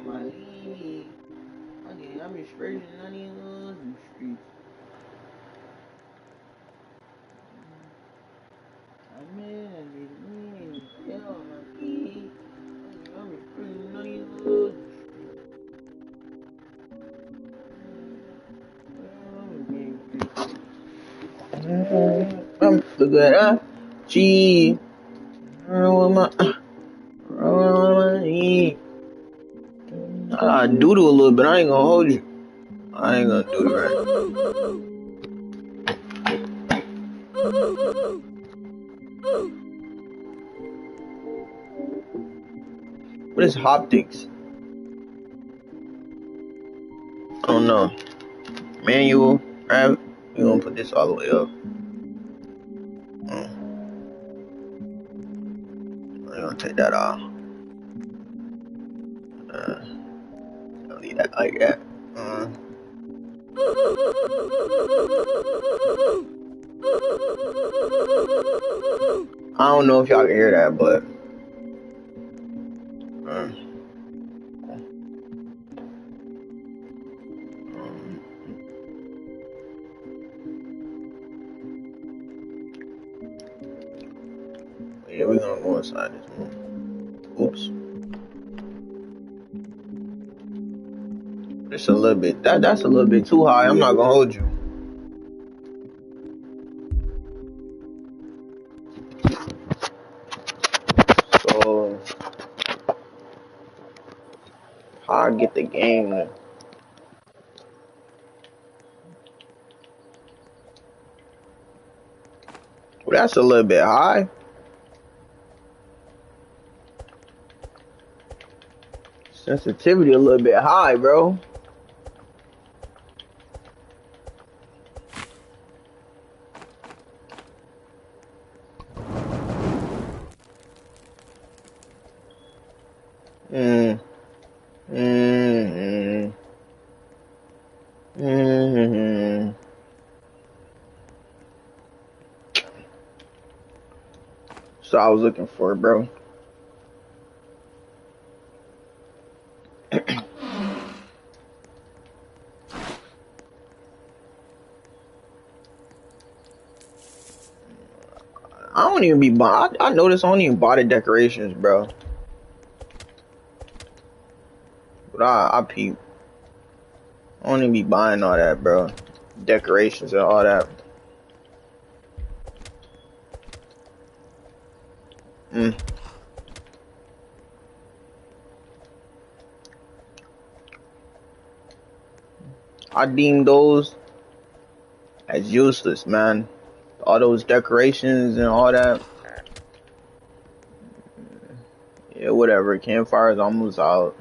my lead. I'm just straight in none of these streets. I'm in, yeah, my lead. I'm just straight in none of these I'm the good G. I doodle a little bit. I ain't gonna hold you. I ain't gonna do it right. What is hoptics? I don't know. Manual, right? We're gonna put this all the way up. We're gonna take that off. I'll leave that like that. I don't know if y'all can hear that, but yeah, we're gonna go inside this one. Oops. It's a little bit. That's a little bit too high. I'm not gonna hold you. So how I get the game? Well, that's a little bit high. Sensitivity a little bit high, bro. So I was looking for it, bro. I don't even be buying. I noticed I don't even buy the decorations, bro. But I peep. I don't even be buying all that, bro. Decorations and all that. I deem those as useless, man. All those decorations and all that. Yeah, whatever. Campfire's almost out.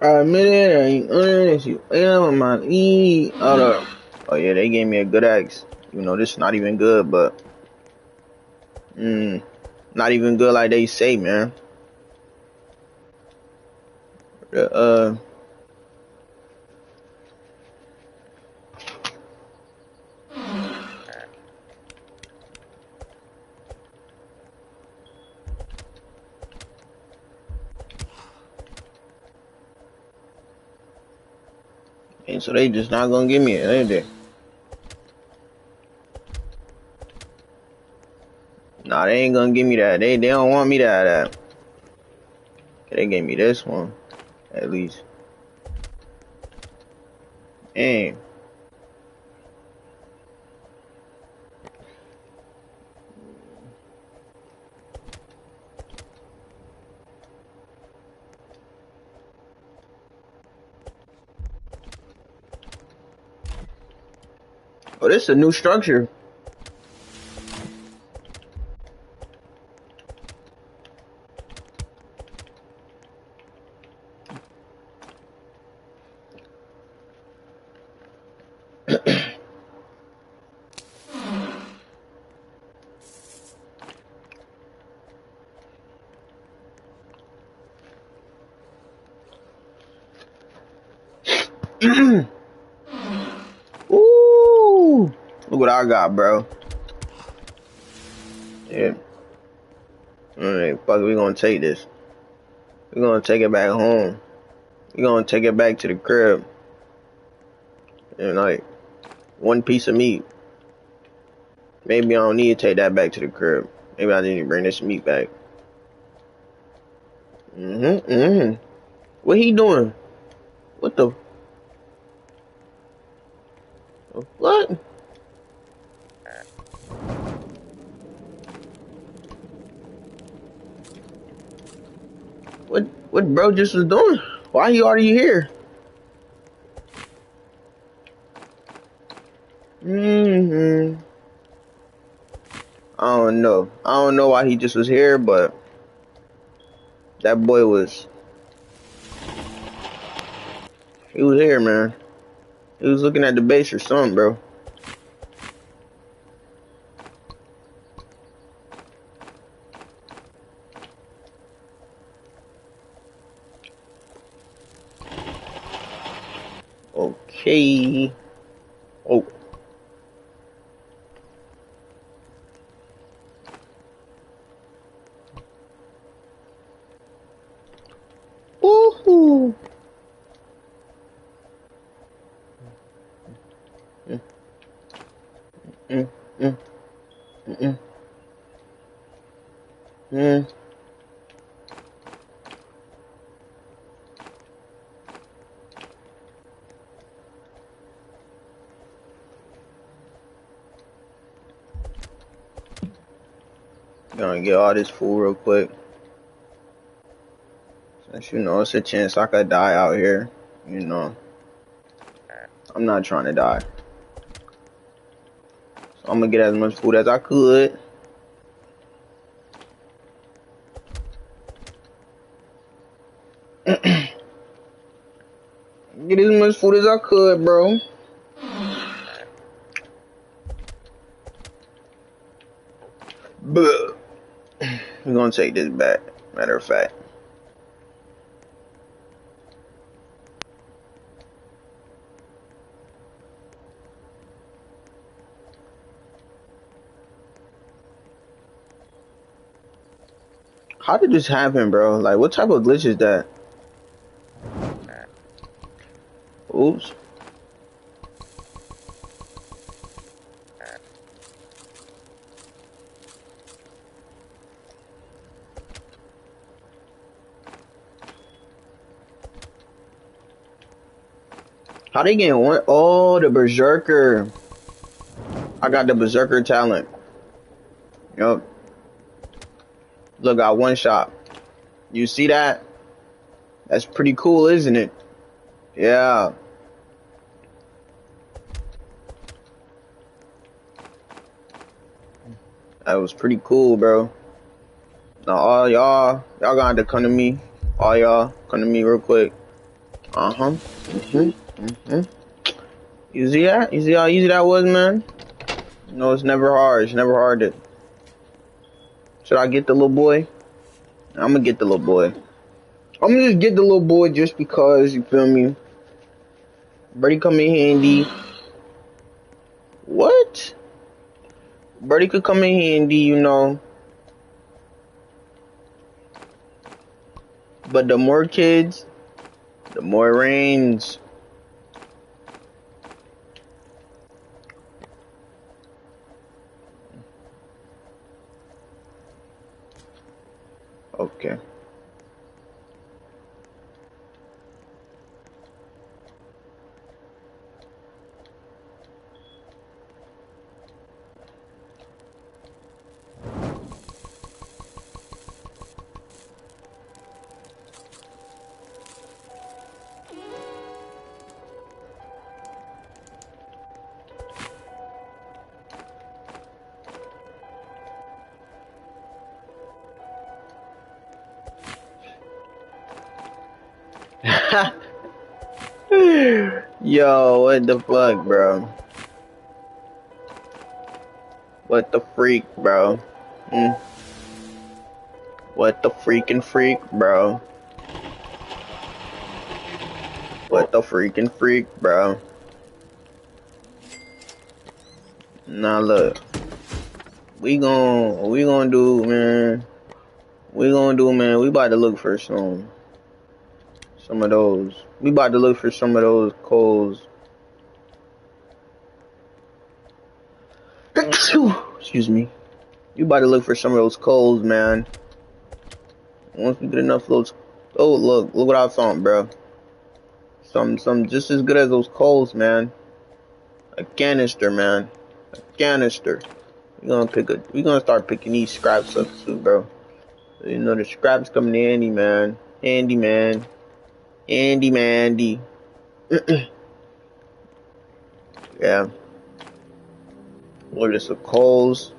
I admit it, I ain't honest, you am my E. Oh yeah, they gave me a good axe. You know, this is not even good, but not even good like they say, man. And so they just not gonna give me it, ain't they? Nah, they ain't gonna give me that. They don't want me to have that. They gave me this one, at least. Dang. Oh, this is a new structure. Ooh, look what I got, bro. Yeah. Alright, fuck it, we gonna take this. We gonna take it back home. We gonna take it back to the crib. And like, one piece of meat. Maybe I don't need to take that back to the crib. Maybe I need to bring this meat back. What he doing? What the? What? What bro just was doing? Why he already here? I don't know. I don't know why he just was here, but that boy was. He was here, man. He was looking at the base or something, bro. Okay. Oh. Woohoo. Mm, mm, mm, mm. Gonna get all this food real quick. Since you know it's a chance I could die out here. You know. I'm not trying to die. So I'm gonna get as much food as I could. Get as much food as I could, bro. But we're gonna take this back. Matter of fact. How did this happen, bro? Like, what type of glitch is that? Oops. How they getting one? Oh, the Berserker. I got the Berserker talent. Yup. Look, I one shot. You see that? That's pretty cool, isn't it? Yeah. That was pretty cool, bro. Now all y'all gonna have to come to me. All y'all, come to me real quick. You see that? You see how easy that was, man? No, it's never hard. It's never hard to. Should I get the little boy? I'm gonna get the little boy. I'm gonna just get the little boy just because, you feel me? Birdie come in handy. What? Birdie could come in handy, you know. But the more kids, the more it rains. Okay. Yo, what the fuck, bro? What the freak, bro? What the freaking freak, bro? What the freaking freak, bro? Nah, look. We gonna do, man. We about to look for some of those. We about to look for some of those coals. Excuse me. You about to look for some of those coals, man. Once we get enough of those. Oh, look what I found, bro. Some just as good as those coals, man. A canister, man. A canister. We gonna start picking these scraps up too, bro. You know the scraps coming in handy, man. Handy, man. Handy, mandy. Yeah. Look, it's a coals.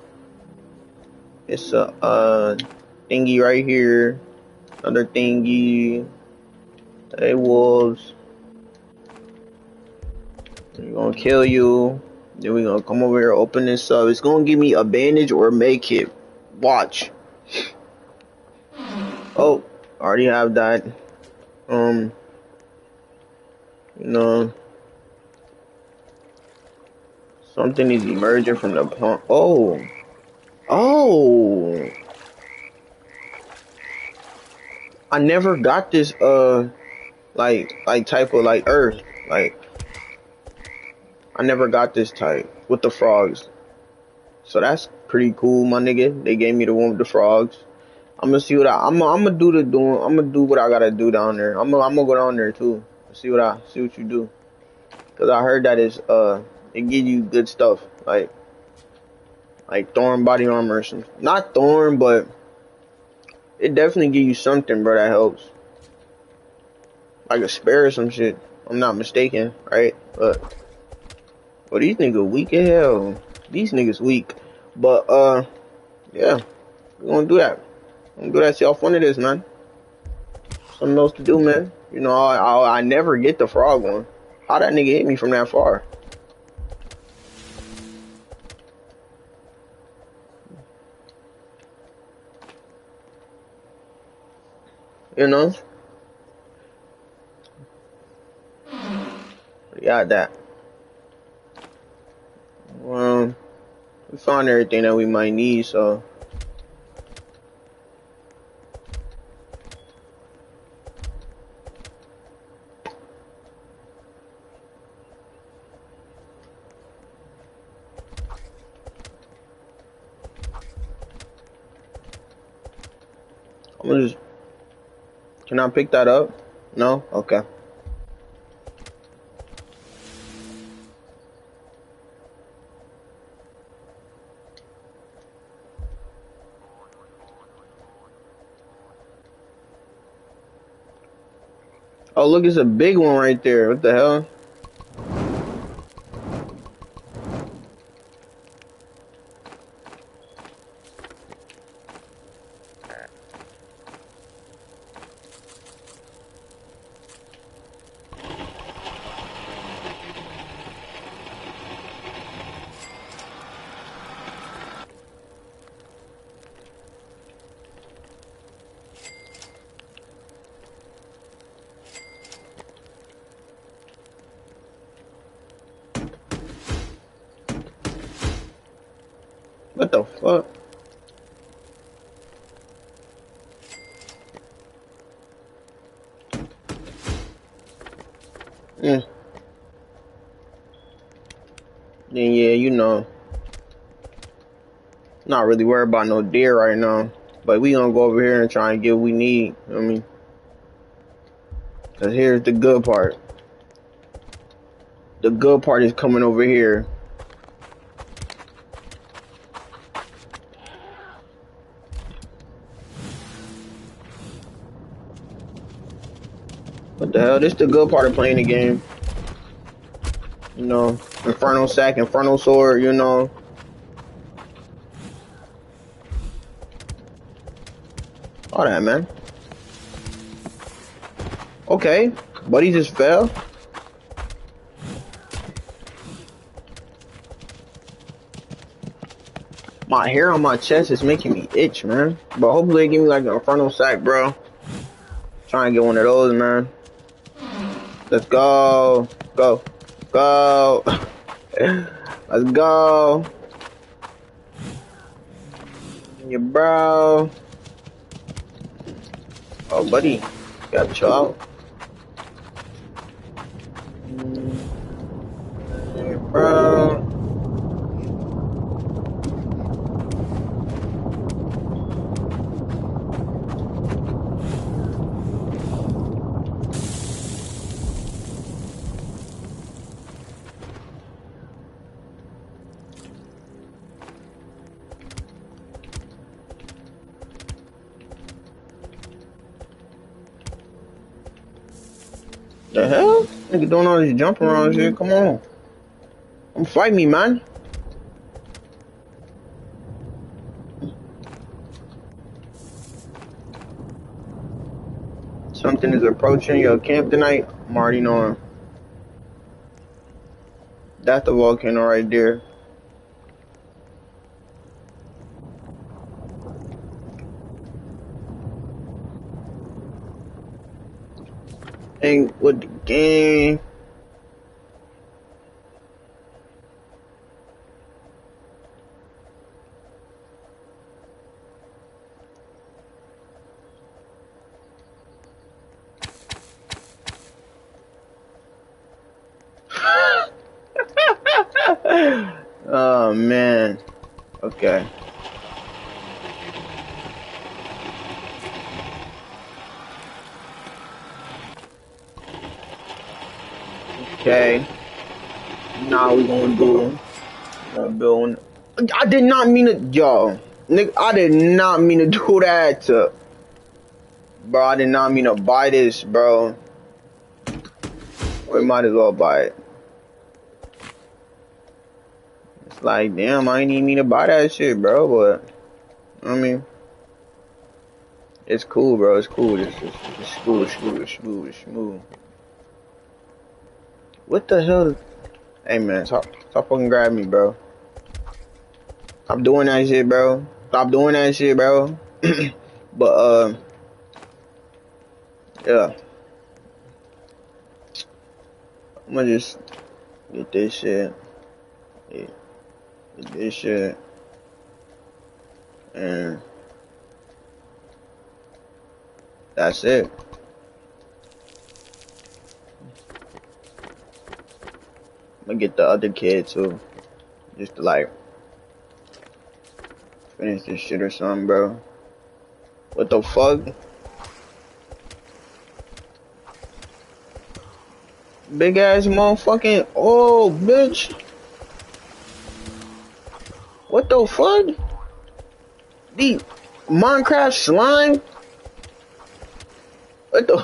It's a thingy right here. Another thingy. Hey, wolves. We're gonna kill you. Then we're gonna come over here, open this up. It's gonna give me a bandage or a med kit. Watch. Oh, already have that. You know, something is emerging from the pump. Oh. I never got this like type of like earth. Like I never got this type with the frogs. So that's pretty cool, my nigga. They gave me the one with the frogs. I'm gonna see what I'm gonna do I'm gonna do what I gotta do down there. I'm gonna go down there too. See what you do. Cause I heard that it give you good stuff like thorn body armor or something. Not thorn, but it definitely give you something, bro, that helps. Like a spear or some shit. I'm not mistaken, right? But these niggas weak as hell. These niggas weak. But yeah, we're gonna do that. I'm gonna do that. See how fun it is, man. Something else to do, man. You know, I never get the frog one. How that nigga hit me from that far? You know? Yeah, that. We found everything that we might need, so. I'm gonna just. Can I pick that up? No? Okay. Oh, look, it's a big one right there. What the hell? What the fuck? Then yeah, you know. Not really worried about no deer right now. But we gonna go over here and try and get what we need. You know what I mean? Cause here's the good part. The good part is coming over here. What the hell? This is the good part of playing the game. You know, Inferno Sack, Inferno Sword, you know. All that, man. Okay, buddy just fell. My hair on my chest is making me itch, man. But hopefully they give me like an Inferno Sack, bro. Try and get one of those, man. Let's go. Go. Go. Let's go. Yeah, bro. Oh, buddy. Gotta chill out. Yeah, bro. The hell? Nigga doing all this jumping around shit. Come on. Come fight me, man. Something is approaching your camp tonight. I'm already knowing. That's the volcano right there. Ain't with the game. Oh man. Okay. Okay. Now we gonna do. Gonna build. I did not mean to, yo, nigga. I did not mean to do that, bro. I did not mean to buy this, bro. We might as well buy it. It's like, damn, I ain't even mean to buy that shit, bro. But I mean, it's cool, bro. It's cool. It's cool. It's smooth. It's smooth. It's smooth. What the hell? Hey man, stop fucking grabbing me, bro. Stop doing that shit, bro. Stop doing that shit, bro. But yeah. I'm gonna just get this shit. Yeah, get this shit. And that's it. I'm gonna get the other kid too. Just to like finish this shit or something, bro. What the fuck? Big ass motherfucking, oh bitch. What the fuck? The Minecraft slime? What the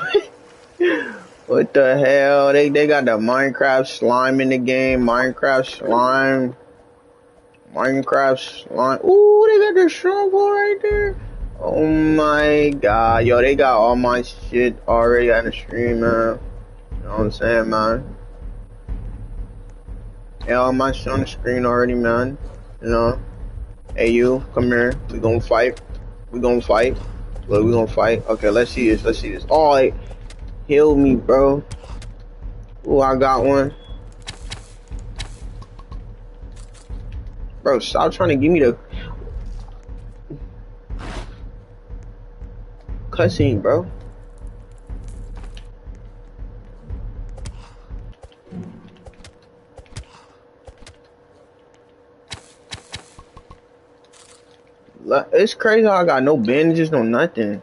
what the hell? They got the Minecraft slime in the game. Minecraft slime. Minecraft slime. Ooh, they got the shovel right there. Oh my god. Yo, they got all my shit already on the stream, man. You know what I'm saying, man? Yeah, all my shit on the screen already, man. You know? Hey, you, come here. We gonna fight. We gonna fight. Look, we gonna fight. Okay, let's see this. Let's see this. Oh, it healed me, bro. Ooh, I got one. Bro, stop trying to give me the cutscene, bro. It's crazy how I got no bandages, no nothing.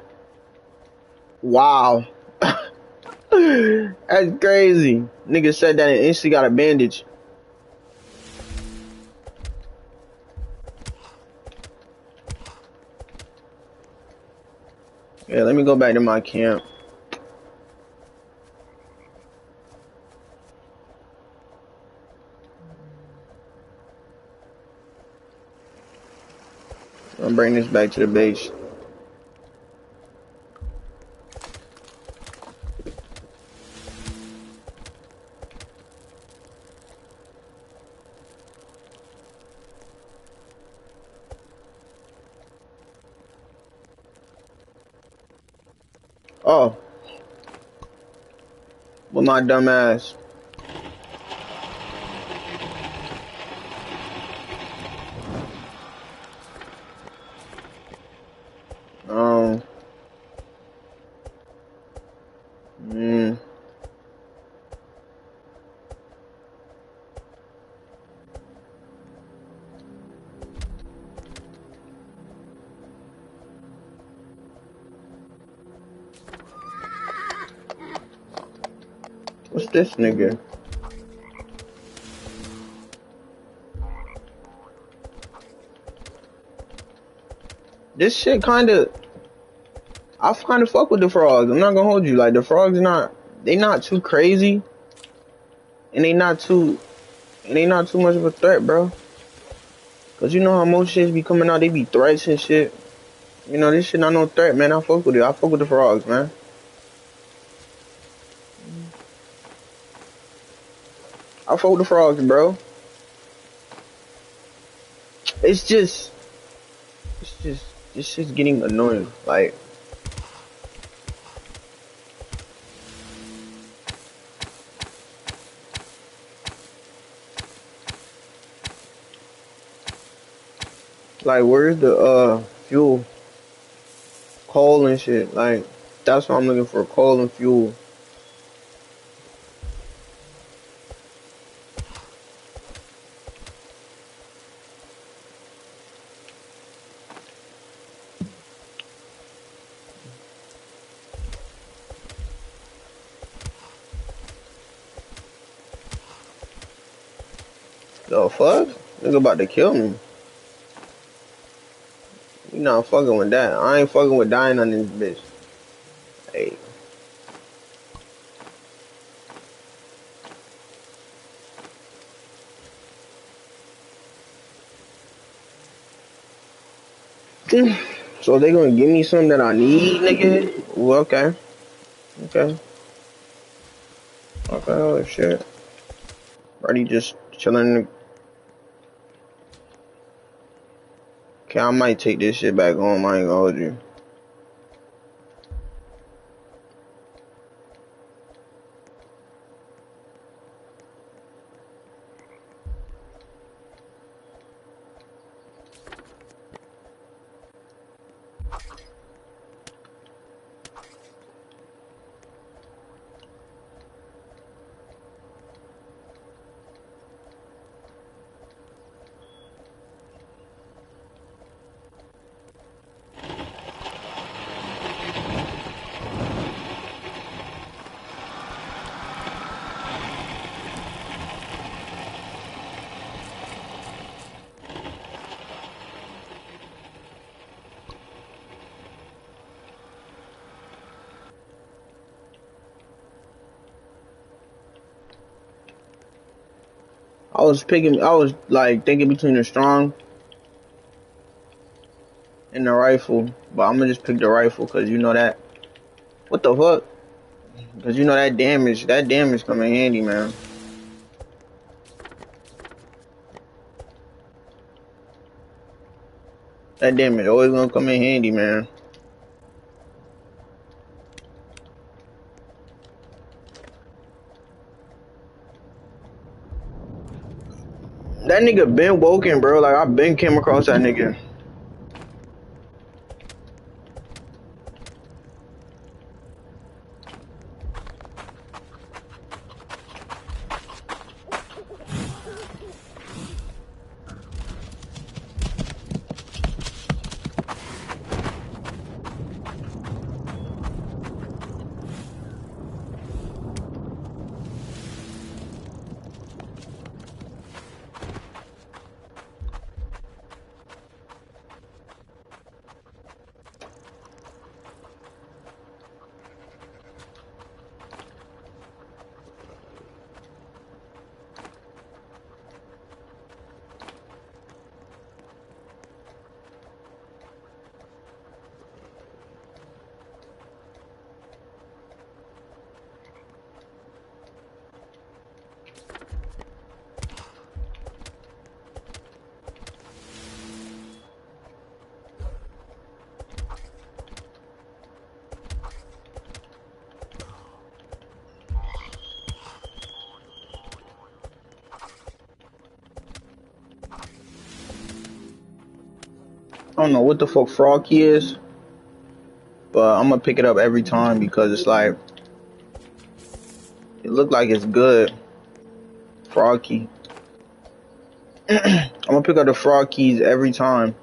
Wow. That's crazy. Nigga said that and instantly got a bandage. Yeah, let me go back to my camp. I'll bring this back to the base. Oh. with my dumb ass. Um, mm, what's this nigga? This shit I kinda fuck with the frogs. I'm not gonna hold you. Like, the frogs they not too crazy, and they not too much of a threat, bro. Cause you know how most shits be coming out, they be threats and shit. You know, this shit not no threat, man. I fuck with it. I fuck with the frogs, man. I fuck with the frogs, bro. It's just, this shit's getting annoying. Like, where's the fuel, coal and shit? Like, that's what I'm looking for, coal and fuel. The fuck? Nigga about to kill me. You not fucking with that. I ain't fucking with dying on this bitch. Hey. So they gonna give me something that I need, nigga? Well, okay. Okay. Okay, oh shit. Already just chilling. Okay, I might take this shit back home. I ain't gonna hold you. I was like thinking between the strong and the rifle, but I'm gonna just pick the rifle because you know that. What the fuck? Because you know that damage come in handy, man. That damage always gonna come in handy, man. That nigga been woken, bro. Like, I been came across that nigga. don't know what the fuck frog key is, but I'm gonna pick it up every time because it's like it look like it's good. Frog key. I'm gonna pick up the frog keys every time.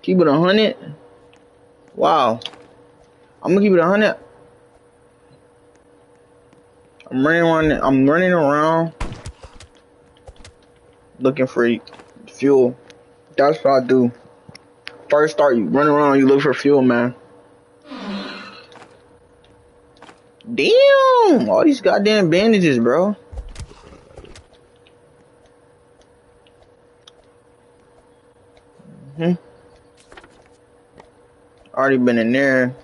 Keep it 100. Wow. I'm gonna keep it 100. I'm running around looking for fuel. That's what I do. First start, you run around, you look for fuel, man. Damn! All these goddamn bandages, bro. Already been in there.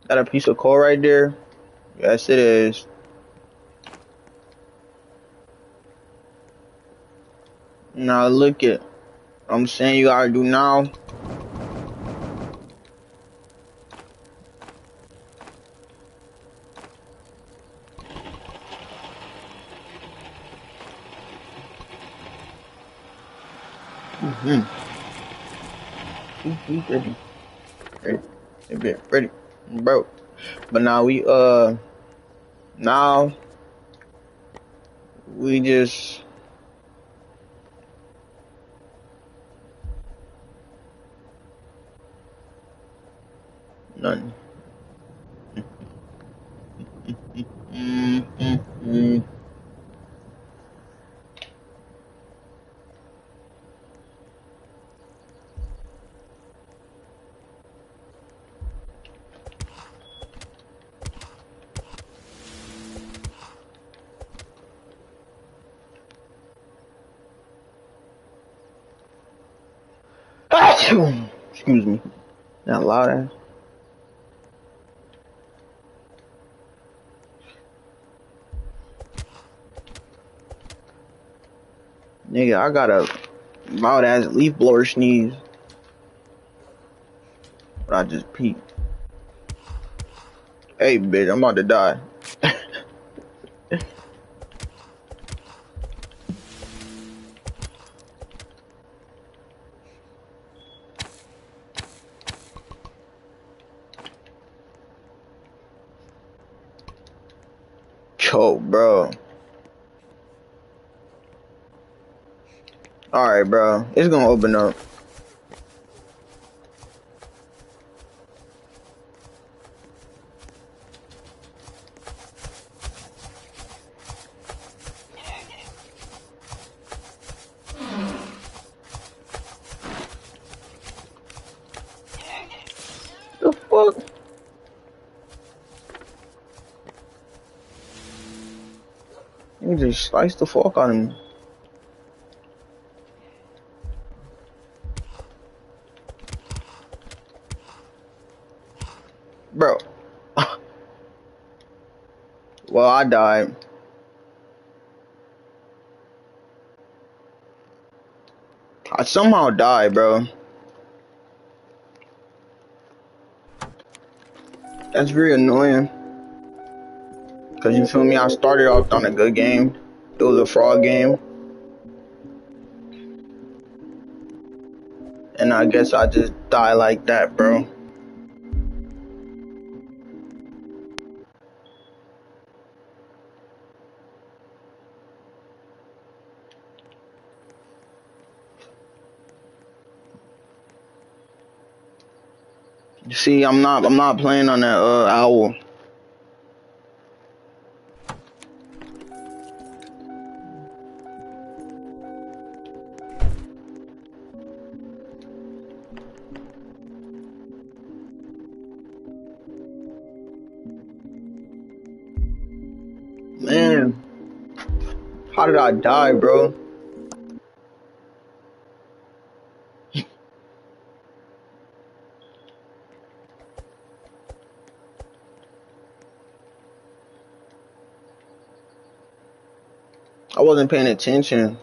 Got a piece of coal right there. Yes, it is. Now look at. I'm saying you gotta do now. Ready, bro. But now we just nothing. Excuse me. Not loud ass. Nigga, I got a loud ass leaf blower sneeze. But I just peeked. Hey, bitch, I'm about to die. Yo, bro. Alright, bro. It's gonna open up. The fuck? You just sliced the fuck out of me. Bro. Well, I died. I somehow died, bro. That's very annoying. Cause you feel me? I started off on a good game. It was a fraud game. And I guess I just die like that, bro. You see, I'm not playing on that owl. Man. How did I die, bro? I wasn't paying attention.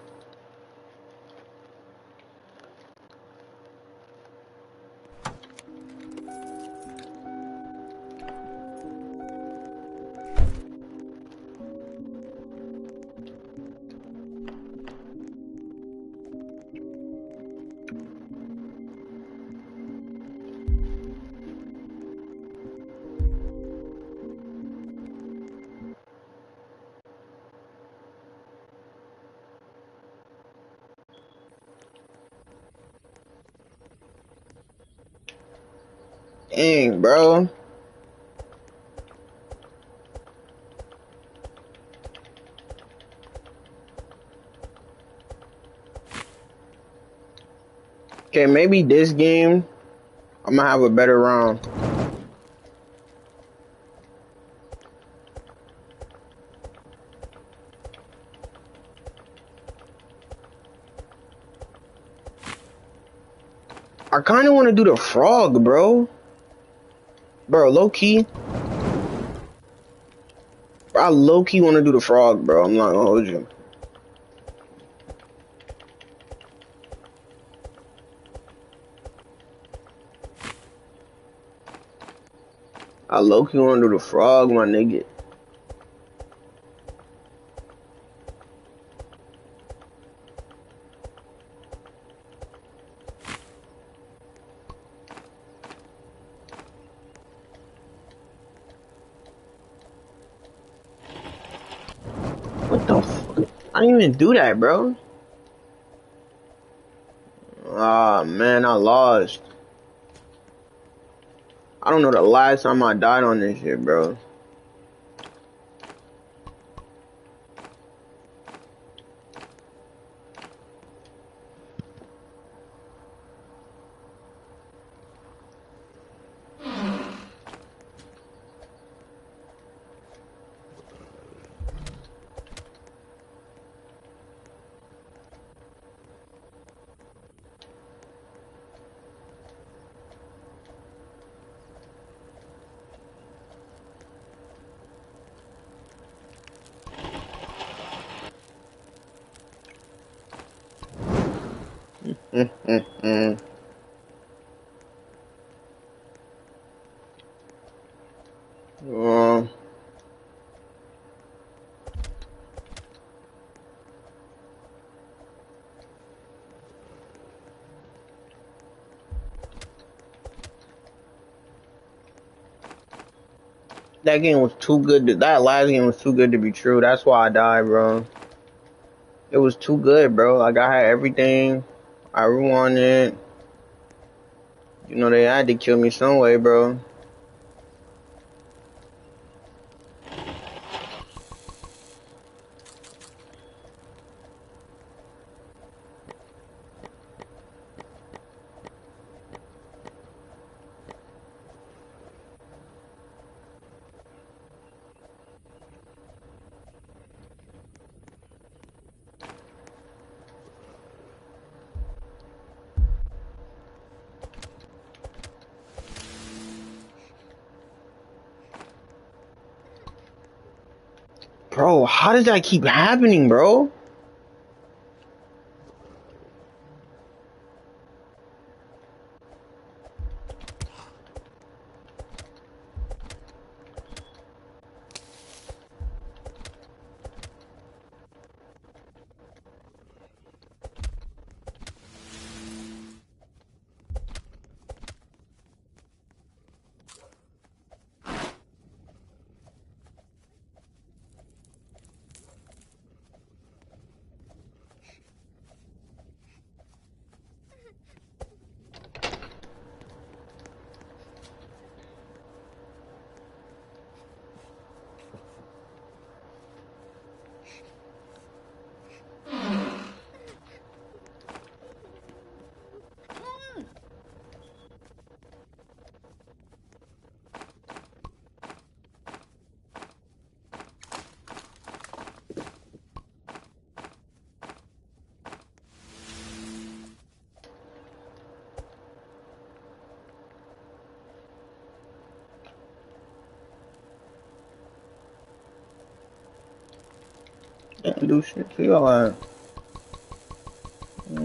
Dang, bro. Okay, maybe this game I'm gonna have a better round. I kind of want to do the frog, bro. Bro, low key. I low key want to do the frog, bro. I'm not gonna hold you. I low key want to do the frog, my nigga. What the fuck? I didn't even do that, bro. Ah, man, I lost. I don't know the last time I died on this shit, bro. Um, that game was too good. That last game was too good to be true. That's why I died, bro. It was too good, bro. Like, I had everything I wanted. You know, they had to kill me some way, bro. Bro, how does that keep happening, bro? Can't do shit to your ass. Look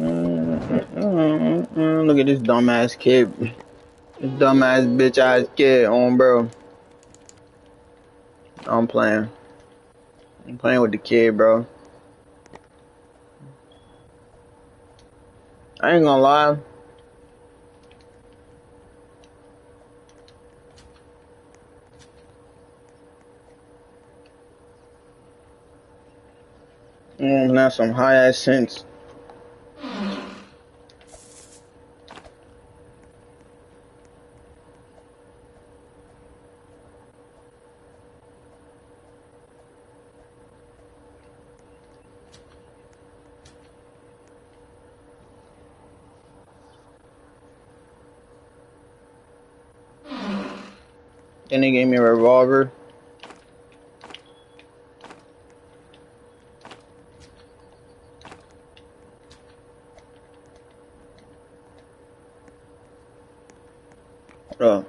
at this dumbass kid. This dumbass bitch ass kid on, bro. I'm playing. I'm playing with the kid, bro. I ain't gonna lie. Not some high ass sense. Then they gave me a revolver. Bro.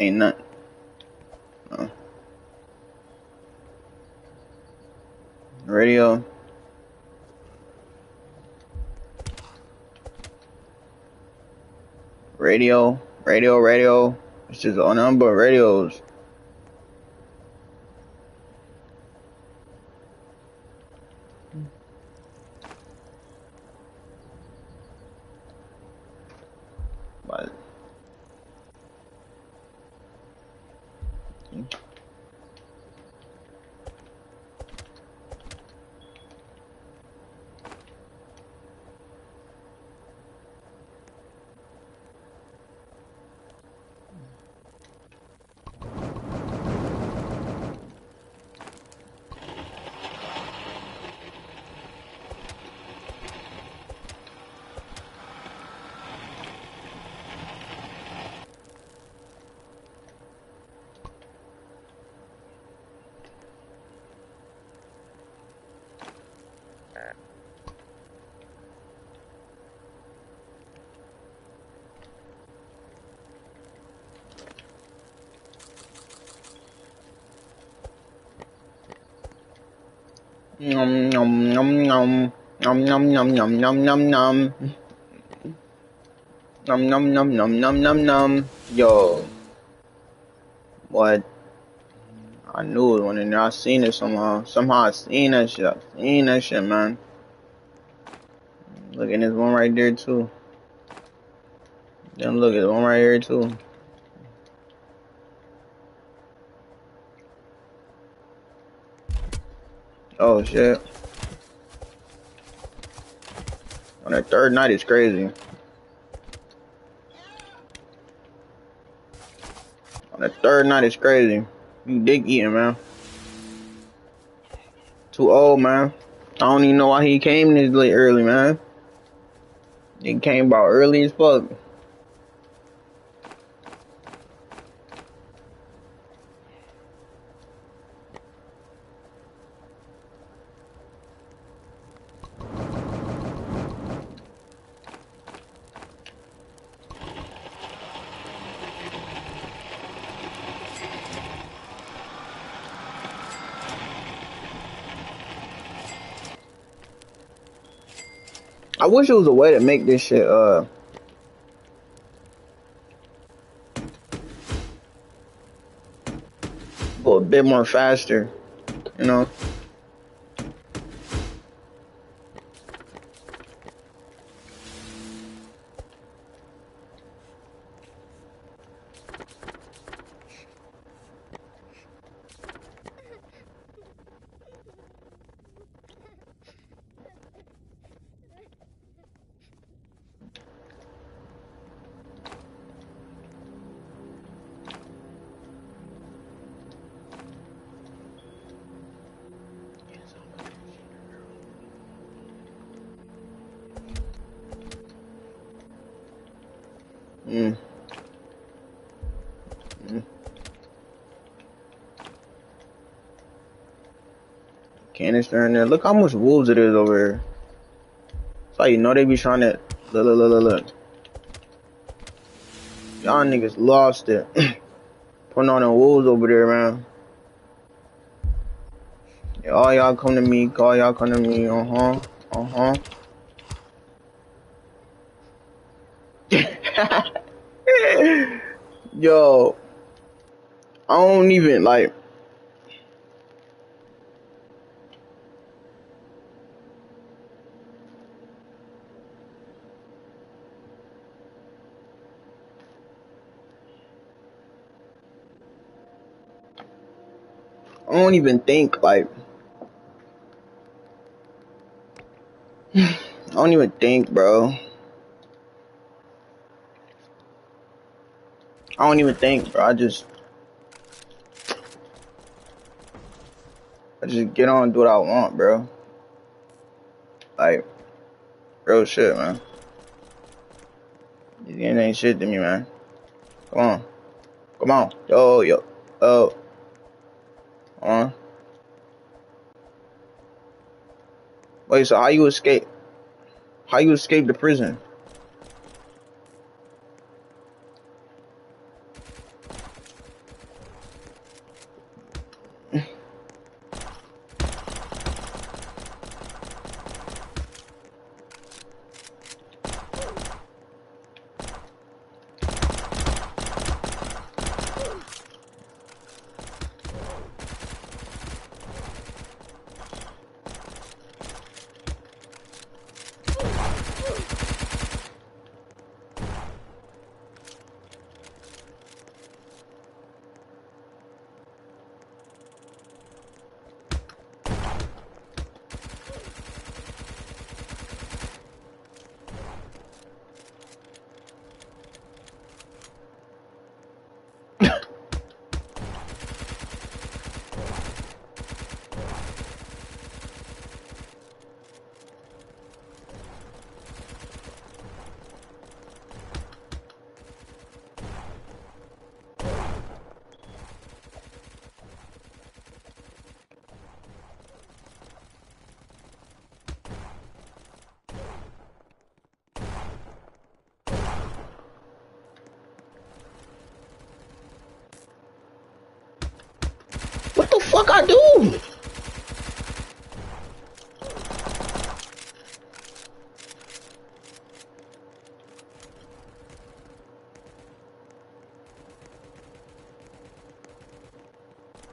Ain't nothing. Radio. Radio. It's just a number of radios. But nom nom nom nom nom nom nom nom nom nom nom nom nom nom nom nom nom nom. Yo, what? I knew it when I seen it somehow. Somehow I seen that shit. I seen that shit, man. Look at this one right there too. Then look at the one right here too. Oh shit. On that third night it's crazy. On the third night it's crazy. You dick eating, man. Too old, man. I don't even know why he came this late early, man. He came about early as fuck. I wish there was a way to make this shit go a bit more faster, you know. Mm. Mm. Canister in there. Look how much wolves it is over here. That's how you know they be trying to. Look. Y'all niggas lost it. Putting on the wolves over there, man. Yeah, all y'all come to me. All y'all come to me. Yo, I don't even like. I don't even think like. I don't even think, bro. I don't even think, bro. I just get on and do what I want, bro. Like, real shit, man. This game ain't shit to me, man. Come on. Yo. Oh. Come on. Wait, so how you escape? How you escape the prison? What the fuck I do?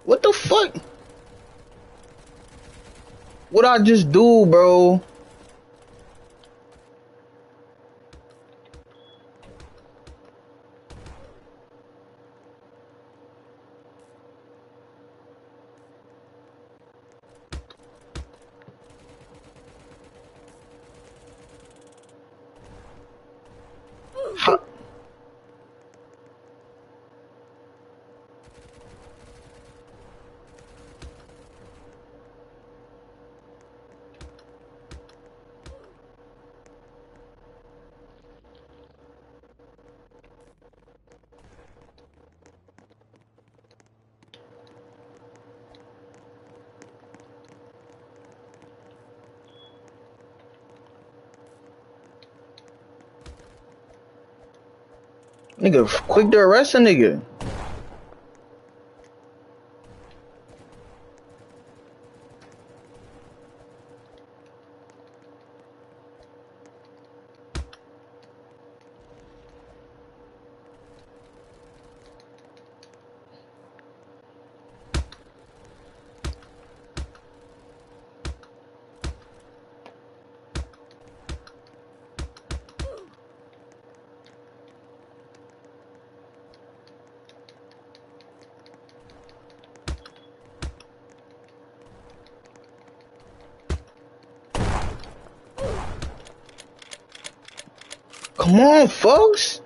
What the fuck? What I just do, bro? How? Nigga, quick to arrest a nigga. Come on, folks.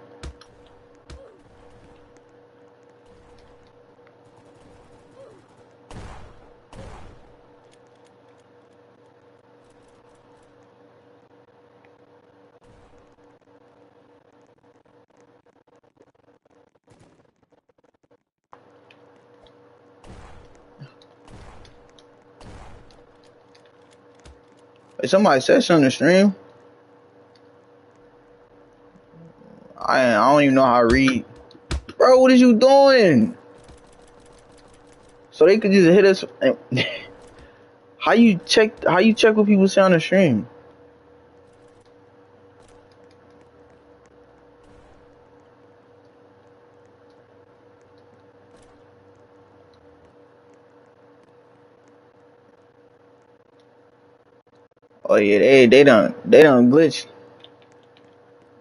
Hey, somebody said something to stream. I don't even know how to read. Bro, what is you doing? So they could just hit us. How you check what people say on the stream? Oh yeah, they done glitched.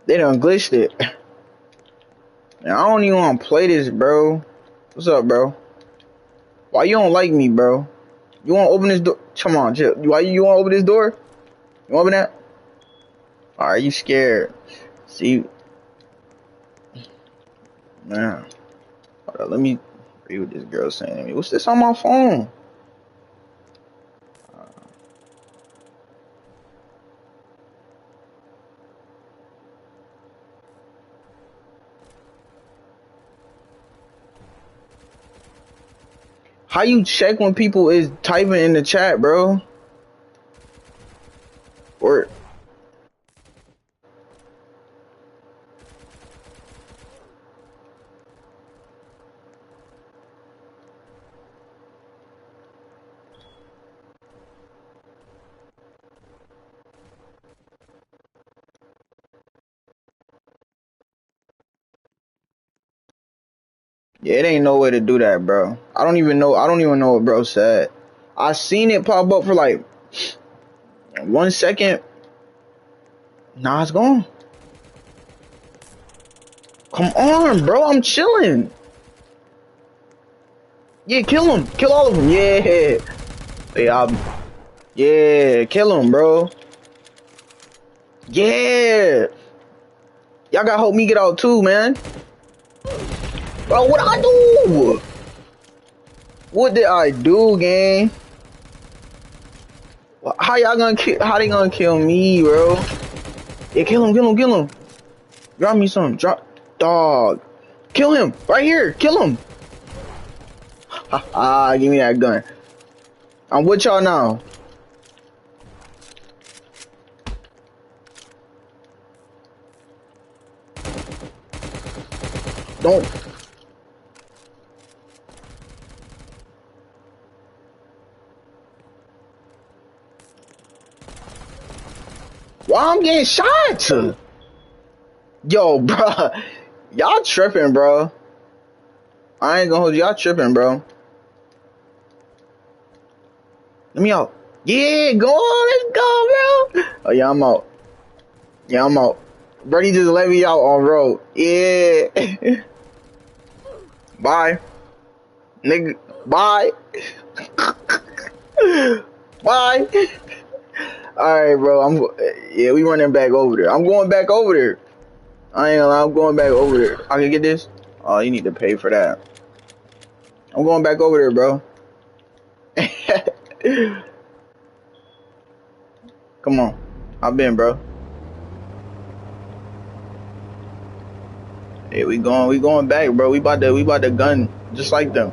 They done glitched it. Man, I don't even want to play this, bro. What's up, bro? Why you don't like me, bro? You want to open this door? Come on, chill. Why you want to open this door? You want to open that? Alright, you scared. See, man. Hold on, let me read what this girl's saying to me. What's this on my phone? How you check when people is typing in the chat, bro? Or yeah, it ain't no way to do that, bro. I don't even know what bro said. I seen it pop up for like 1 second. Nah, it's gone. Come on, bro. I'm chilling. Yeah, kill him. Kill all of them. Yeah. Yeah, kill him, bro. Yeah. Y'all gotta help me get out too, man. Bro, what I do? What did I do, gang? How y'all gonna kill? How they gonna kill me, bro? Yeah, kill him. Drop me some. Dog. Kill him right here. Kill him. Give me that gun. I'm with y'all now. Don't. Why I'm getting shot? Yo, bro. Y'all tripping, bro. I ain't gonna hold y'all tripping, bro. Let me out. Yeah, go on. Let's go, bro. Oh, yeah, I'm out. Yeah, I'm out. Brady just let me out on road. Yeah. Bye. Nigga. Bye. Bye. Alright, bro. Yeah, we running back over there. I'm going back over there. I ain't gonna lie, I'm going back over there. I can get this? Oh, you need to pay for that. I'm going back over there, bro. Come on. I've been, bro. Hey, we going back, bro. We about to gun just like them.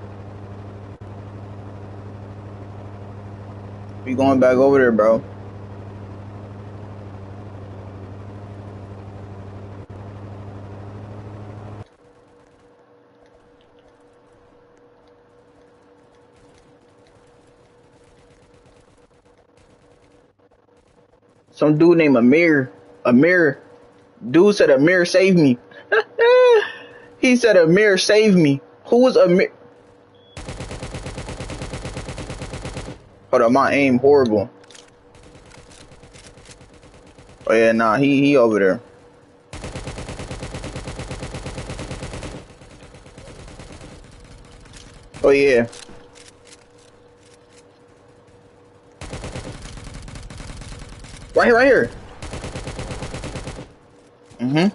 We going back over there, bro. Some dude named Amir. Dude said Amir saved me. He said Amir saved me. Who was Amir? Hold on, my aim horrible. Oh yeah, nah, he over there. Oh yeah. Right here. Mm-hmm.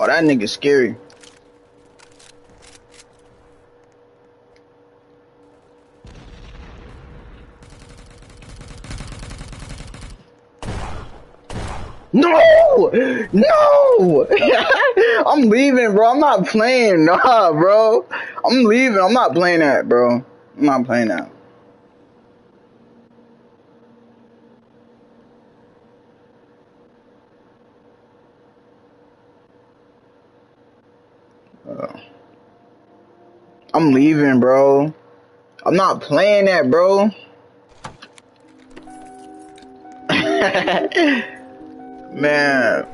Oh, that nigga scary. No! No! I'm leaving, bro. I'm not playing. Nah, bro. I'm leaving. I'm not playing that, bro. I'm not playing that. I'm leaving, bro. I'm not playing that, bro. Man.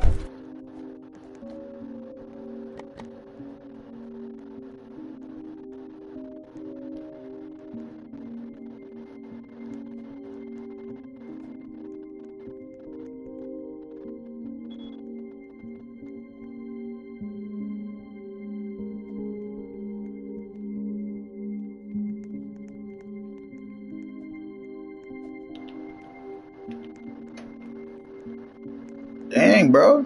Dang, bro.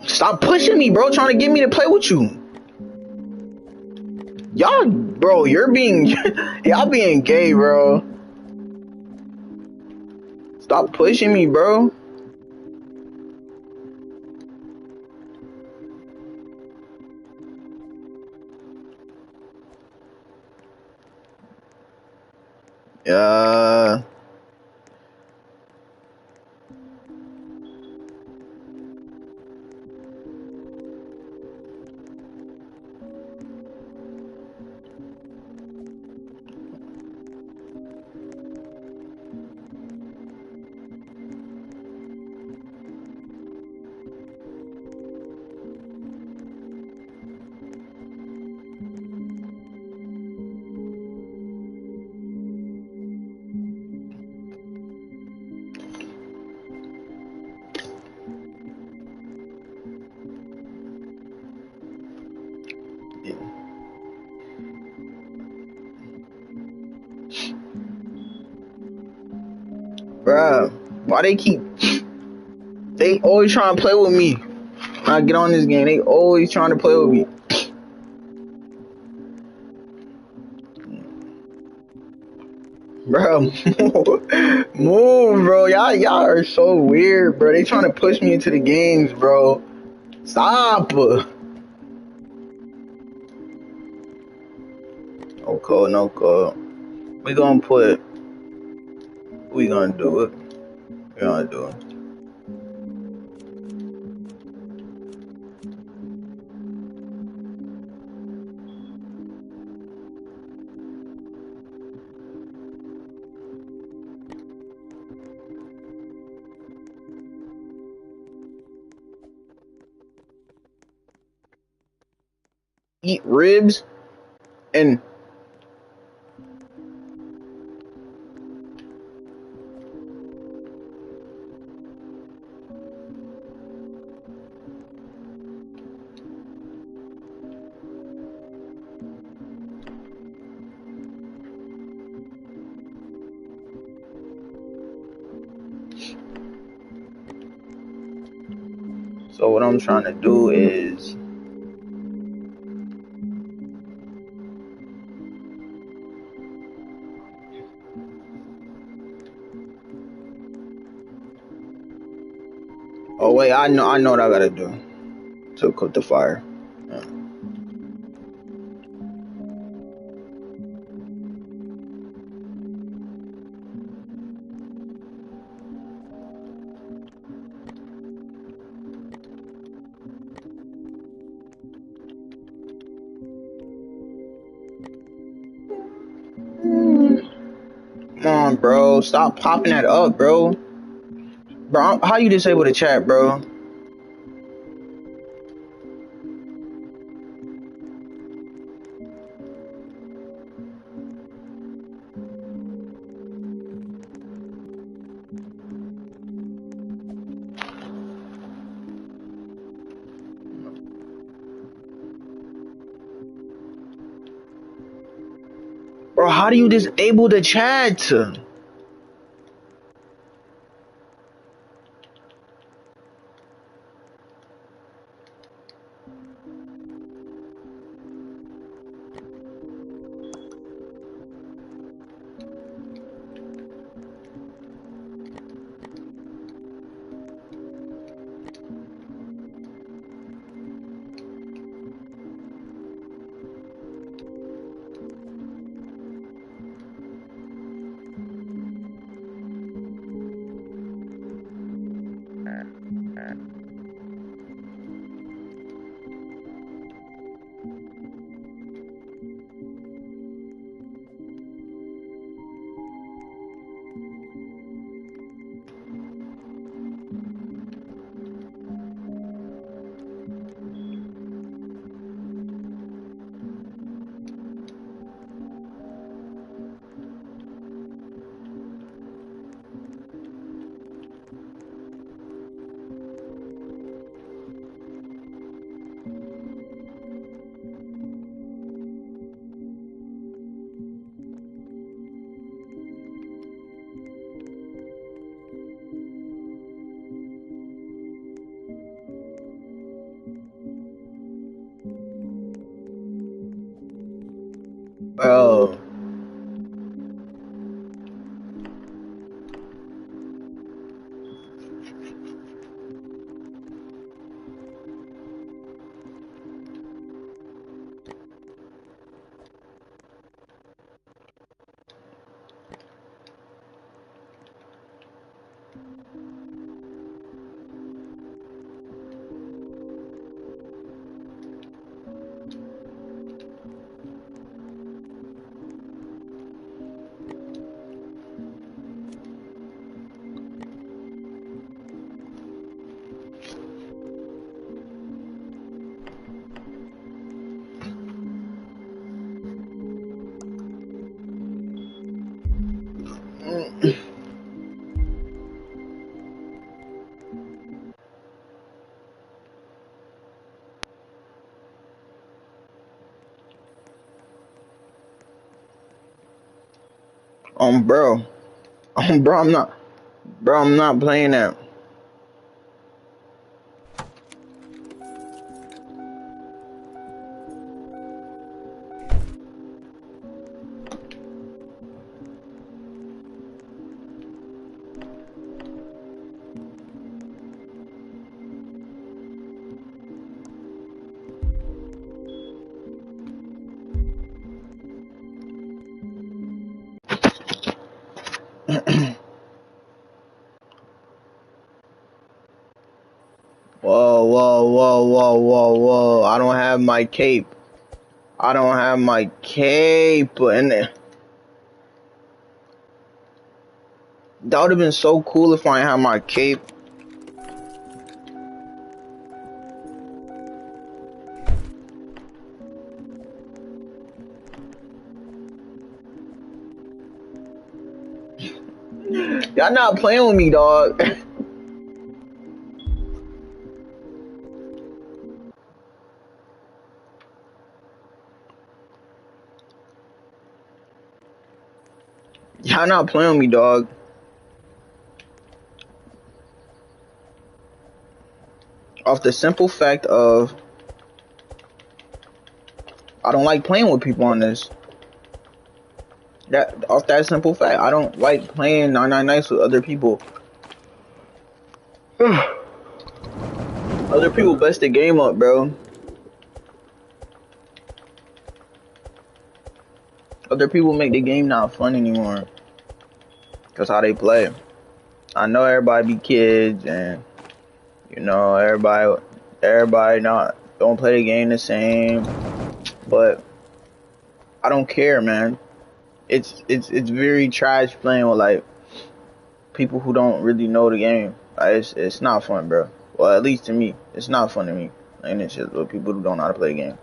Stop pushing me, bro. Trying to get me to play with you. Y'all, bro, you're being... y'all being gay, bro. Stop pushing me, bro. Uh... Bruh, why they always trying to play with me. When I get on this game, they always trying to play with me. Bro, move, bro. Y'all are so weird, bro. They trying to push me into the games, bro. Stop. No code, no code. We gonna put. We gonna do it. We gonna do it. Eat ribs and so what I'm trying to do is oh wait, I know what I gotta do to cook the fire. Yeah. Come on, on, bro. Stop popping that up, bro. Bro, how you disable the chat, bro? Bro, how do you disable the chat? Bro. Bro. Bro, I'm not playing that. Whoa, whoa, whoa, whoa, whoa, whoa. I don't have my cape. I don't have my cape. And that would have been so cool if I had my cape. Y'all not playing with me, dog. Y'all not playing with me, dog. Off the simple fact of I don't like playing with people on this. Off that simple fact, I don't like playing 99 nights with other people. Other people best the game up, bro. Other people make the game not fun anymore. Cause how they play. I know everybody be kids and you know everybody not don't play the game the same. But I don't care, man. It's very trash playing with like people who don't really know the game. Like, it's not fun, bro. Well, at least to me, it's not fun to me. And it's just with people who don't know how to play the game.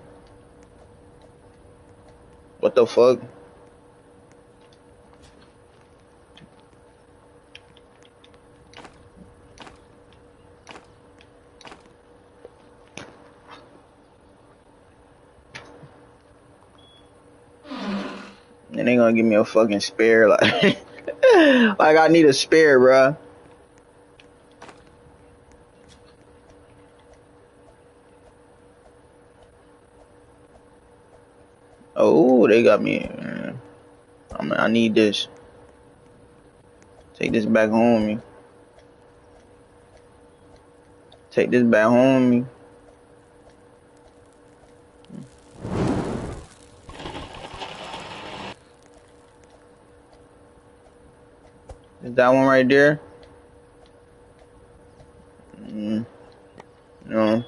What the fuck? And they gonna give me a fucking spare, like, like I need a spare, bro. Oh, they got me. I need this. Take this back home, me. Take this back home, me. Is that one right there? No.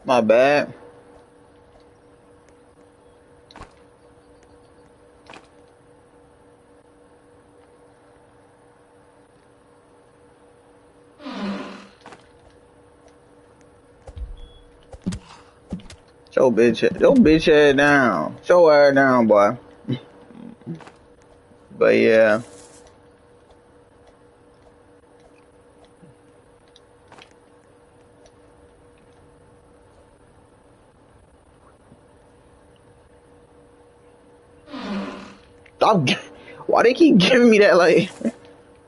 My bad. Show bitch head down. Show her down, boy. But yeah. Stop. Why they keep giving me that, like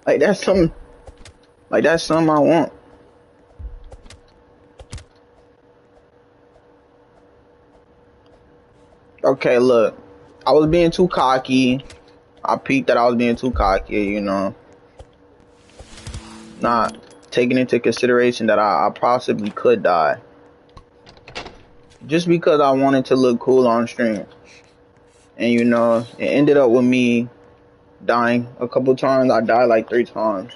that's something, like that's something I want. Okay, look, I was being too cocky. I peeked that I was being too cocky, you know, not taking into consideration that I possibly could die. Just because I wanted to look cool on stream. And you know, it ended up with me dying a couple times. I died like 3 times.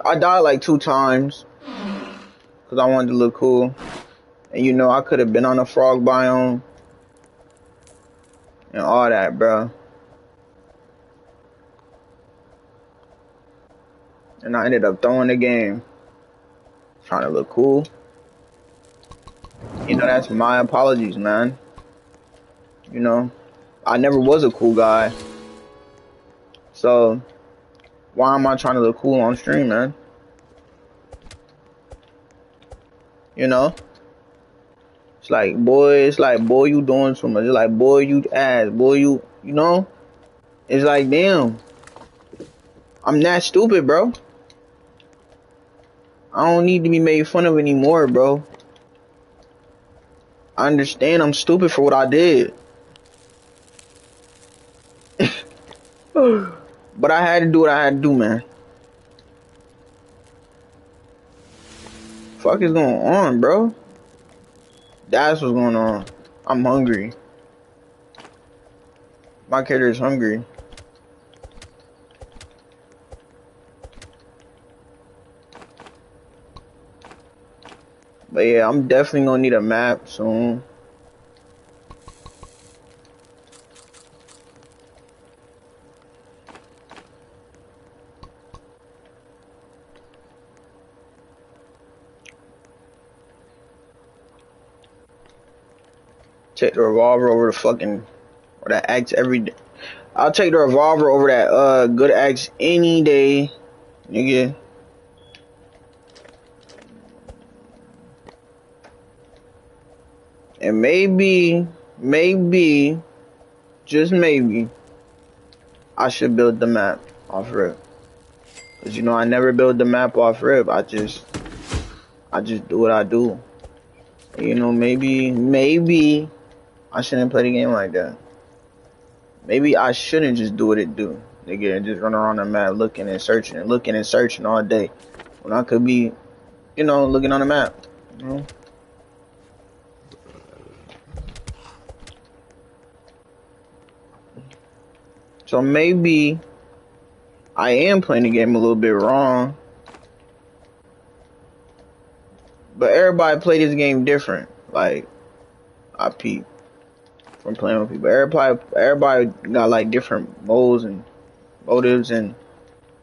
I died like 2 times because I wanted to look cool. And you know, I could have been on a frog biome and all that, bro. And I ended up throwing the game, trying to look cool. You know, that's my apologies, man. You know, I never was a cool guy. So, why am I trying to look cool on stream, man? You know? It's like, boy, you doing too much. It's like, boy, you ass. Boy, you know? It's like, damn. I'm that stupid, bro. I don't need to be made fun of anymore, bro. I understand I'm stupid for what I did. But I had to do what I had to do, man. Fuck is going on, bro? That's what's going on. I'm hungry. My character is hungry. But yeah, I'm definitely gonna need a map soon. Take the revolver over the fucking, or that axe every day. I'll take the revolver over that good axe any day, nigga. And maybe, just maybe, I should build the map off rip. Cause you know I never build the map off rip. I just do what I do. You know, maybe I shouldn't play the game like that. Maybe I shouldn't just do what it do. nigga, and just run around the map looking and searching all day. When I could be, you know, looking on the map. You know? So maybe I am playing the game a little bit wrong. But everybody play this game different. Like, I peep from playing with people. Everybody got like different modes and motives and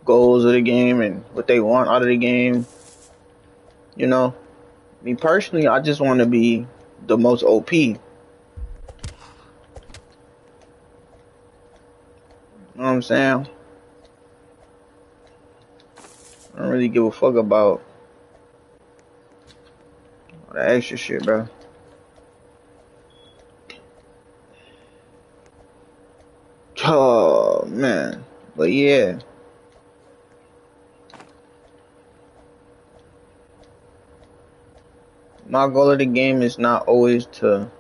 goals of the game and what they want out of the game. You know, me personally, I just want to be the most OP. You know what I'm saying? I don't really give a fuck about all that extra shit, bro. Oh, man. But yeah. My goal of the game is not always to...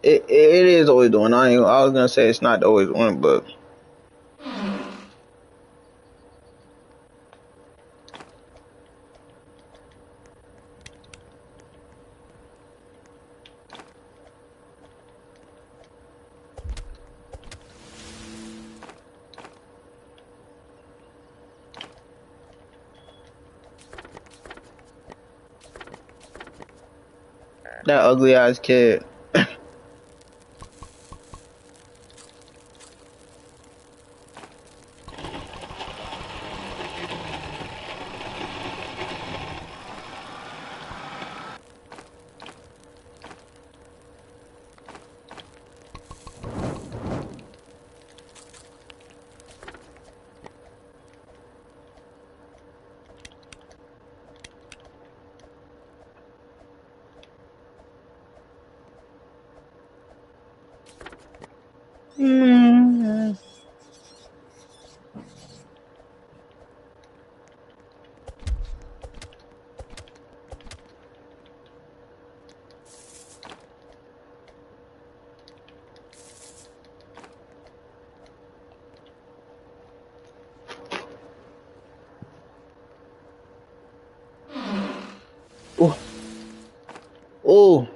It is always the one. I was gonna say it's not always one, but... That ugly ass kid. Mm-hmm. Oh, oh!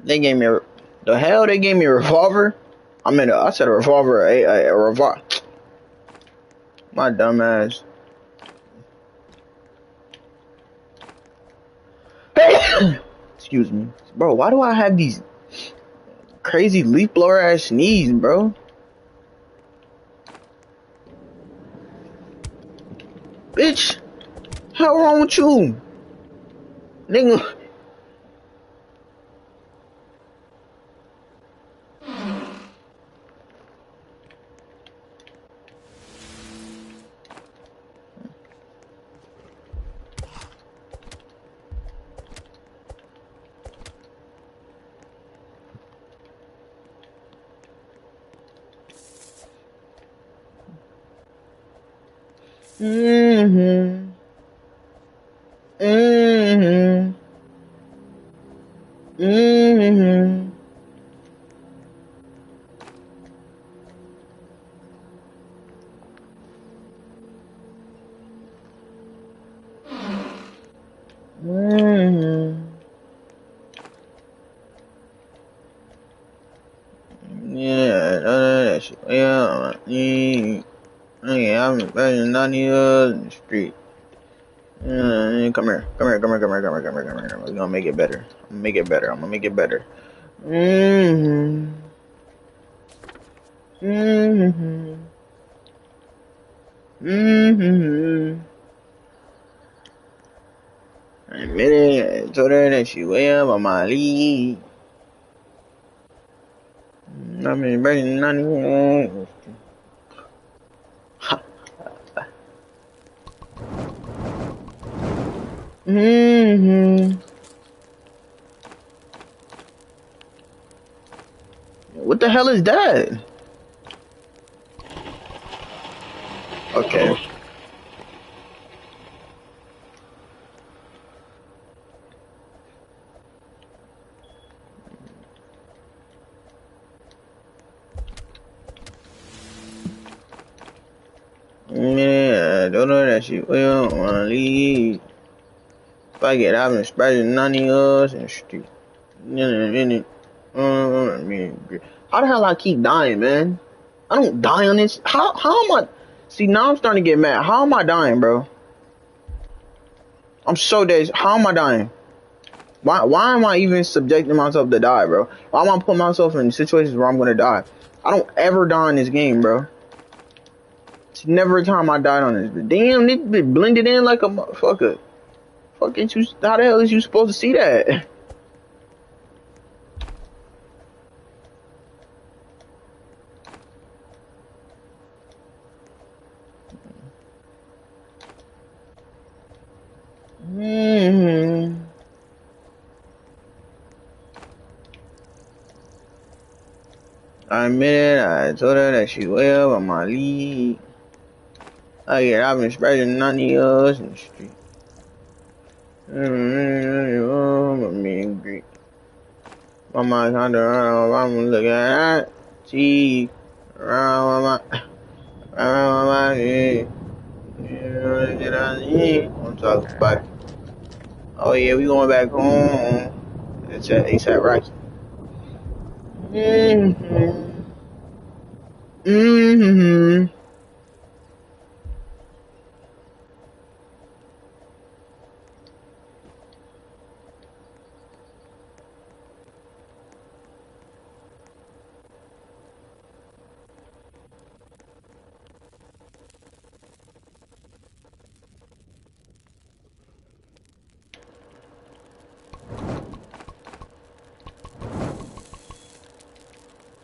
They gave me the hell. They gave me a revolver. I said a revolver. A revolver. My dumb ass. Excuse me, bro. Why do I have these crazy leaf blower ass sneeze, bro? Bitch, how wrong with you, nigga? Mm-hmm. Mm-hmm. Mm-hmm. Mm-hmm. Yeah, that shit. Yeah, I'm better than in the street. Come here. We're gonna make it better. I'm gonna make it better. Mm-hmm. Mm-hmm. Mm-hmm. I admitted, I told her that she way up on my league. I mean, better than 91. Mm-hmm. What the hell is that? Okay. Yeah, I don't know that shit. We don't wanna leave. If I get out and spreading none of us and street. How the hell I keep dying, man? I don't die on this. How am I? See, now I'm starting to get mad. How am I dying, bro? I'm so dead. How am I dying? Why am I even subjecting myself to die, bro? Why am I putting myself in situations where I'm gonna die? I don't ever die in this game, bro. It's never a time I died on this. Damn, this bit blended in like a motherfucker. Fuck ain't you? How the hell is you supposed to see that? I admit it, I told her that she well on my lead. I've been spreading none of yours in the street. Me and Greek. My mind kinda around, I'm looking at that. See, around my head. I'm talking about. Oh yeah, we going back home. It's at ASAP Rocky.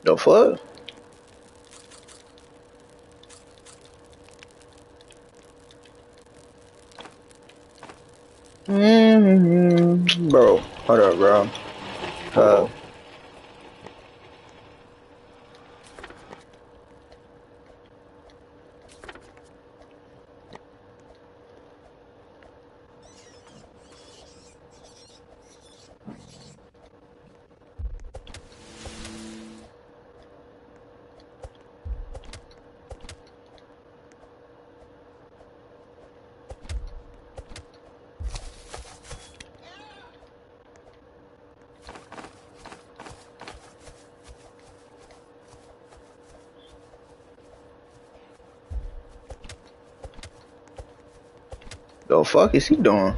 The fuck? Bro, hold up, bro. The fuck is he doing?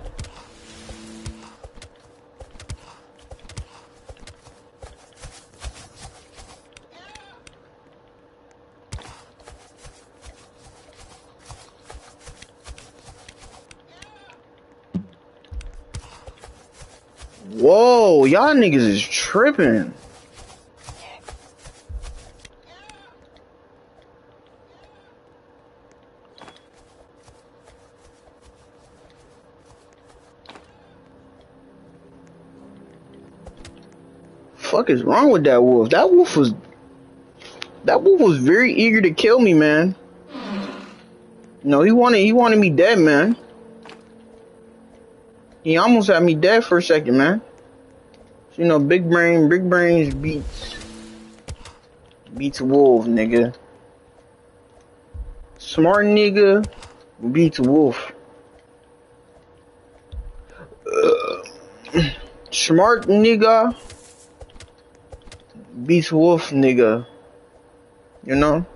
Whoa, y'all niggas is tripping. Fuck is wrong with that wolf? That wolf was very eager to kill me, man. No, he wanted me dead, man. He almost had me dead for a second, man. So, you know, big brains beats wolf, nigga. Smart nigga beats wolf. Smart nigga beats wolf, nigga. You know?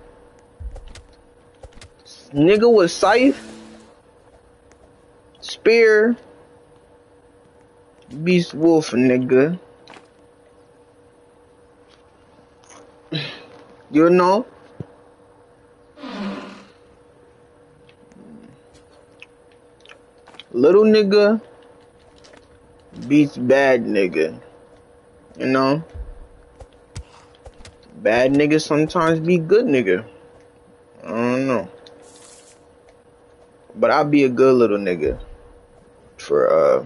Nigga with scythe, spear, beats wolf, nigga. You know? Little nigga beats bad nigga. You know? Bad nigga sometimes be good nigga. I don't know. But I'll be a good little nigga for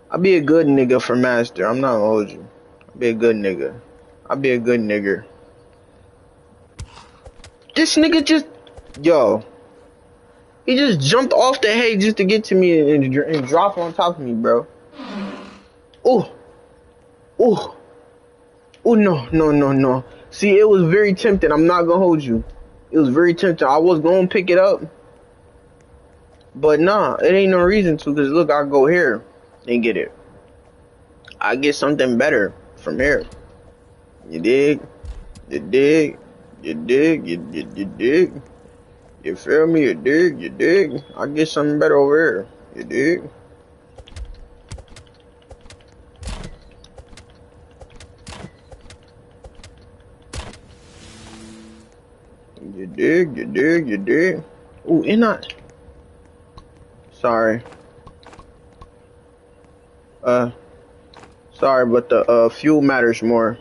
I'll be a good nigga for master. I'm not gonna hold you. I'll be a good nigga. I'll be a good nigger. This nigga just, yo, he just jumped off the hay just to get to me and drop on top of me, bro. Oh, no. See, it was very tempting. I'm not gonna hold you. It was very tempting. I was going to pick it up, but nah, it ain't no reason to. Cause look, I go here and get it. I get something better from here. You dig? You dig? You dig? You dig? You feel me? You dig? You dig? I get something better over here. You dig? You dig? You dig? You dig? Ooh, and not. Sorry. Sorry, but the fuel matters more.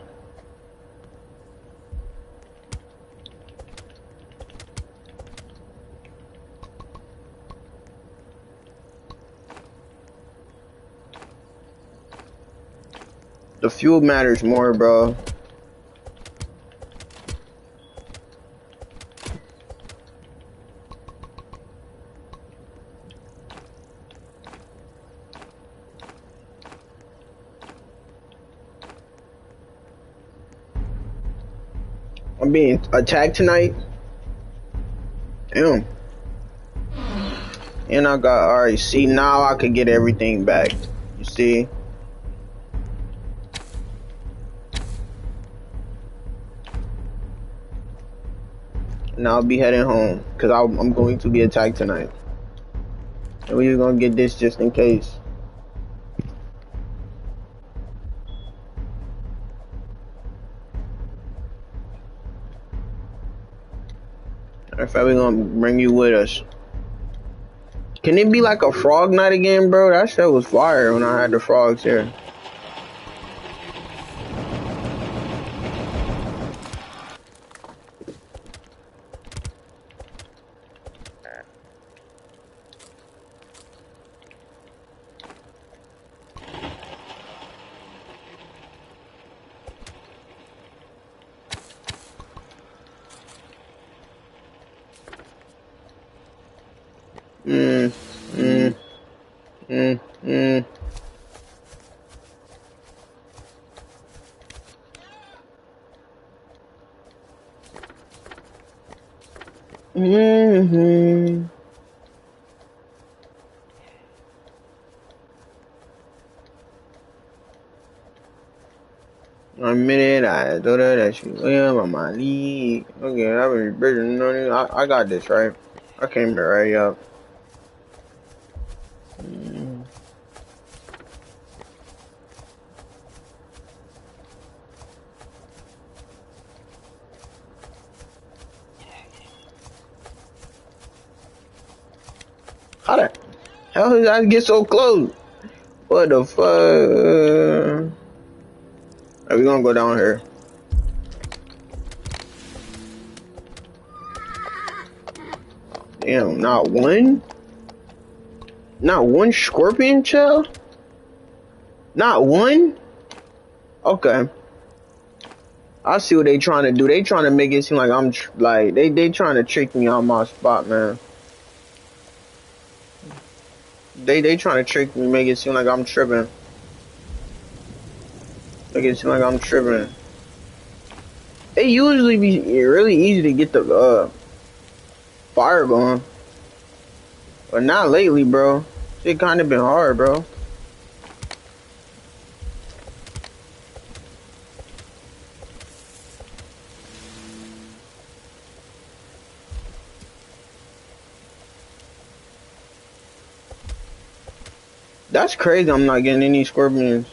The fuel matters more, bro. I'm being attacked tonight. Damn. And I got, alright, see, now I could get everything back. You see? Now I'll be heading home. Because I'm going to be attacked tonight. And we're going to get this just in case. In fact, we're going to bring you with us. Can it be like a frog night again, bro? That shit was fire when I had the frogs here. A minute, I thought that she on my league. Okay, I was bigger. I got this, right? I came here right up. How the hell did I get so close? What the fuck? Right, we gonna go down here. Damn, not one? Not one scorpion shell? Not one? Okay. I see what they trying to do. They trying to make it seem like I'm like they trying to trick me on my spot, man. They trying to trick me, make it seem like I'm tripping. Make it seem like I'm tripping. It usually be really easy to get the fire going, but not lately, bro. It kind of been hard, bro. That's crazy. I'm not getting any scorpions.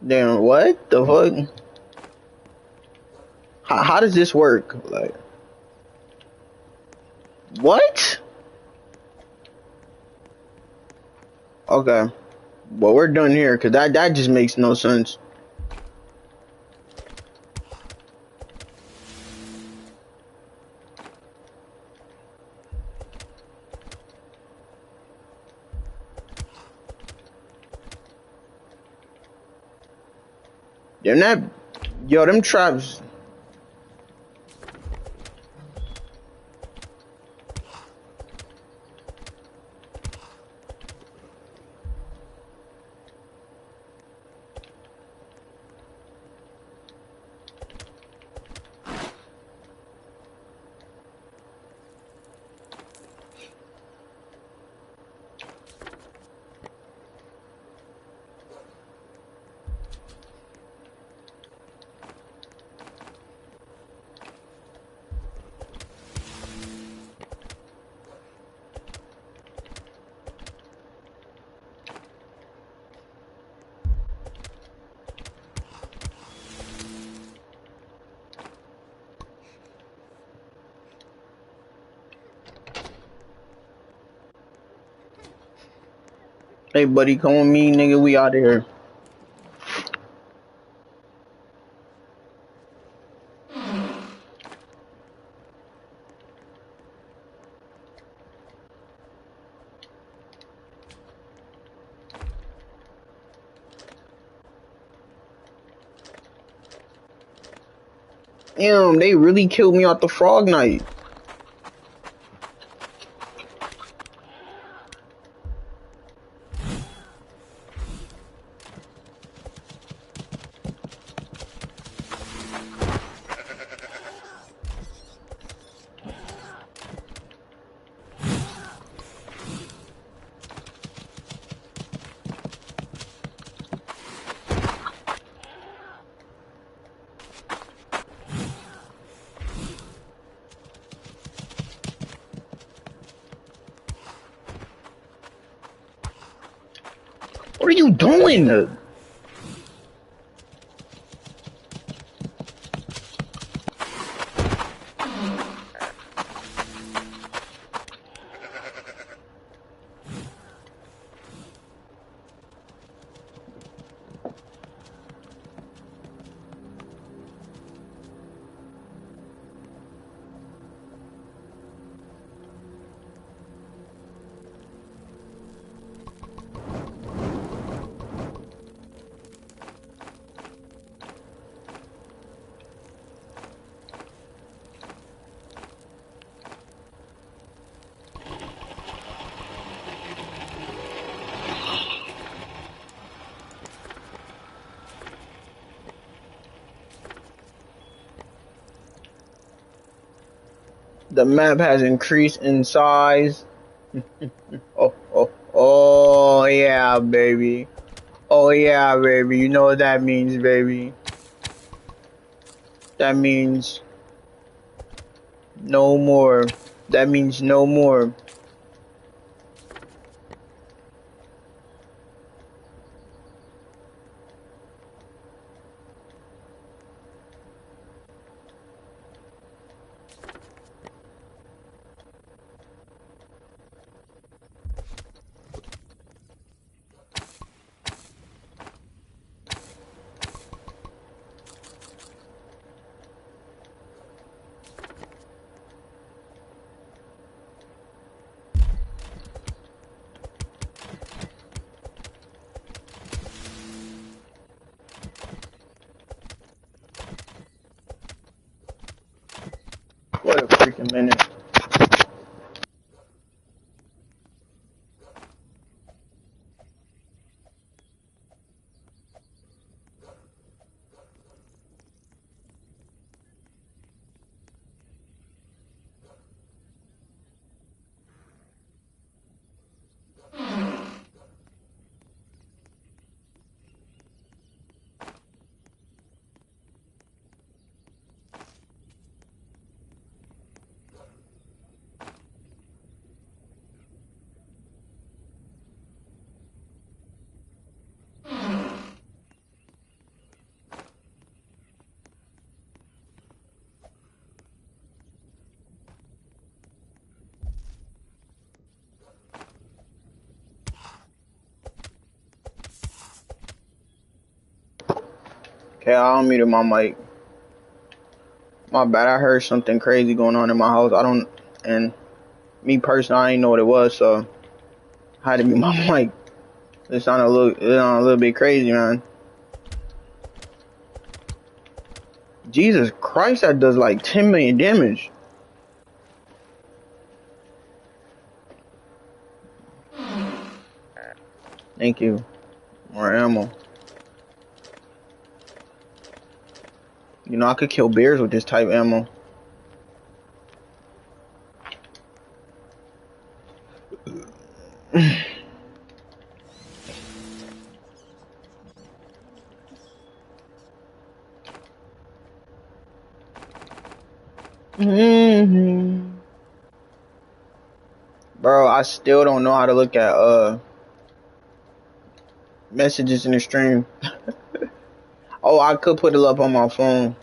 Damn, what the fuck? How does this work? Like, what? Okay. Well, we're done here, cause that just makes no sense. Damn that, yo, them traps. Hey, buddy, come with me, nigga. We out of here. Damn, they really killed me off the Frog Knight. What are you doing? The map has increased in size. Oh, yeah, baby. Oh, yeah, baby. You know what that means, baby. That means no more. That means no more. What a freaking minute. Okay, I unmuted my mic. My bad. I heard something crazy going on in my house. And me personally, I didn't know what it was, so I had to mute my mic. It sounded a little bit crazy, man. Jesus Christ, that does like 10 million damage. Thank you. More ammo. You know, I could kill bears with this type of ammo. Bro, I still don't know how to look at messages in the stream. Oh, I could put it up on my phone.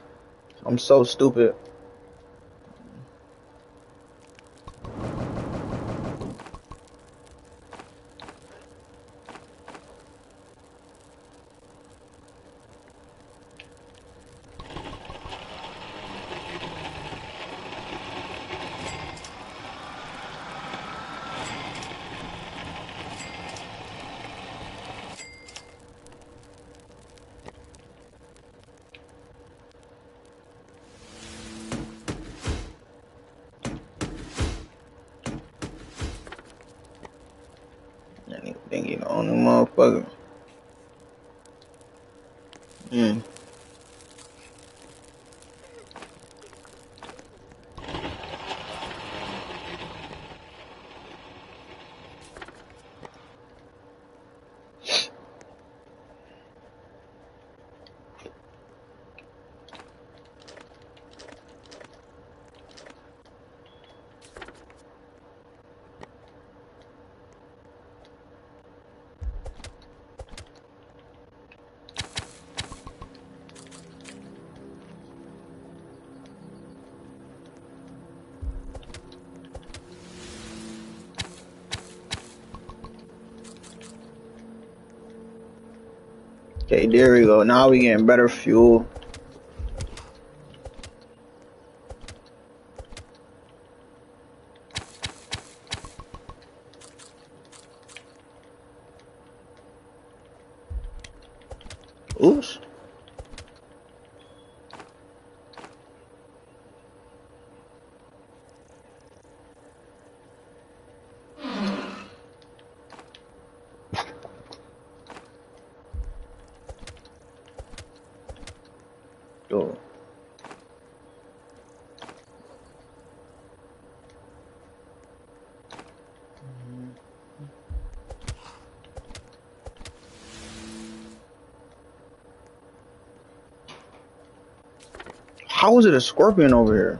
I'm so stupid. I think you the only motherfucker. Okay, there we go. Now we getting better fuel. Oops. Yo. How is it a scorpion over here?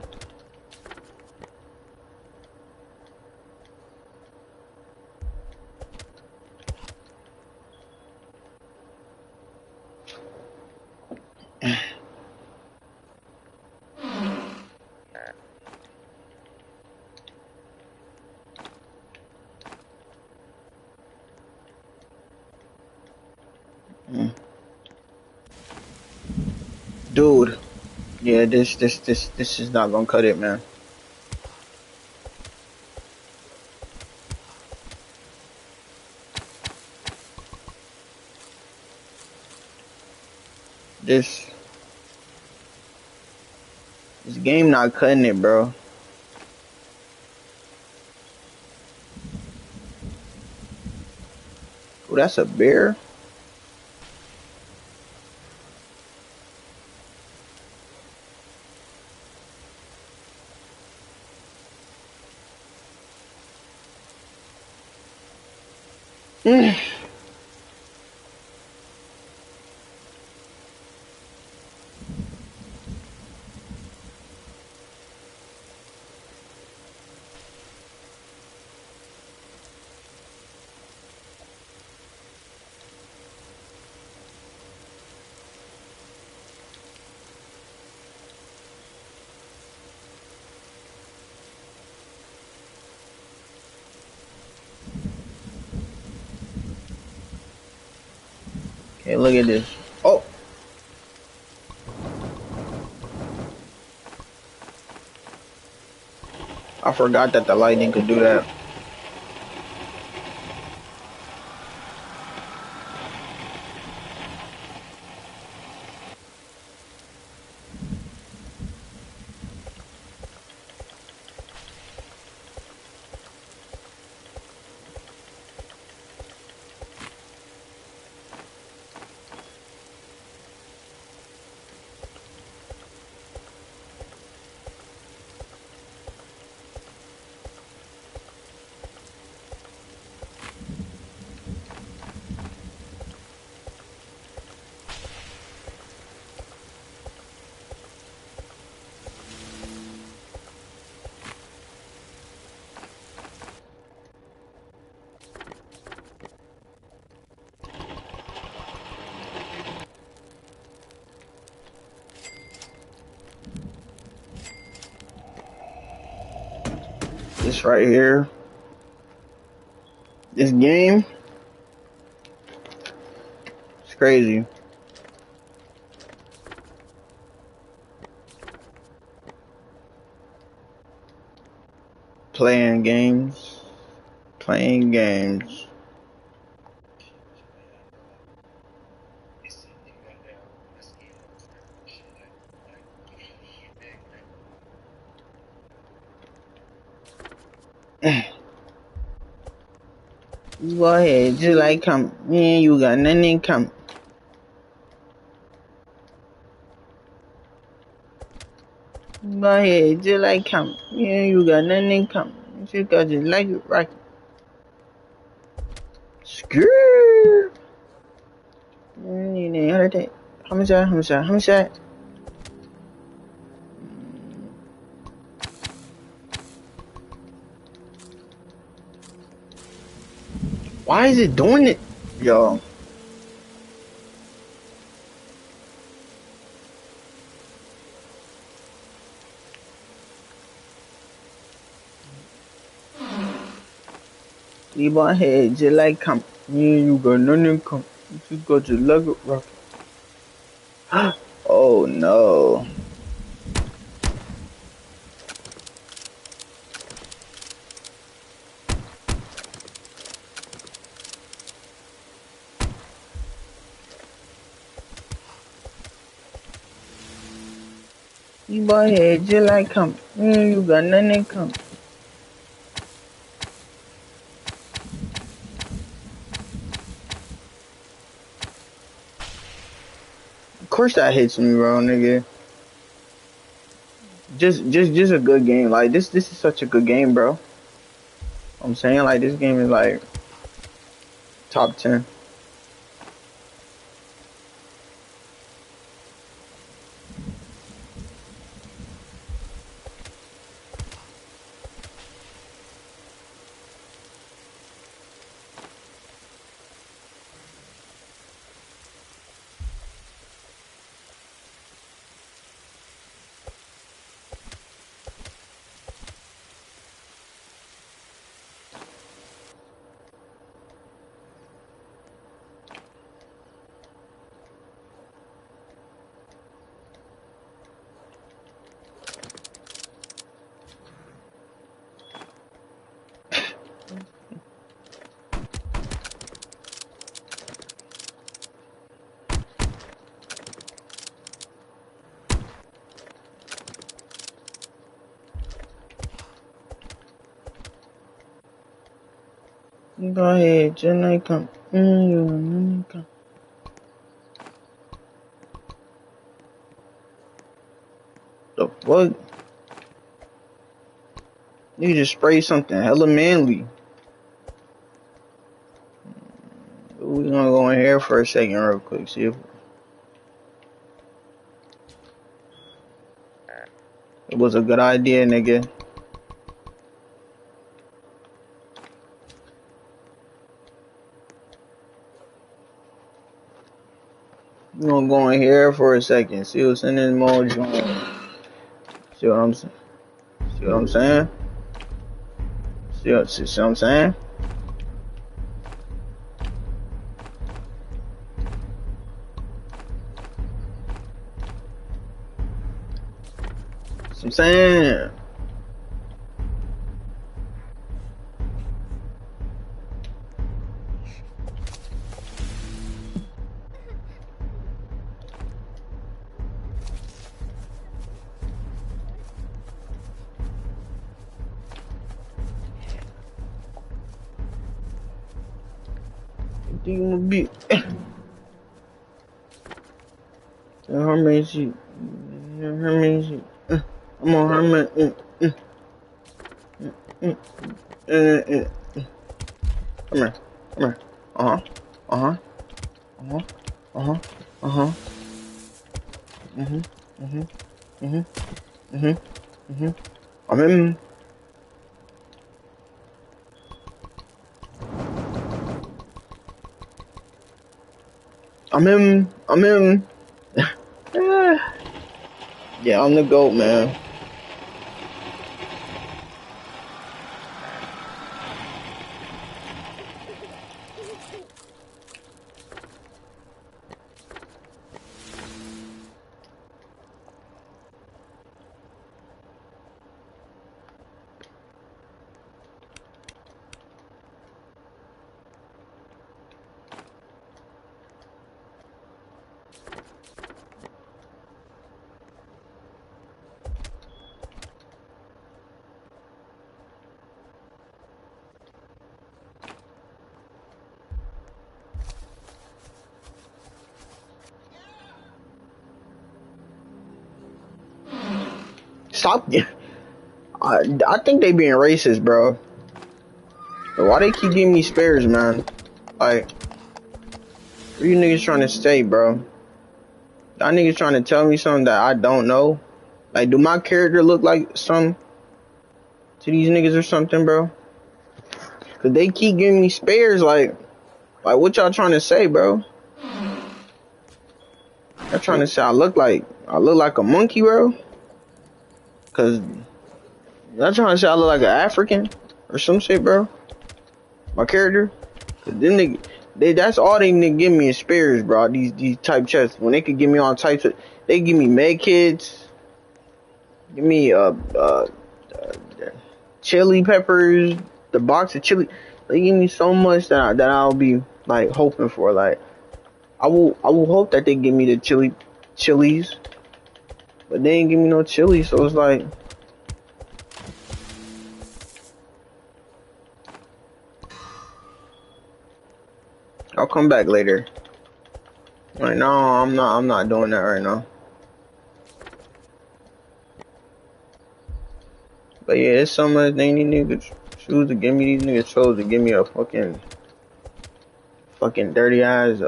Dude. Yeah, this is not gonna cut it, man. This game not cutting it, bro. Oh, that's a bear? Okay, look at this. Oh! I forgot that the lightning could do that. This right here, this game, it's crazy. Playing games. Go ahead, just like come. Me and you got nothing in common. Go ahead, just like come. Me and you got nothing in common. Just got just like it right. Screw. You ain't heard that. Homicide. Why is it doing it? Yo. Leave my head just like come. Me and you got nothing in common. You got just like it rock. Oh no. You my head just like come. Me and you got nothing in common. Of course that hits me, bro, nigga. Just a good game. Like this is such a good game, bro. I'm saying like this game is like top 10. Go ahead, just like come. You come. The fuck? You just spray something hella manly. We're gonna go in here for a second real quick, see if it was a good idea, nigga. We're gonna go in here for a second, see what's in this mode joint. See what I'm saying? See what I'm saying? See what I'm saying? See what I'm saying? think I'm gonna be. Herman, Herman, I'm on Herman. Come here, come here. Uh huh, uh huh, uh huh, uh huh, uh huh. Mhm, mhm, mhm, mhm, mhm. I'm in. I'm in. I'm in. Yeah, I'm the GOAT, man. Stop. I think they being racist, bro. Why they keep giving me spares, man? Like, where you niggas trying to stay, bro? Y'all niggas trying to tell me something that I don't know? Like, do my character look like some to these niggas or something, bro? Cause they keep giving me spares, like what y'all trying to say, bro? Y'all trying to say I look like a monkey, bro? Cause y'all trying to say I look like an African or some shit, bro? My character? Cause then that's all they nigga give me is spares, bro. These type chests. When they could give me all types of, they give me med kits, give me chili peppers, the box of chili. They give me so much that I'll be like hoping for. Like I will hope that they give me the chilies, but they ain't give me no chili. So it's like I'll come back later. Like no, I'm not doing that right now. But yeah, it's so much they need niggas choose to give me. These niggas chose to give me a fucking dirty ass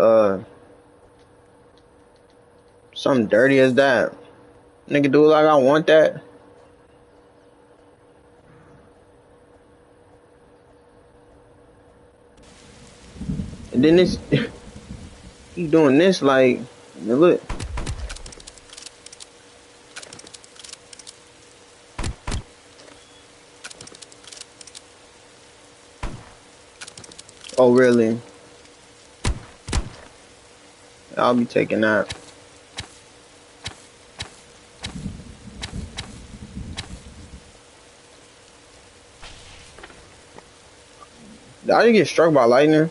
something dirty as that. Nigga do it like I want that. And then this he doing this like look. Oh really? I'll be taking that. Did I just get struck by lightning?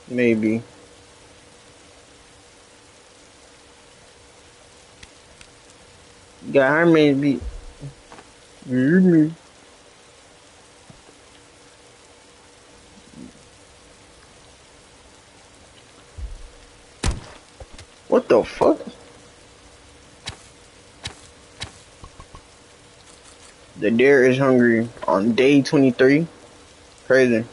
Maybe. Got her maybe. What the fuck? The deer is hungry on day 23. Crazy.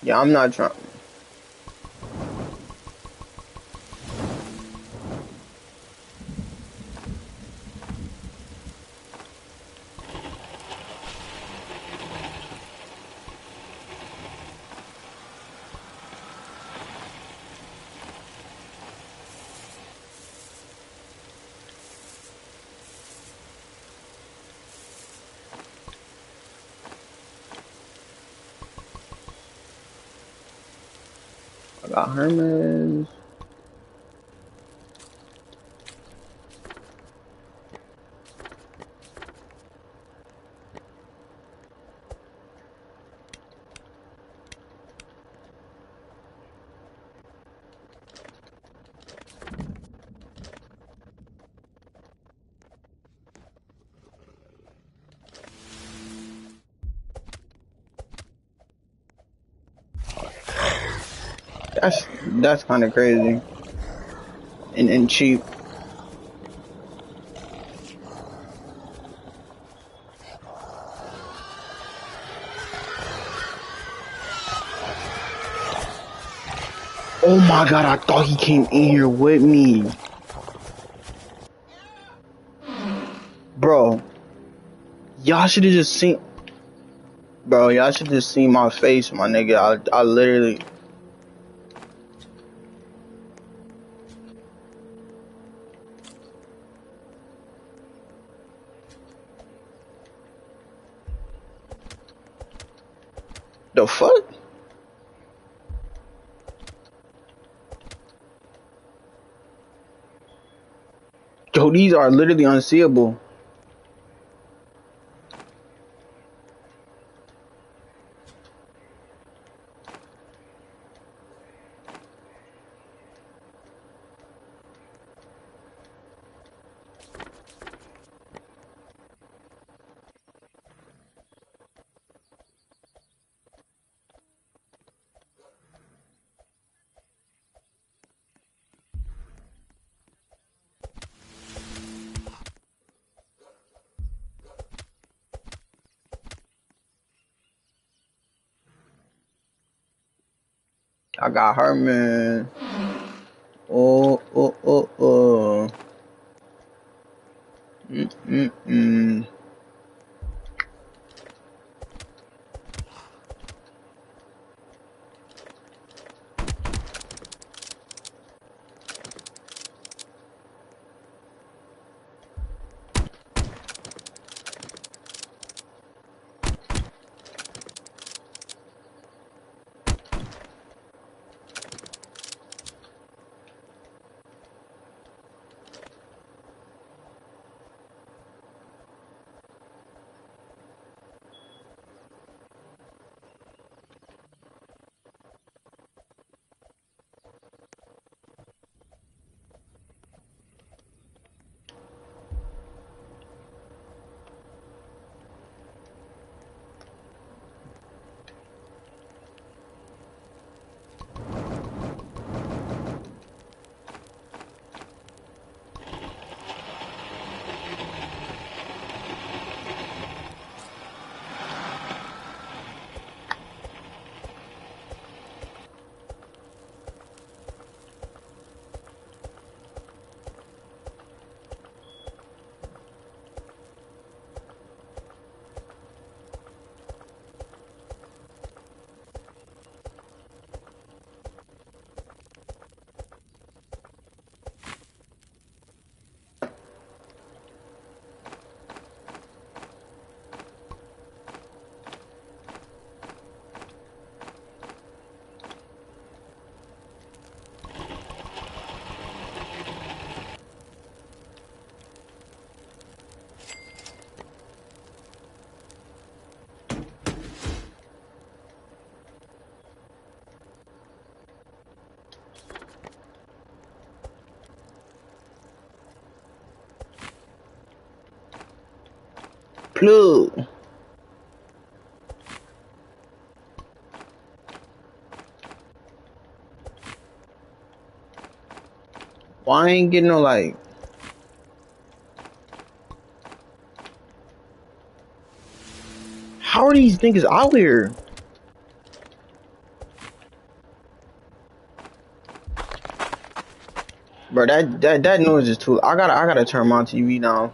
Yeah, I'm not trying. Got Hermes. That's kind of crazy and cheap. Oh my god, I thought he came in here with me. Bro, y'all should have just seen. Bro, y'all should just seen my face, my nigga. I literally. The fuck? Yo, these are literally unseeable. I got her, man. Oh, oh, oh, oh. Mm-mm-mm. Plug. Why I ain't getting no like? How are these niggas out here? Bro, that noise is too. I gotta turn my TV down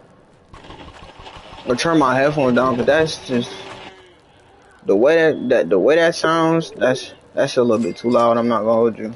or turn my headphones down, cause that's just the way the way that sounds. That's a little bit too loud. I'm not gonna hold you.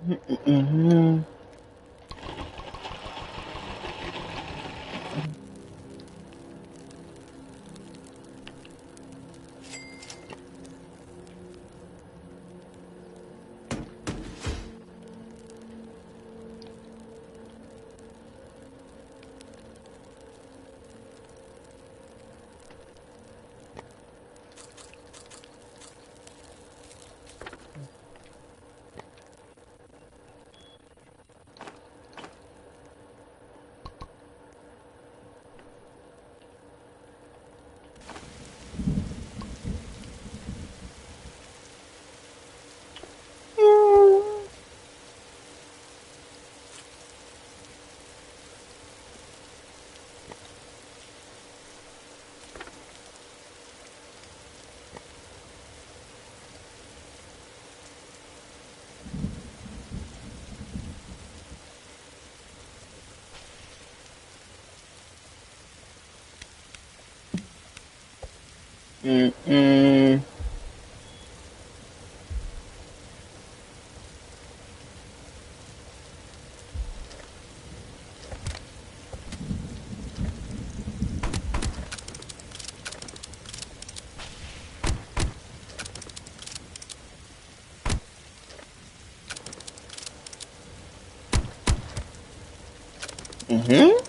Mm-hmm. Mm-mm. Mm-hmm.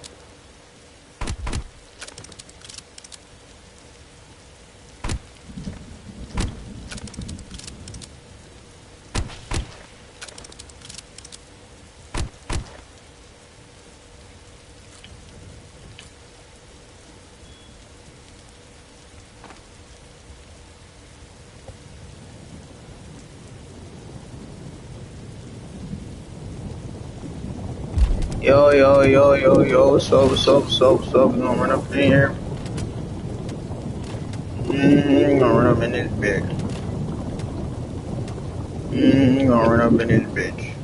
Yo, yo, yo, yo, yo, what's up, what's up, what's up, what's up? We gonna run up in here. We gonna run up in this bitch. We gonna run up in this bitch.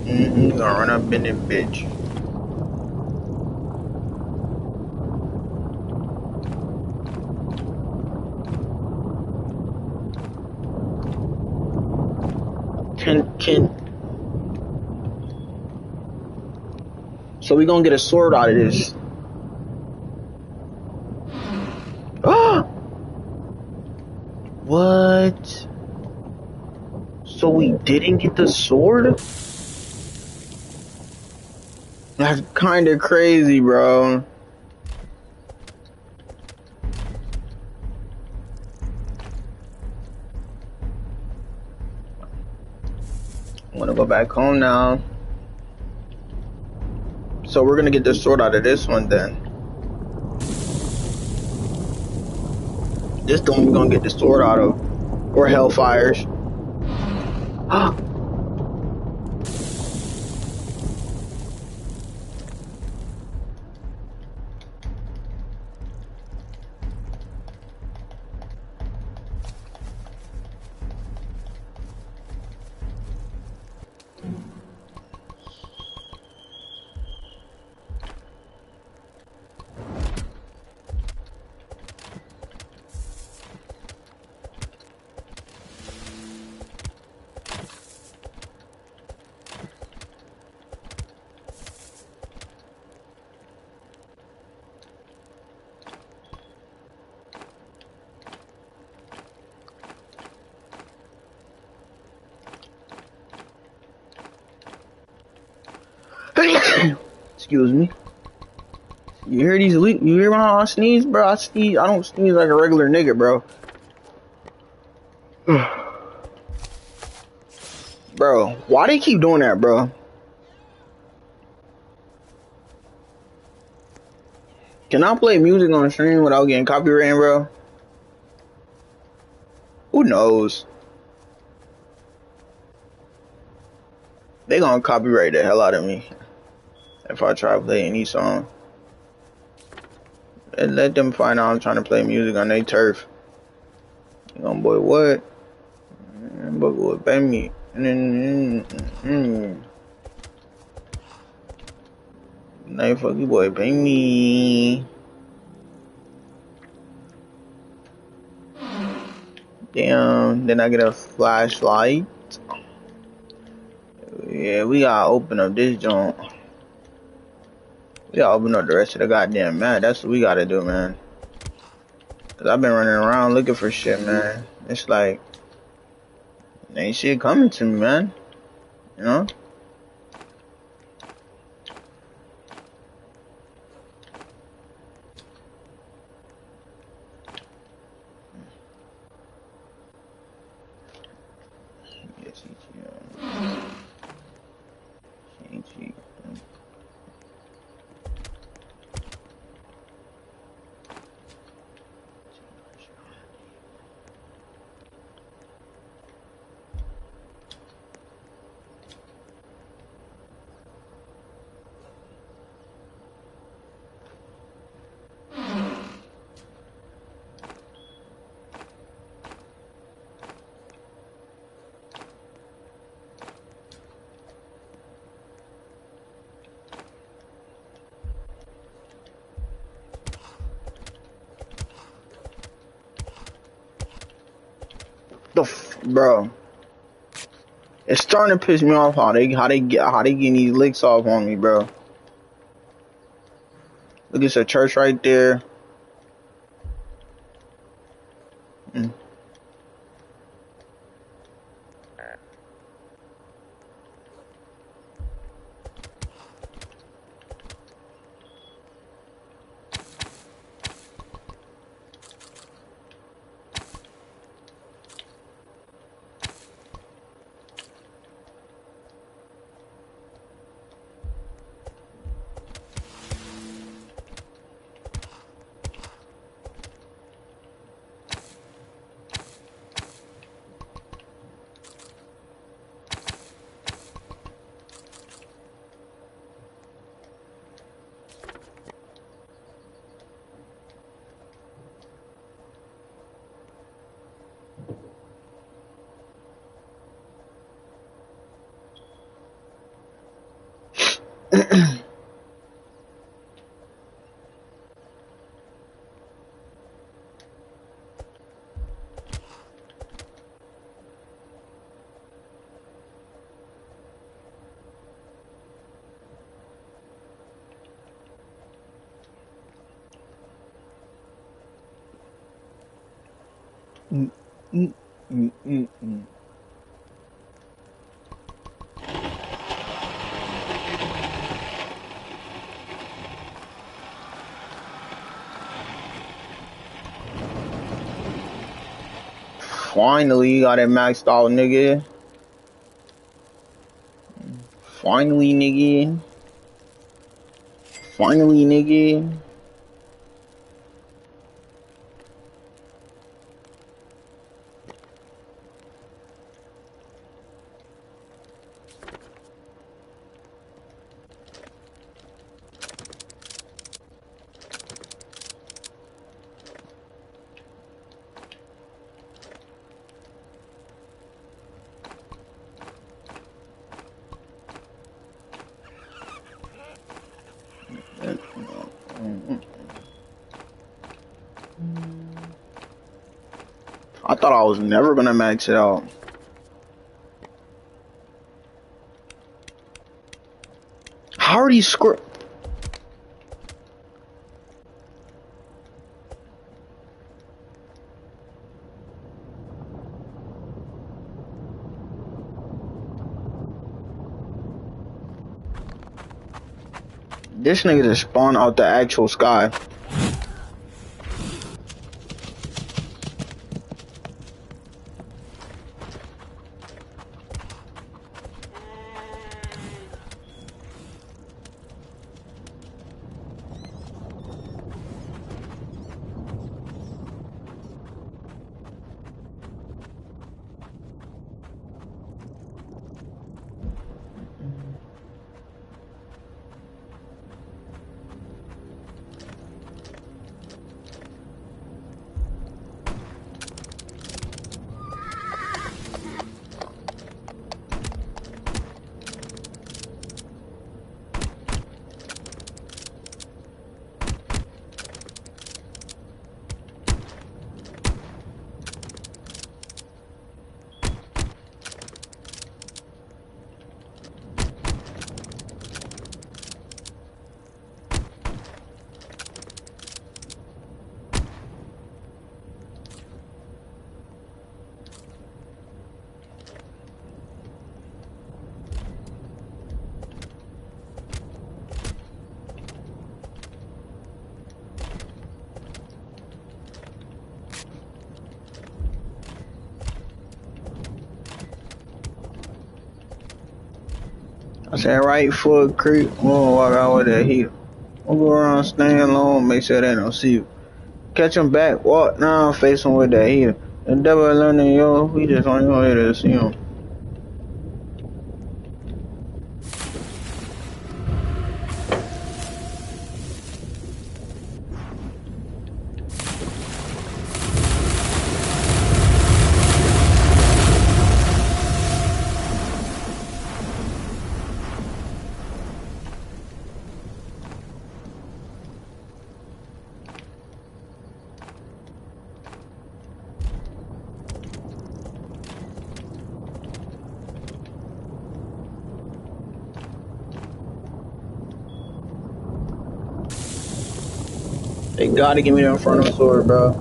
We gonna run up in this bitch. Can. So we gonna get a sword out of this. What? So we didn't get the sword? That's kind of crazy, bro. I wanna go back home now. So we're gonna get the sword out of this one then. This the one we're gonna get the sword out of. Or Hellfires. Excuse me. You hear these leaks? You hear how I sneeze, bro? I sneeze. I don't sneeze like a regular nigga, bro. Bro, why they keep doing that, bro? Can I play music on stream without getting copyrighted, bro? Who knows? They gonna copyright the hell out of me if I try to play any song. And let them find out I'm trying to play music on their turf. You know, boy, what? But what, pay me? Nah, fuck you, boy, pay me. Damn, then I get a flashlight. Yeah, we gotta open up this joint. We gotta open up the rest of the goddamn map. That's what we gotta do, man. Cause I've been running around looking for shit, man. It's like, ain't shit coming to me, man. You know? Bro, it's starting to piss me off how they getting these licks off on me, bro. Look, it's a church right there. Finally, got it maxed out, nigga. Finally, nigga. Finally, nigga. I thought I was never gonna max it out. How are these This nigga just spawned out the actual sky. I said right foot creep. We'll walk out with that heel. We'll go around, stand low, make sure they don't see you. Catch him back, walk down, face him with that heel. The devil learning, yo, we just on your head to see him. They gotta give me the infernal sword, bro.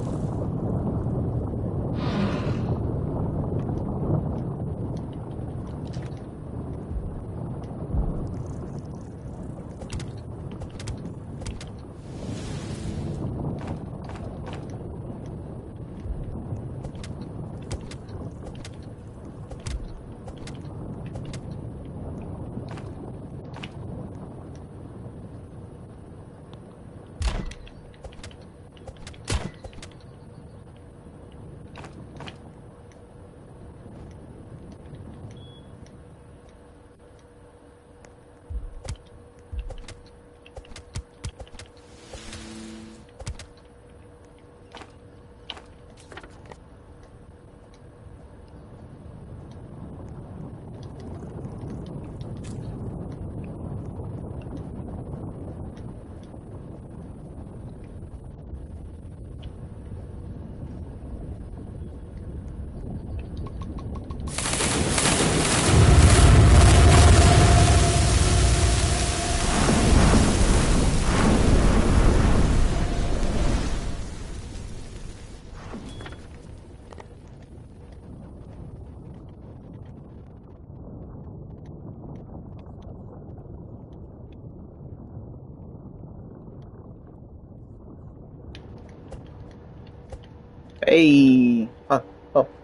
Hey,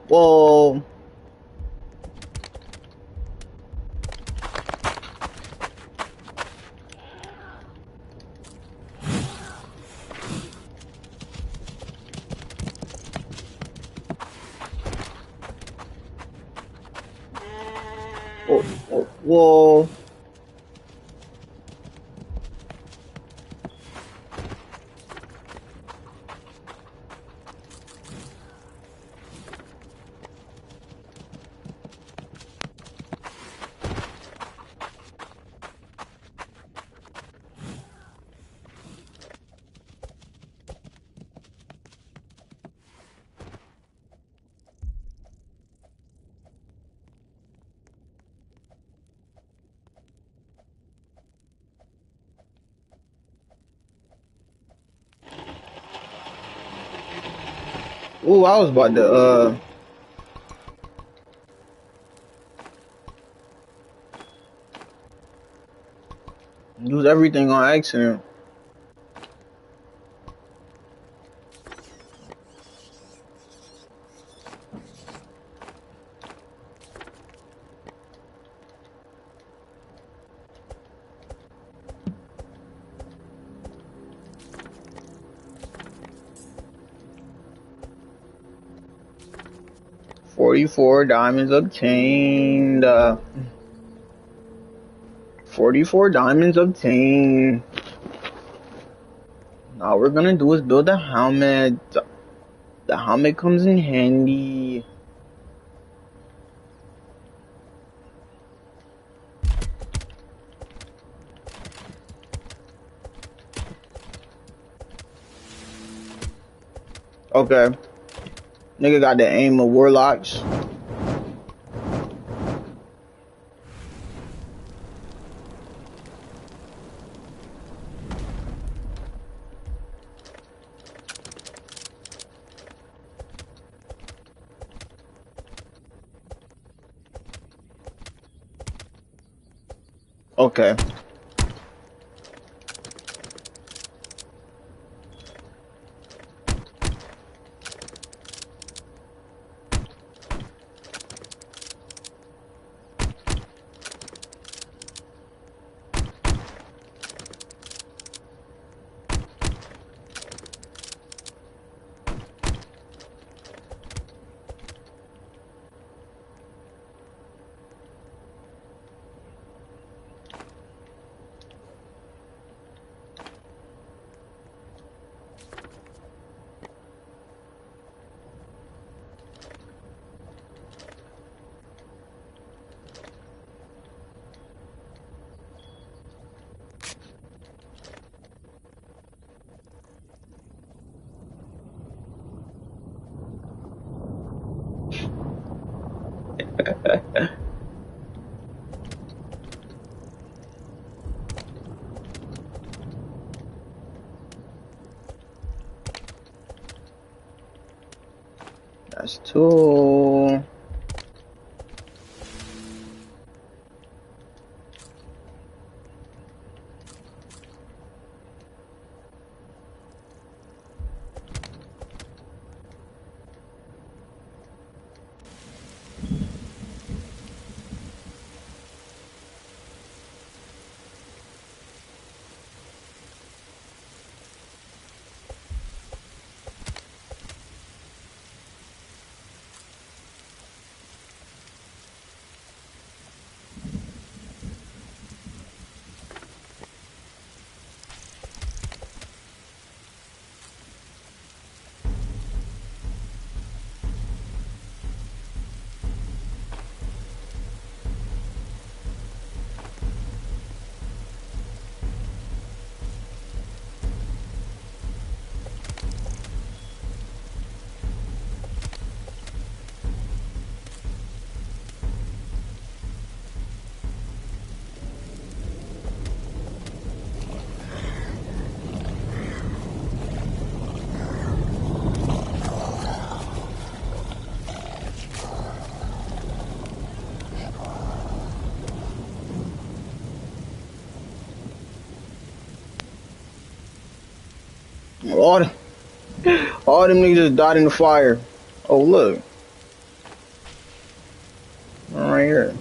whoa. Whoa. Ooh, I was about to use everything on accident. $44 diamonds obtained. 44 diamonds obtained. Now all we're gonna do is build a helmet. The helmet comes in handy. Okay. Nigga got the aim of warlocks. Okay. That's two. All, the, all them niggas just died in the fire. Oh, look. One right here.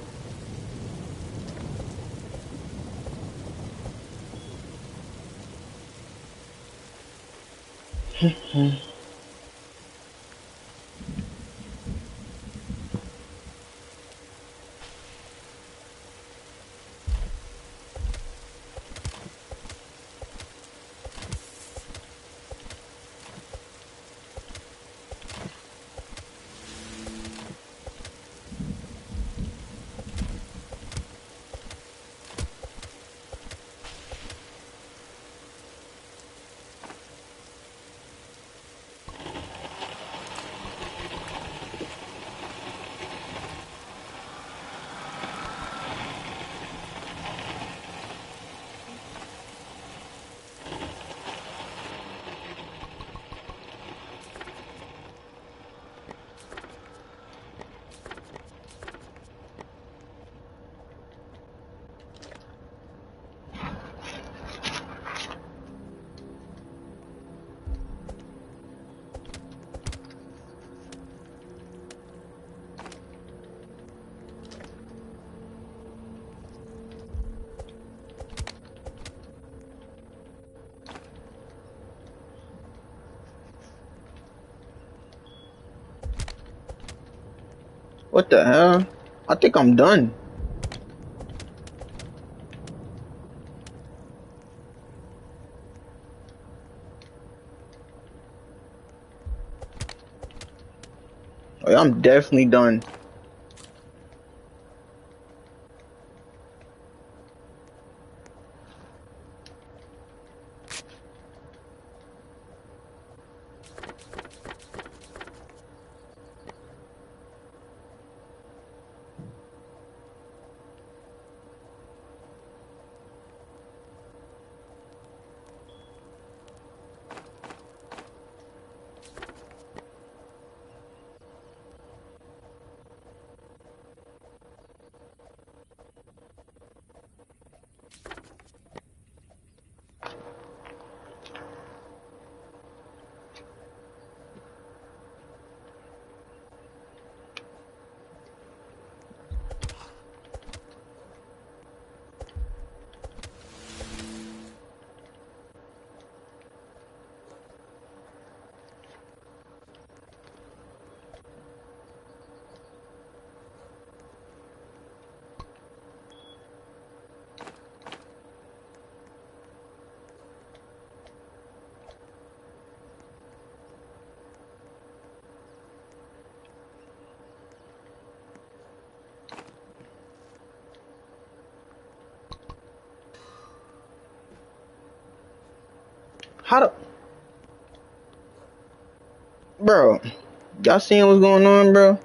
What the hell? I think I'm done. Oh, yeah, I'm definitely done. How the... Bro, y'all seeing what's going on, bro?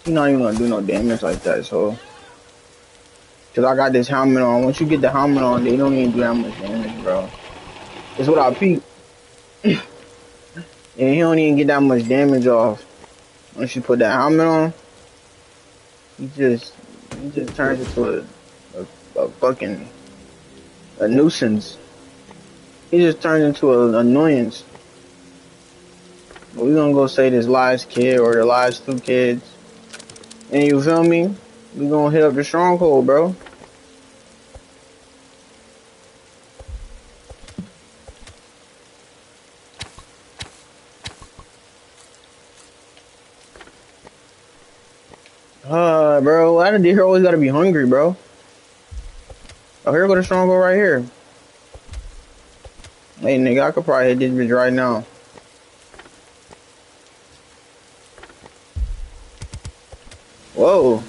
He not even gonna do no damage like that, so. Cause I got this helmet on. Once you get the helmet on, they don't even do that much damage, bro. It's what I peep. And he don't even get that much damage off. Once you put that helmet on, he just turns into a fucking a nuisance. He just turns into an annoyance. But we gonna go say this last kid or the last two kids. And you feel me? We gonna hit up the stronghold, bro. Bro, why did the hero always gotta be hungry, bro? Oh, here go the stronghold right here. Hey, nigga, I could probably hit this bitch right now. Whoa.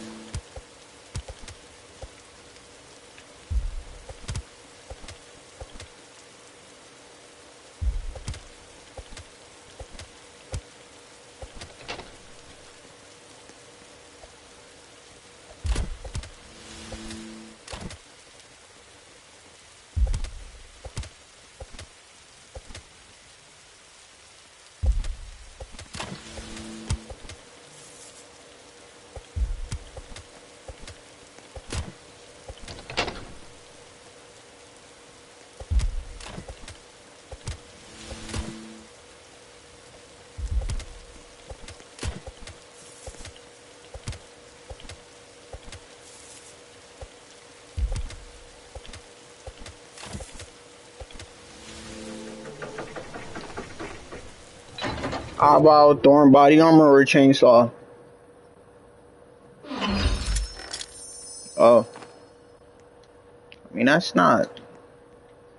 How about throwing body armor or a chainsaw? Oh. I mean, that's not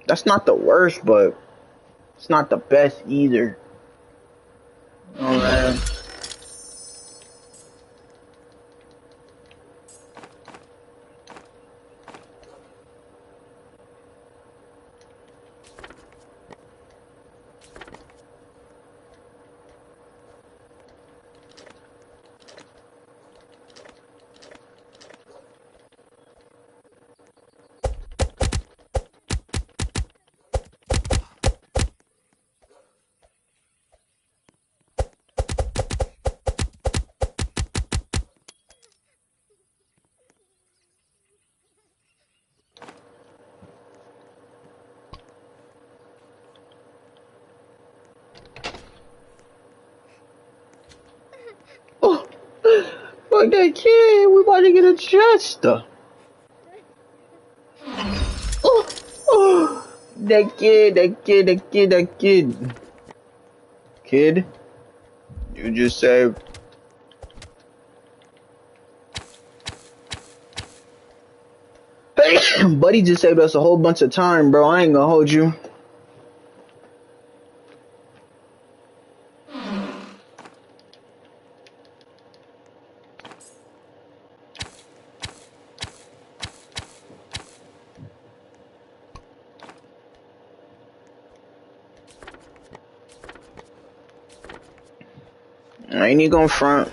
the worst, but it's not the best either. Oh, man. Oh, fuck that kid. We about to get a chest. Oh, oh. That kid. Kid, you just saved. Buddy just saved us a whole bunch of time, bro. I ain't gonna hold you. I ain't even gonna front.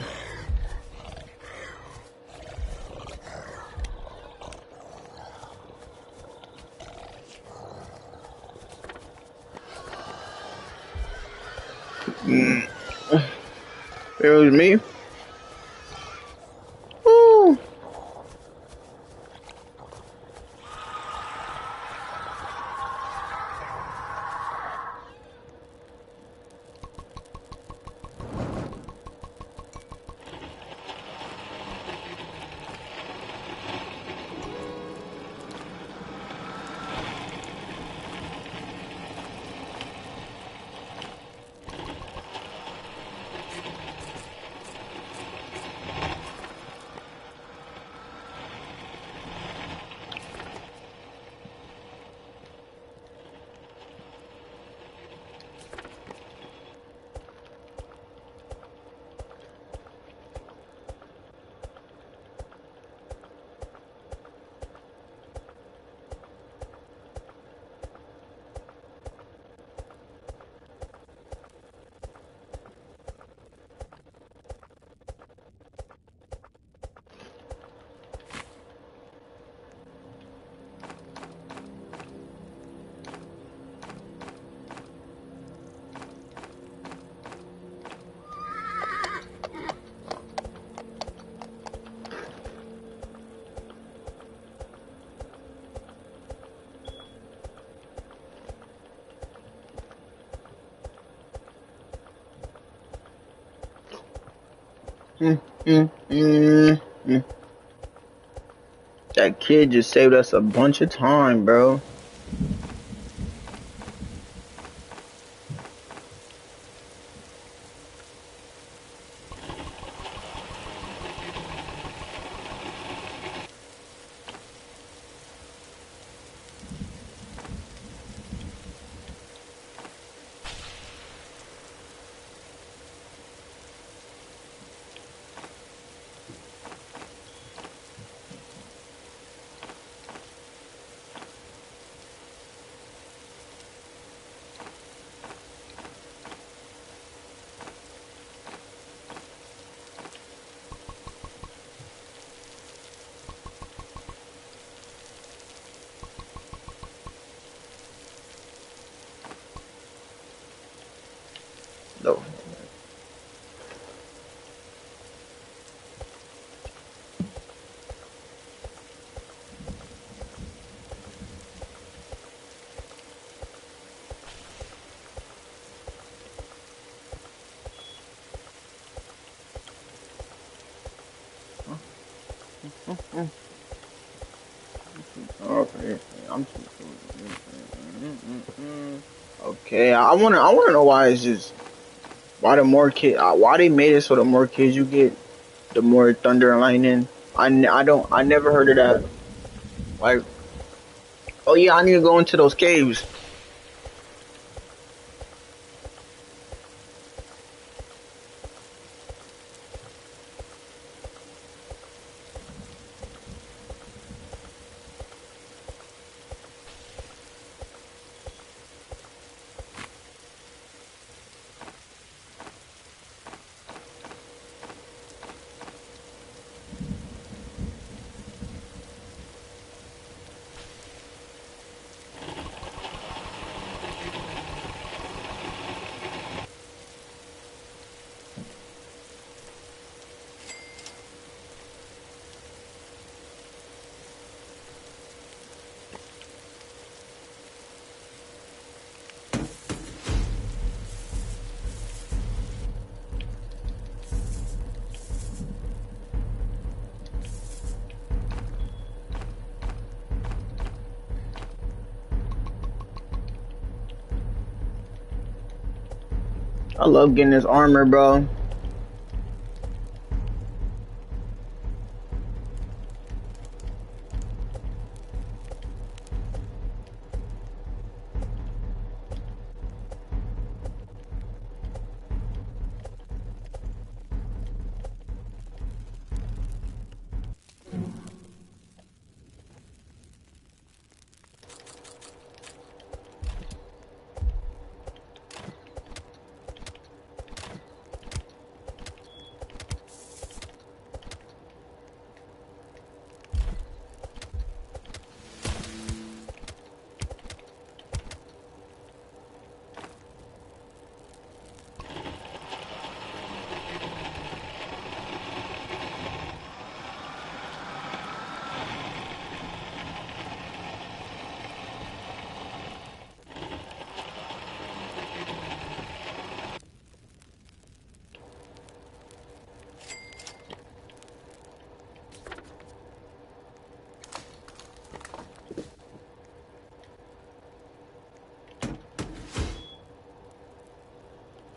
It was me. Ooh. Mm. That kid just saved us a bunch of time, bro. No. Okay, I'm too. Okay, I wanna know why it's just why the more kid, why they made it so the more kids you get, the more thunder and lightning. I never heard of that. Like, oh yeah, I need to go into those caves. I love getting this armor, bro.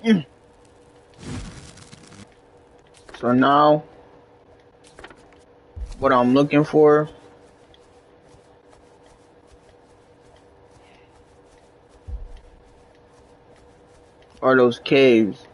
Mm. So now, what I'm looking for are those caves.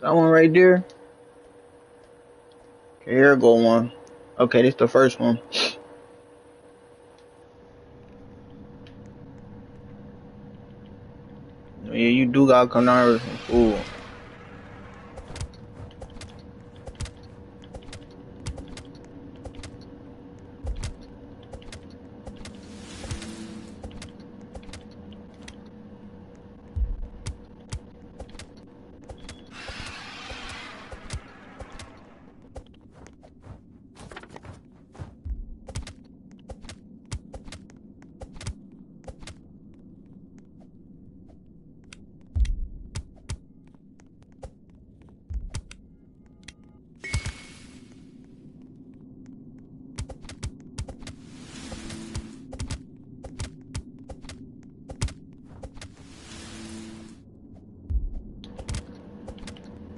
That one right there. Okay, here go one. Okay, this the first one. Yeah, you do gotta come down here with some food.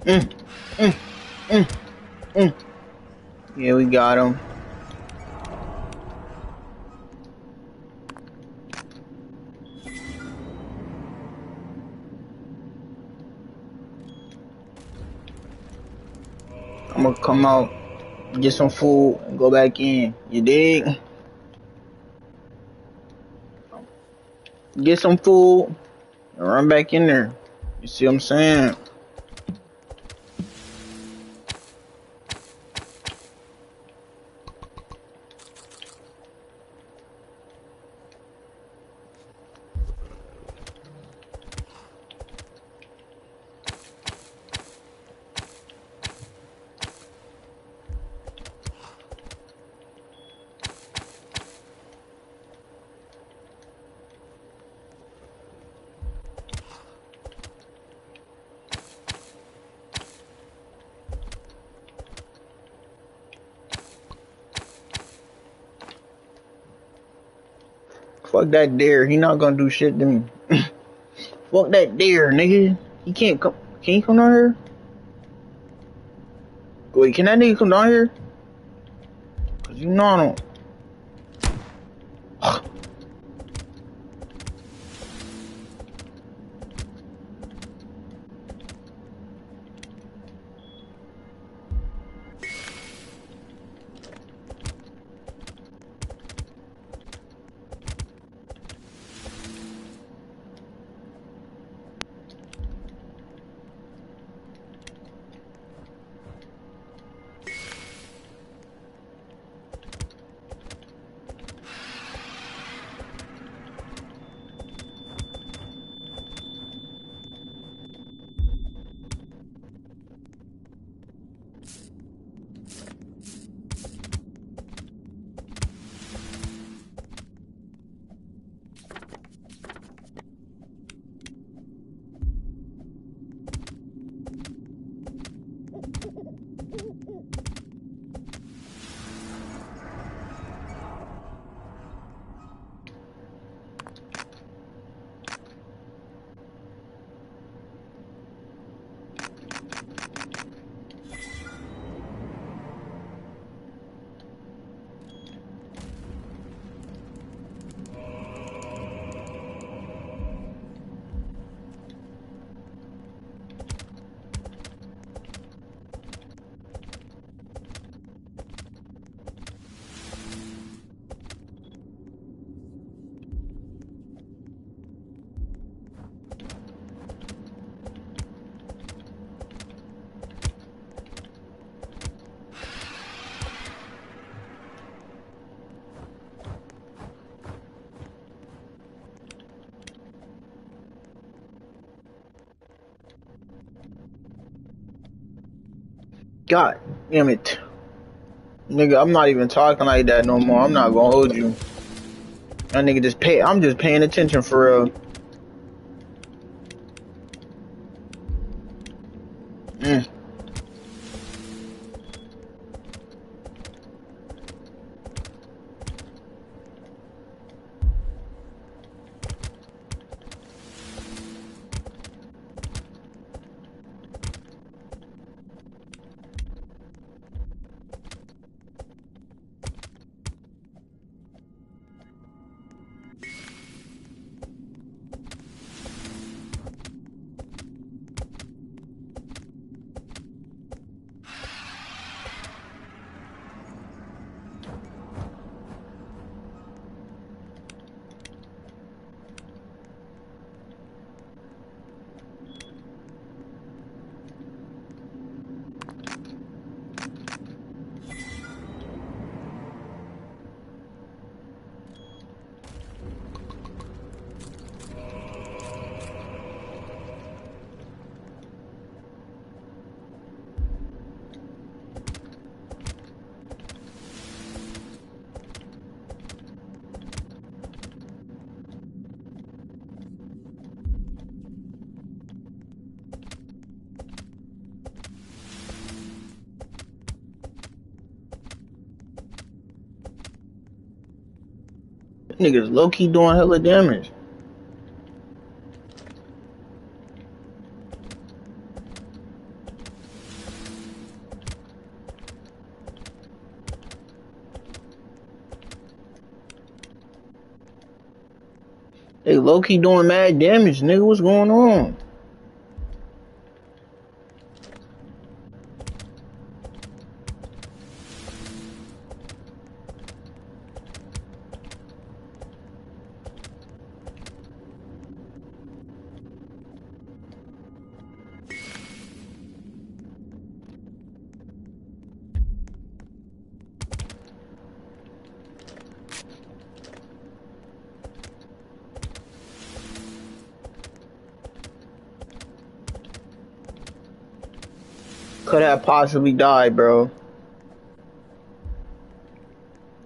Mm, mm, mm, mm. Yeah, we got him. I'm gonna come out, get some food, and go back in. You dig? Get some food and run back in there. You see what I'm saying? Fuck that deer. He not gonna do shit to me. Fuck that deer, nigga. He can't come. Can he come down here? Wait, can that nigga come down here? Cause you know I don't. God damn it. Nigga, I'm not even talking like that no more. I'm not gonna hold you. That nigga just pay. I'm just paying attention for real. Mm. Niggas low key doing hella damage. They low-key doing mad damage, nigga. What's going on? Could have possibly died, bro.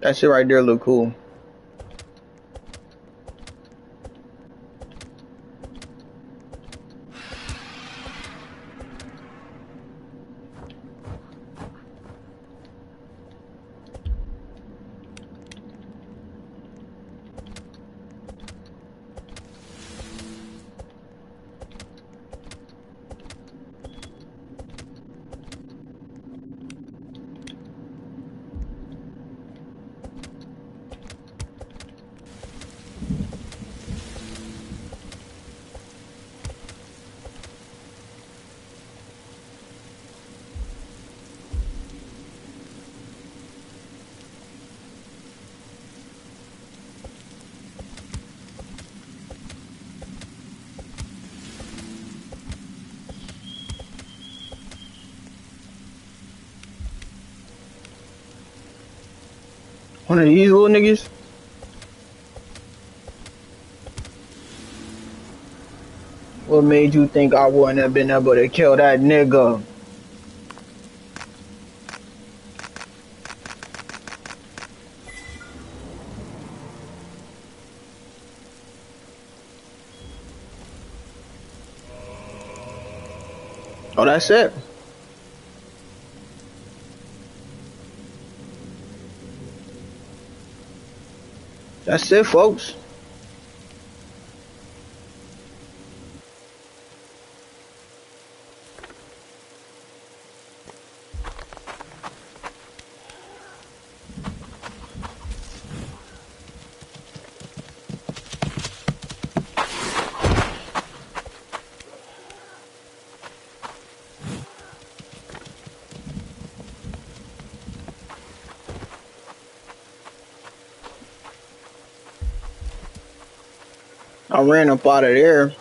That shit right there look cool. One of these little niggas? What made you think I wouldn't have been able to kill that nigga? Oh, that's it. That's it, folks. I ran up out of there.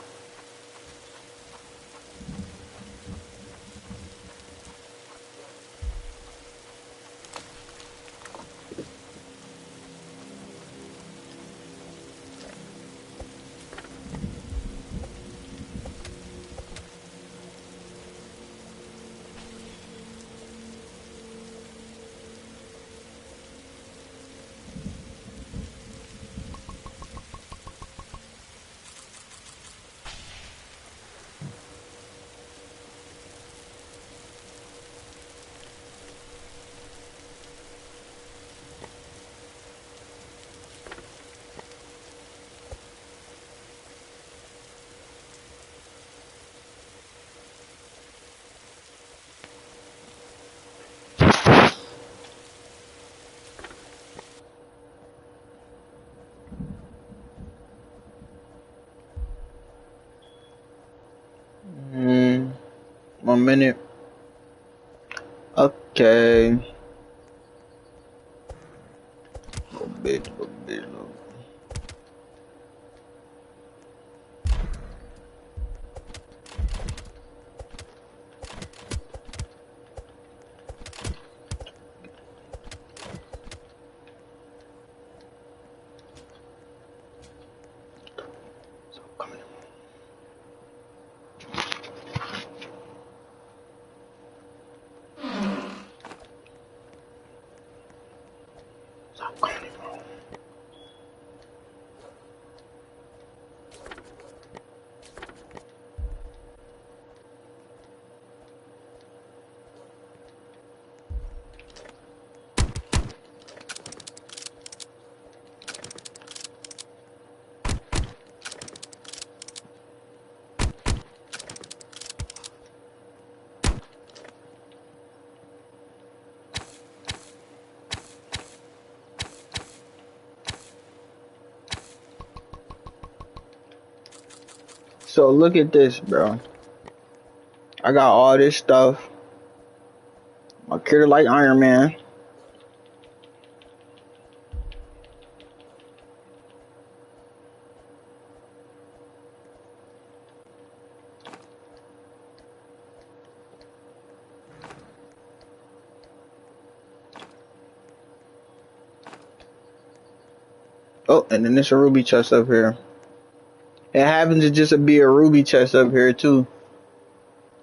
Hmm. 1 minute. Okay. Little bit, little bit, little bit. So coming. Stop coming. So look at this, bro. I got all this stuff. My character like Iron Man. Oh, and then there's a ruby chest up here. It happens to just be a ruby chest up here too.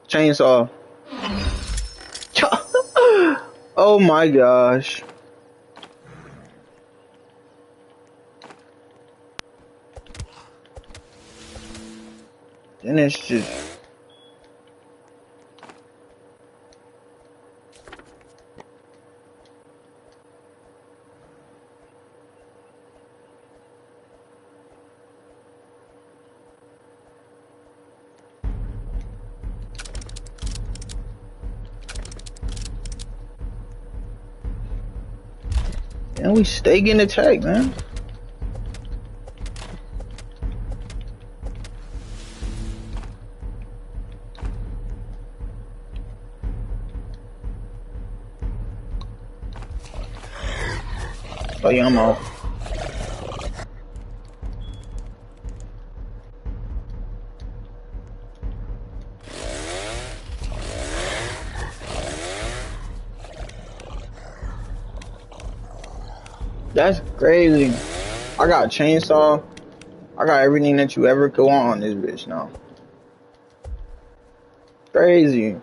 Chainsaw. Oh my gosh. Then it's just... And we stay getting attacked, man. Oh yeah, I'm out. That's crazy. I got a chainsaw. I got everything that you ever could want on this bitch now. Crazy.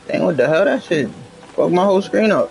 Dang, what the hell? That shit fucked my whole screen up.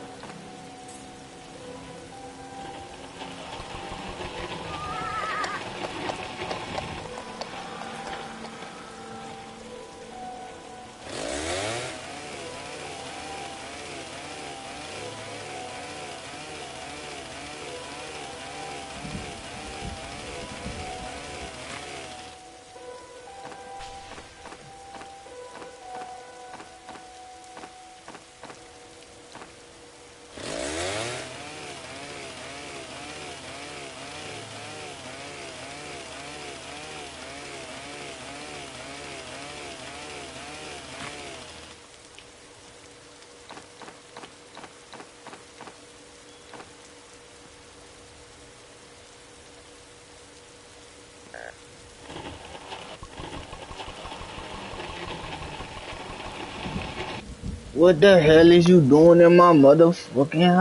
What the hell is you doing in my motherfucking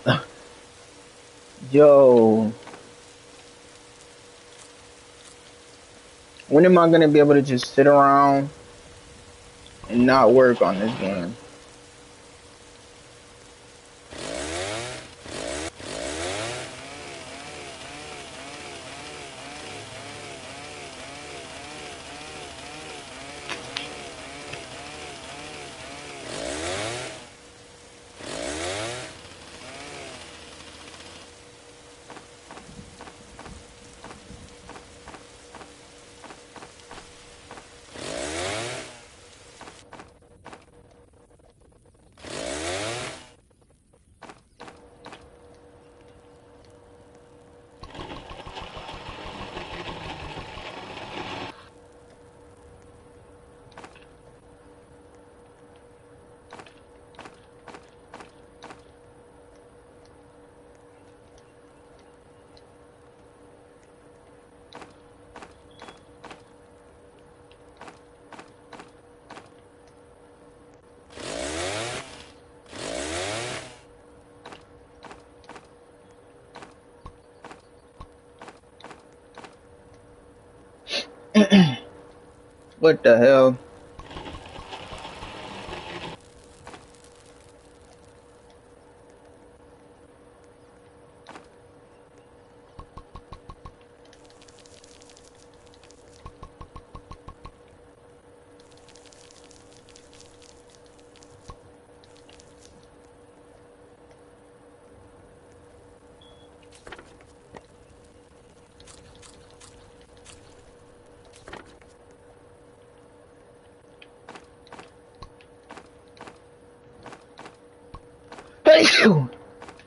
house? Yo. When am I gonna be able to just sit around and not work on this game? What the hell?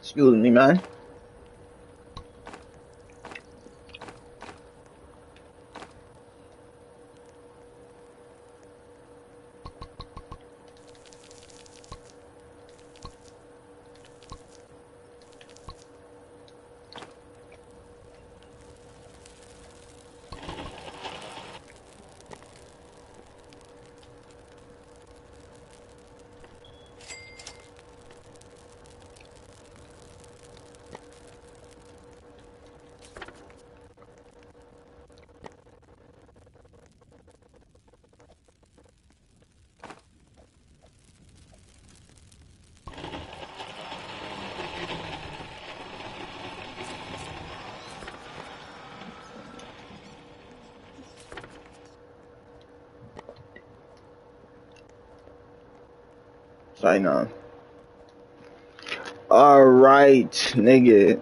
Excuse me, man. Sign on. Alright, nigga.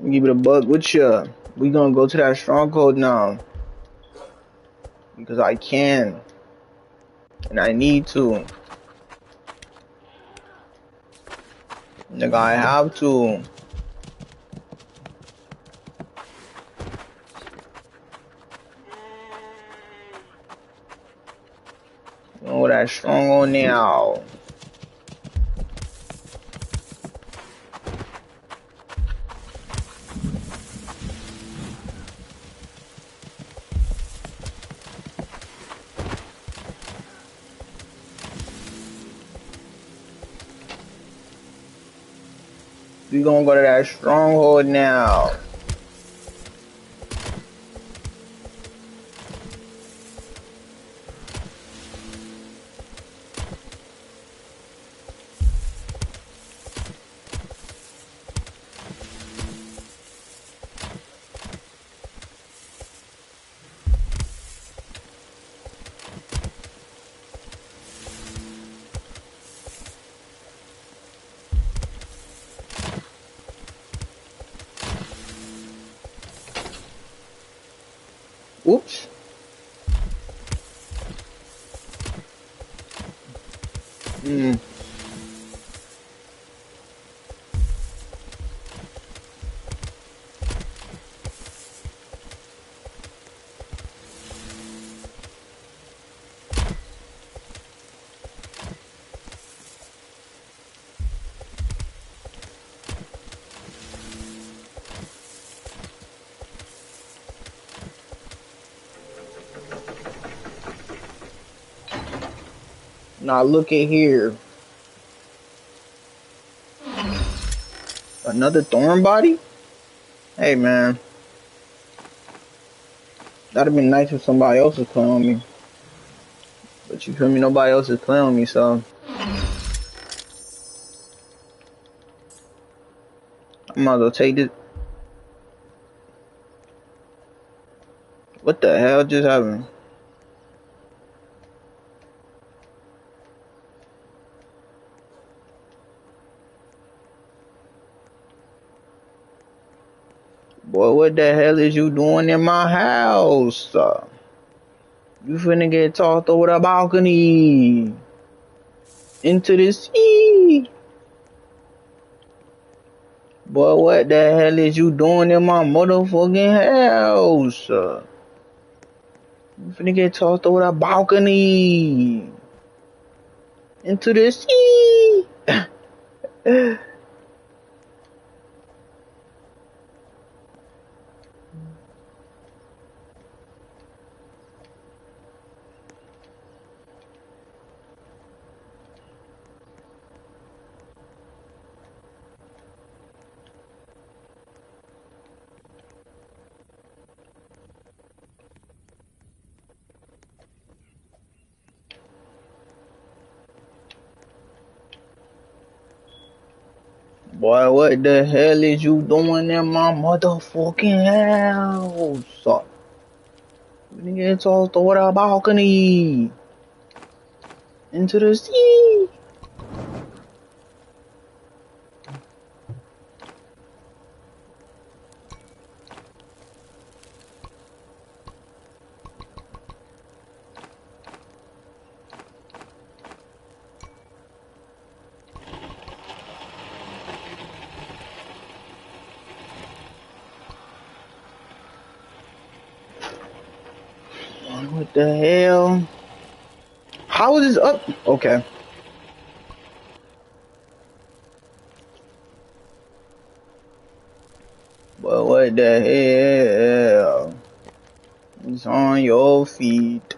Give it a buck with ya. We gonna go to that stronghold now. Because I can. And I need to. Nigga, I have to. Oh, that stronghold now. We gonna go to that stronghold now. Oops. Now look at here. Another thorn body? Hey man. That'd be nice if somebody else was playing on me. But you feel me? Nobody else is playing on me, so I might as well take it. What the hell just happened? Boy, what the hell is you doing in my house? You finna get tossed over the balcony into the sea. Boy, what the hell is you doing in my motherfucking house? You finna get tossed over the balcony into the sea. Boy, what the hell is you doing in my motherfucking house? Nigga, it's all the water balcony. Into the sea. What the hell? How is this up? Okay. But what the hell? It's on your feet.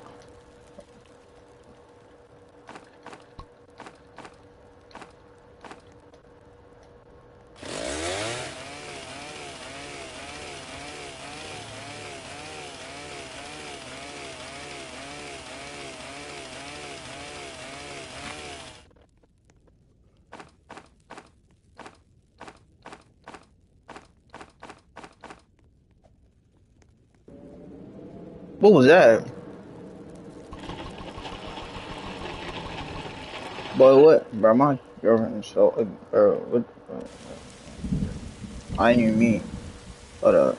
What was that? Boy, what? Bro, my girlfriend is so... Bro, what? I didn't even mean. Hold up.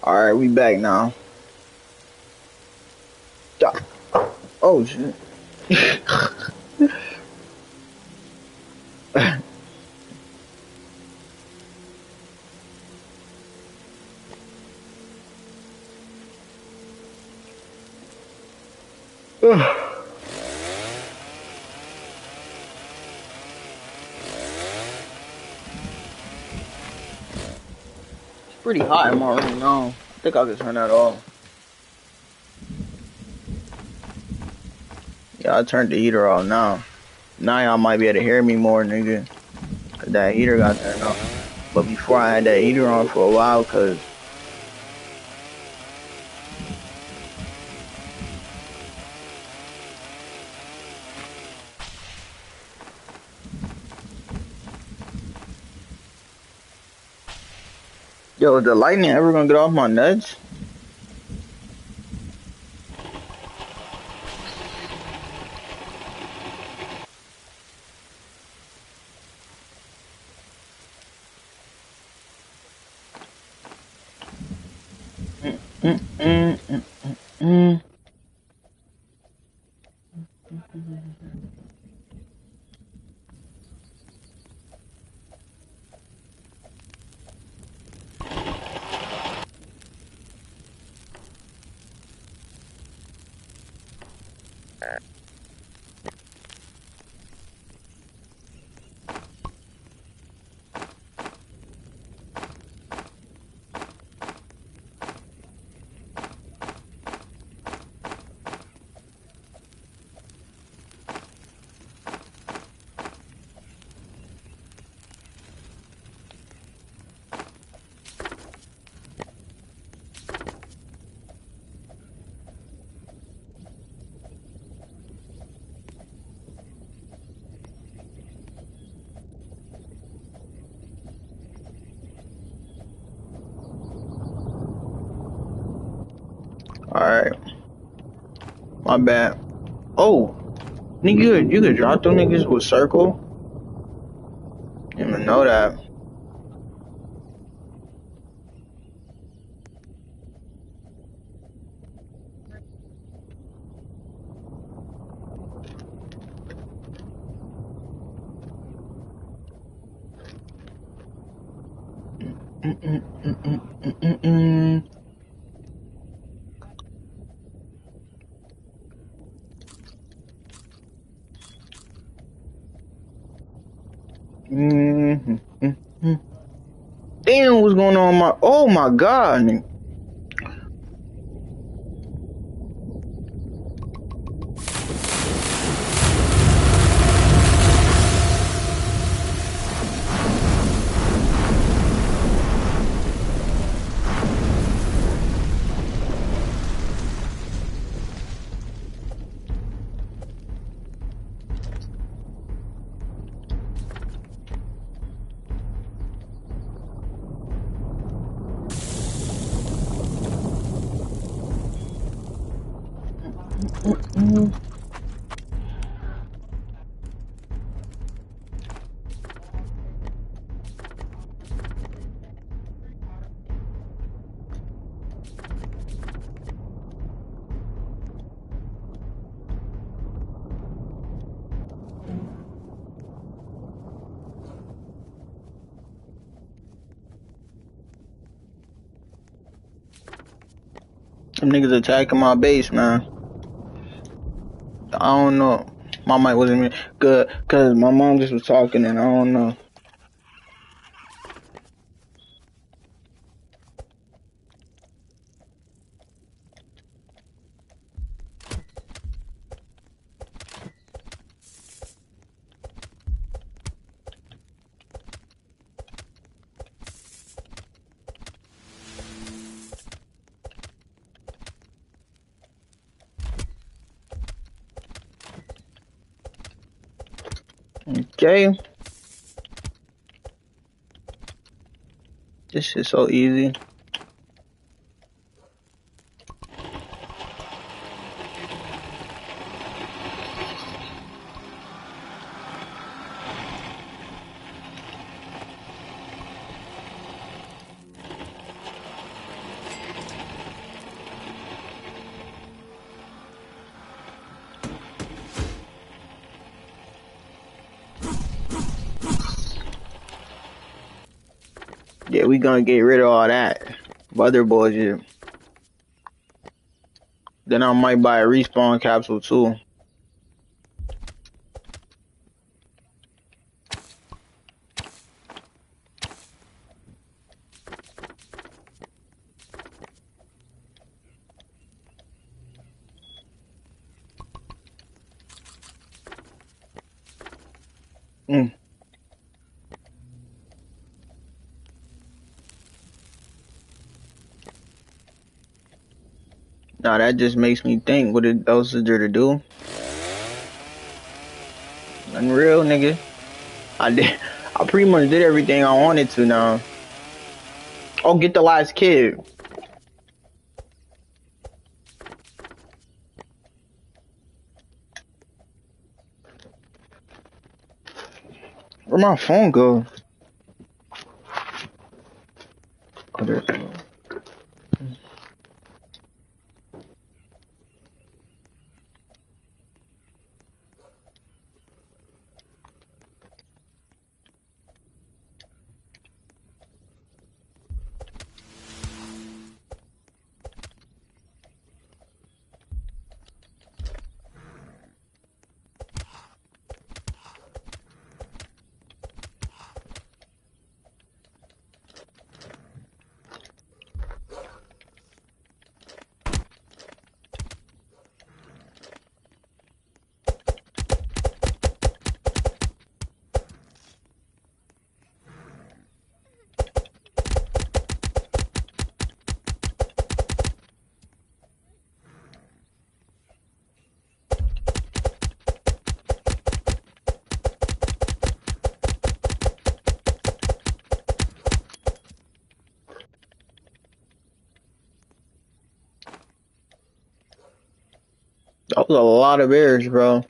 Alright, we back now. Oh, shit. Pretty hot in my room now. I think I can turn that off. Yeah, I turned the heater off now. Now y'all might be able to hear me more, nigga. Cause that heater got turned off. But before I had that heater on for a while, cause yo, is the lightning ever gonna get off my nuts? Alright. My bad. Oh, nigga, you could drop them niggas with circle? Didn't even know that. Damn, what's going on my? Oh my god, nigga. Them niggas attacking my base, man. I don't know. My mic wasn't good, cause my mom just was talking, and I don't know. Okay. This shit's so easy. Yeah, we gonna get rid of all that. Other bullshit. Then I might buy a respawn capsule too. Mm. Now that just makes me think, what else is there to do? Unreal, nigga. I pretty much did everything I wanted to now. Oh, get the last kid. Where'd my phone go? Oh, there it goes. That was a lot of bears, bro.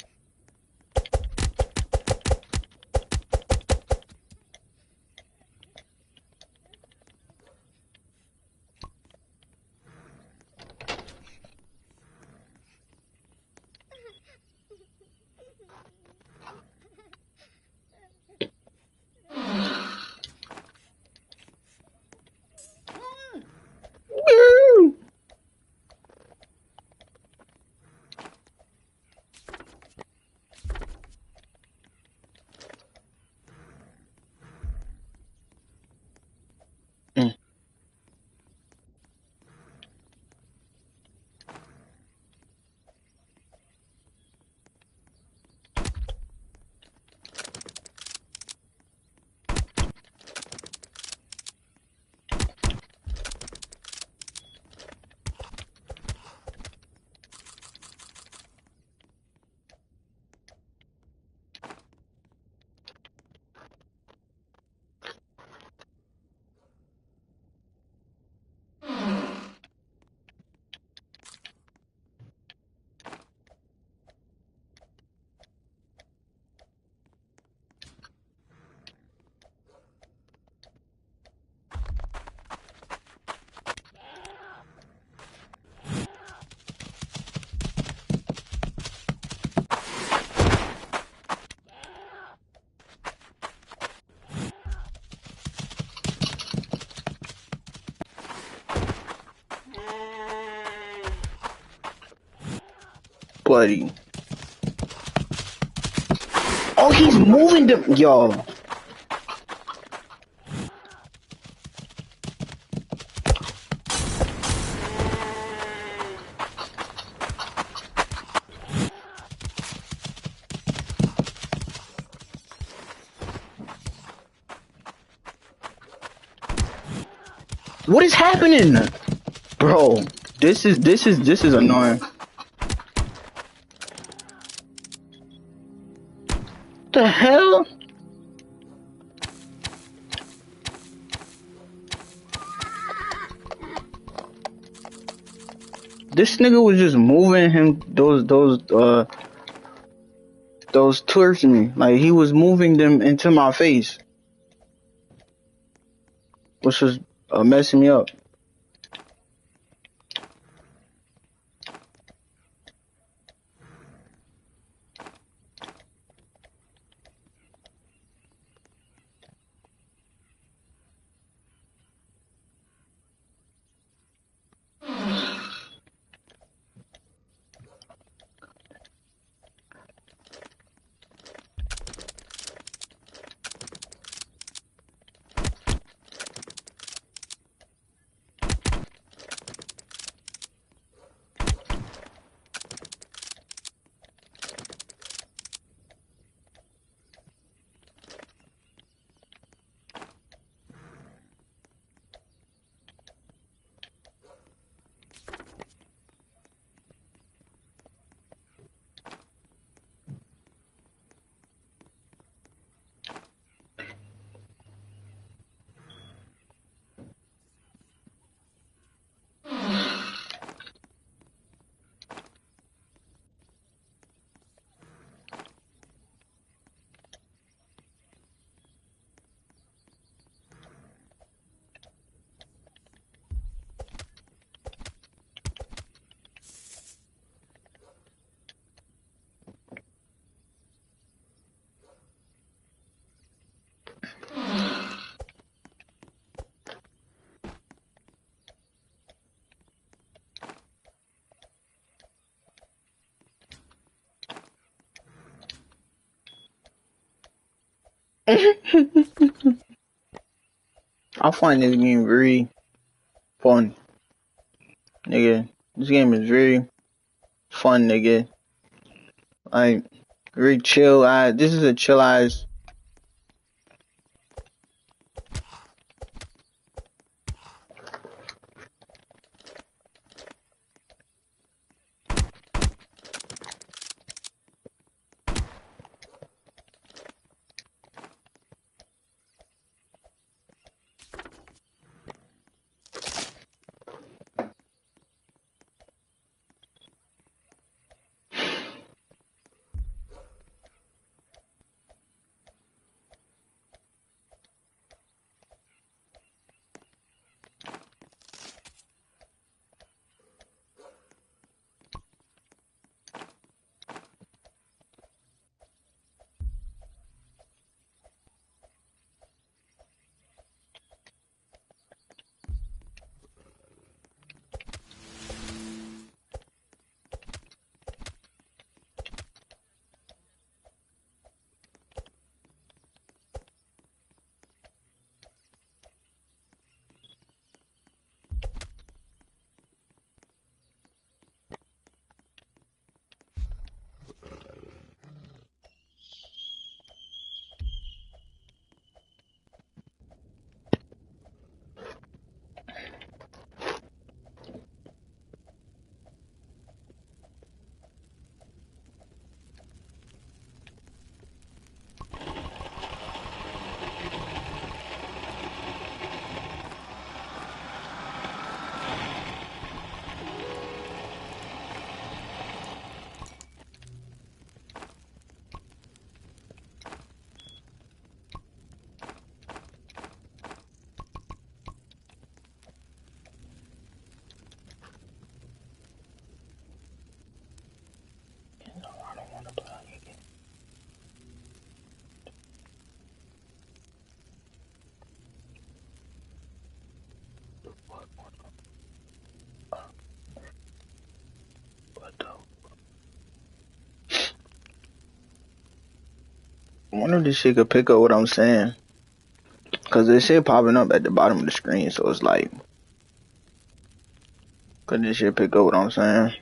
buddy. Oh, he's moving them. Yo. What is happening? Bro, this is annoying. The hell? This nigga was just moving him those towards me. Like he was moving them into my face. Which was messing me up. I find this game very fun, nigga. This game is very fun, nigga. Like very chill. This is a chill ass. wonder if this shit could pick up what I'm saying. Cause this shit popping up at the bottom of the screen, so it's like, could this shit pick up what I'm saying?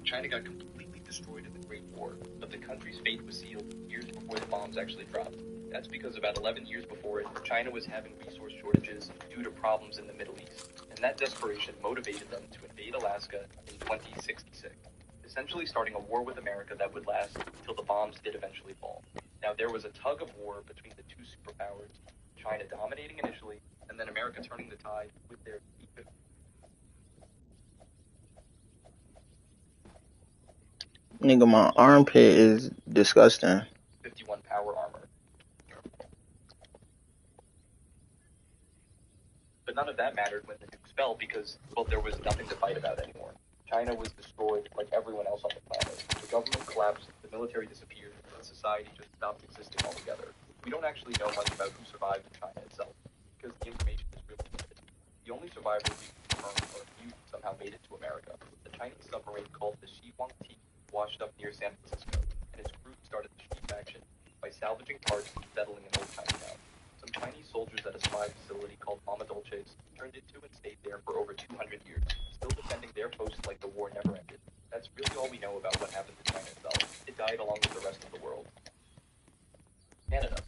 China got completely destroyed in the Great War, but the country's fate was sealed years before the bombs actually dropped. That's because about 11 years before it, China was having resource shortages due to problems in the Middle East, and that desperation motivated them to invade Alaska in 2066, essentially starting a war with America that would last until the bombs did eventually fall. Now, there was a tug of war between the two superpowers, China dominating initially, and then America turning the tide with their Nigga, my armpit is disgusting. 51 power armor. But none of that mattered when the nukes fell because, well, there was nothing to fight about anymore. China was destroyed like everyone else on the planet. The government collapsed, the military disappeared, and society just stopped existing altogether. We don't actually know much about who survived in China itself, because the information is really limited. The only survivors we can confirm are a few who somehow made it to America. The Chinese submarine called the Shi-Huang-Ti washed up near San Francisco, and its crew started the Shi faction by salvaging parts and settling in old Chinatown. Some Chinese soldiers at a spy facility called Mama Dolce's turned into and stayed there for over 200 years, still defending their post like the war never ended. That's really all we know about what happened to China itself. It died along with the rest of the world. Canada.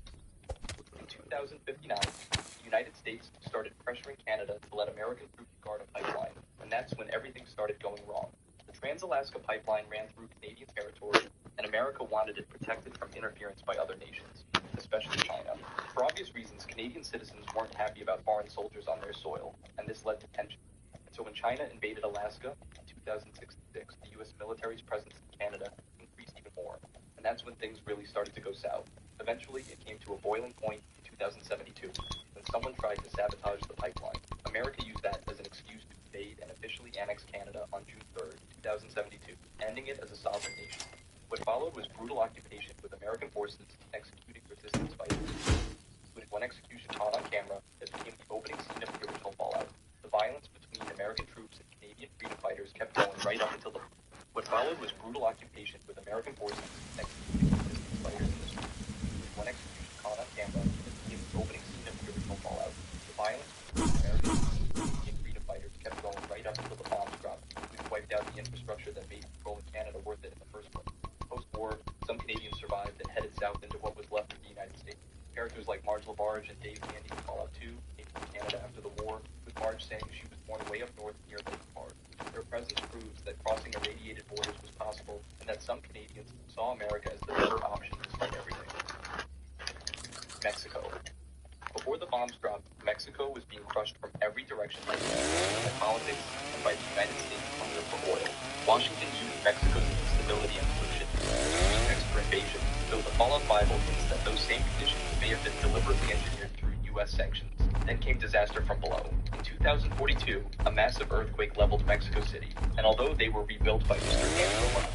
In 2059, the United States started pressuring Canada to let American troops guard a pipeline, and that's when everything started going wrong. The Trans-Alaska Pipeline ran through Canadian territory, and America wanted it protected from interference by other nations, especially China. For obvious reasons, Canadian citizens weren't happy about foreign soldiers on their soil, and this led to tension. And so when China invaded Alaska in 2066, the U.S. military's presence in Canada increased even more, and that's when things really started to go south. Eventually, it came to a boiling point in 2072, when someone tried to sabotage the pipeline. America used that as an excuse to invade and officially annex Canada on June 3rd, 2072, ending it as a sovereign nation. What followed was brutal occupation with American forces executing resistance fighters, with one execution caught on camera that became the opening scene of the original Fallout. The violence between American troops and Canadian freedom fighters kept going right up until the... What followed was brutal occupation with American forces executing resistance fighters in the streets, with one execution caught on camera that became the opening scene of the original Fallout. The violence between American troops and Canadian freedom fighters kept going right up until the bombs dropped, which wiped out the infrastructure that made controlling Canada worth it in the first place. Post-war, some Canadians survived and headed south into what was left of the United States. Characters like Marge LaBarge and Dave Candy in Fallout 2 came to Canada after the war, with Marge saying she was born way up north near Lake Park. Their presence proves that crossing irradiated borders was possible, and that some Canadians saw America as the better option despite everything. Mexico. Before the bombs dropped, Mexico was being crushed from every direction by politics and by the United States hunger for oil. Washington used Mexico's instability and pollution for invasion, though the Fallout Bible hints that those same conditions may have been deliberately engineered through U.S. sanctions. Then came disaster from below. In 2042, a massive earthquake leveled Mexico City, and although they were rebuilt by Mr. Andrew,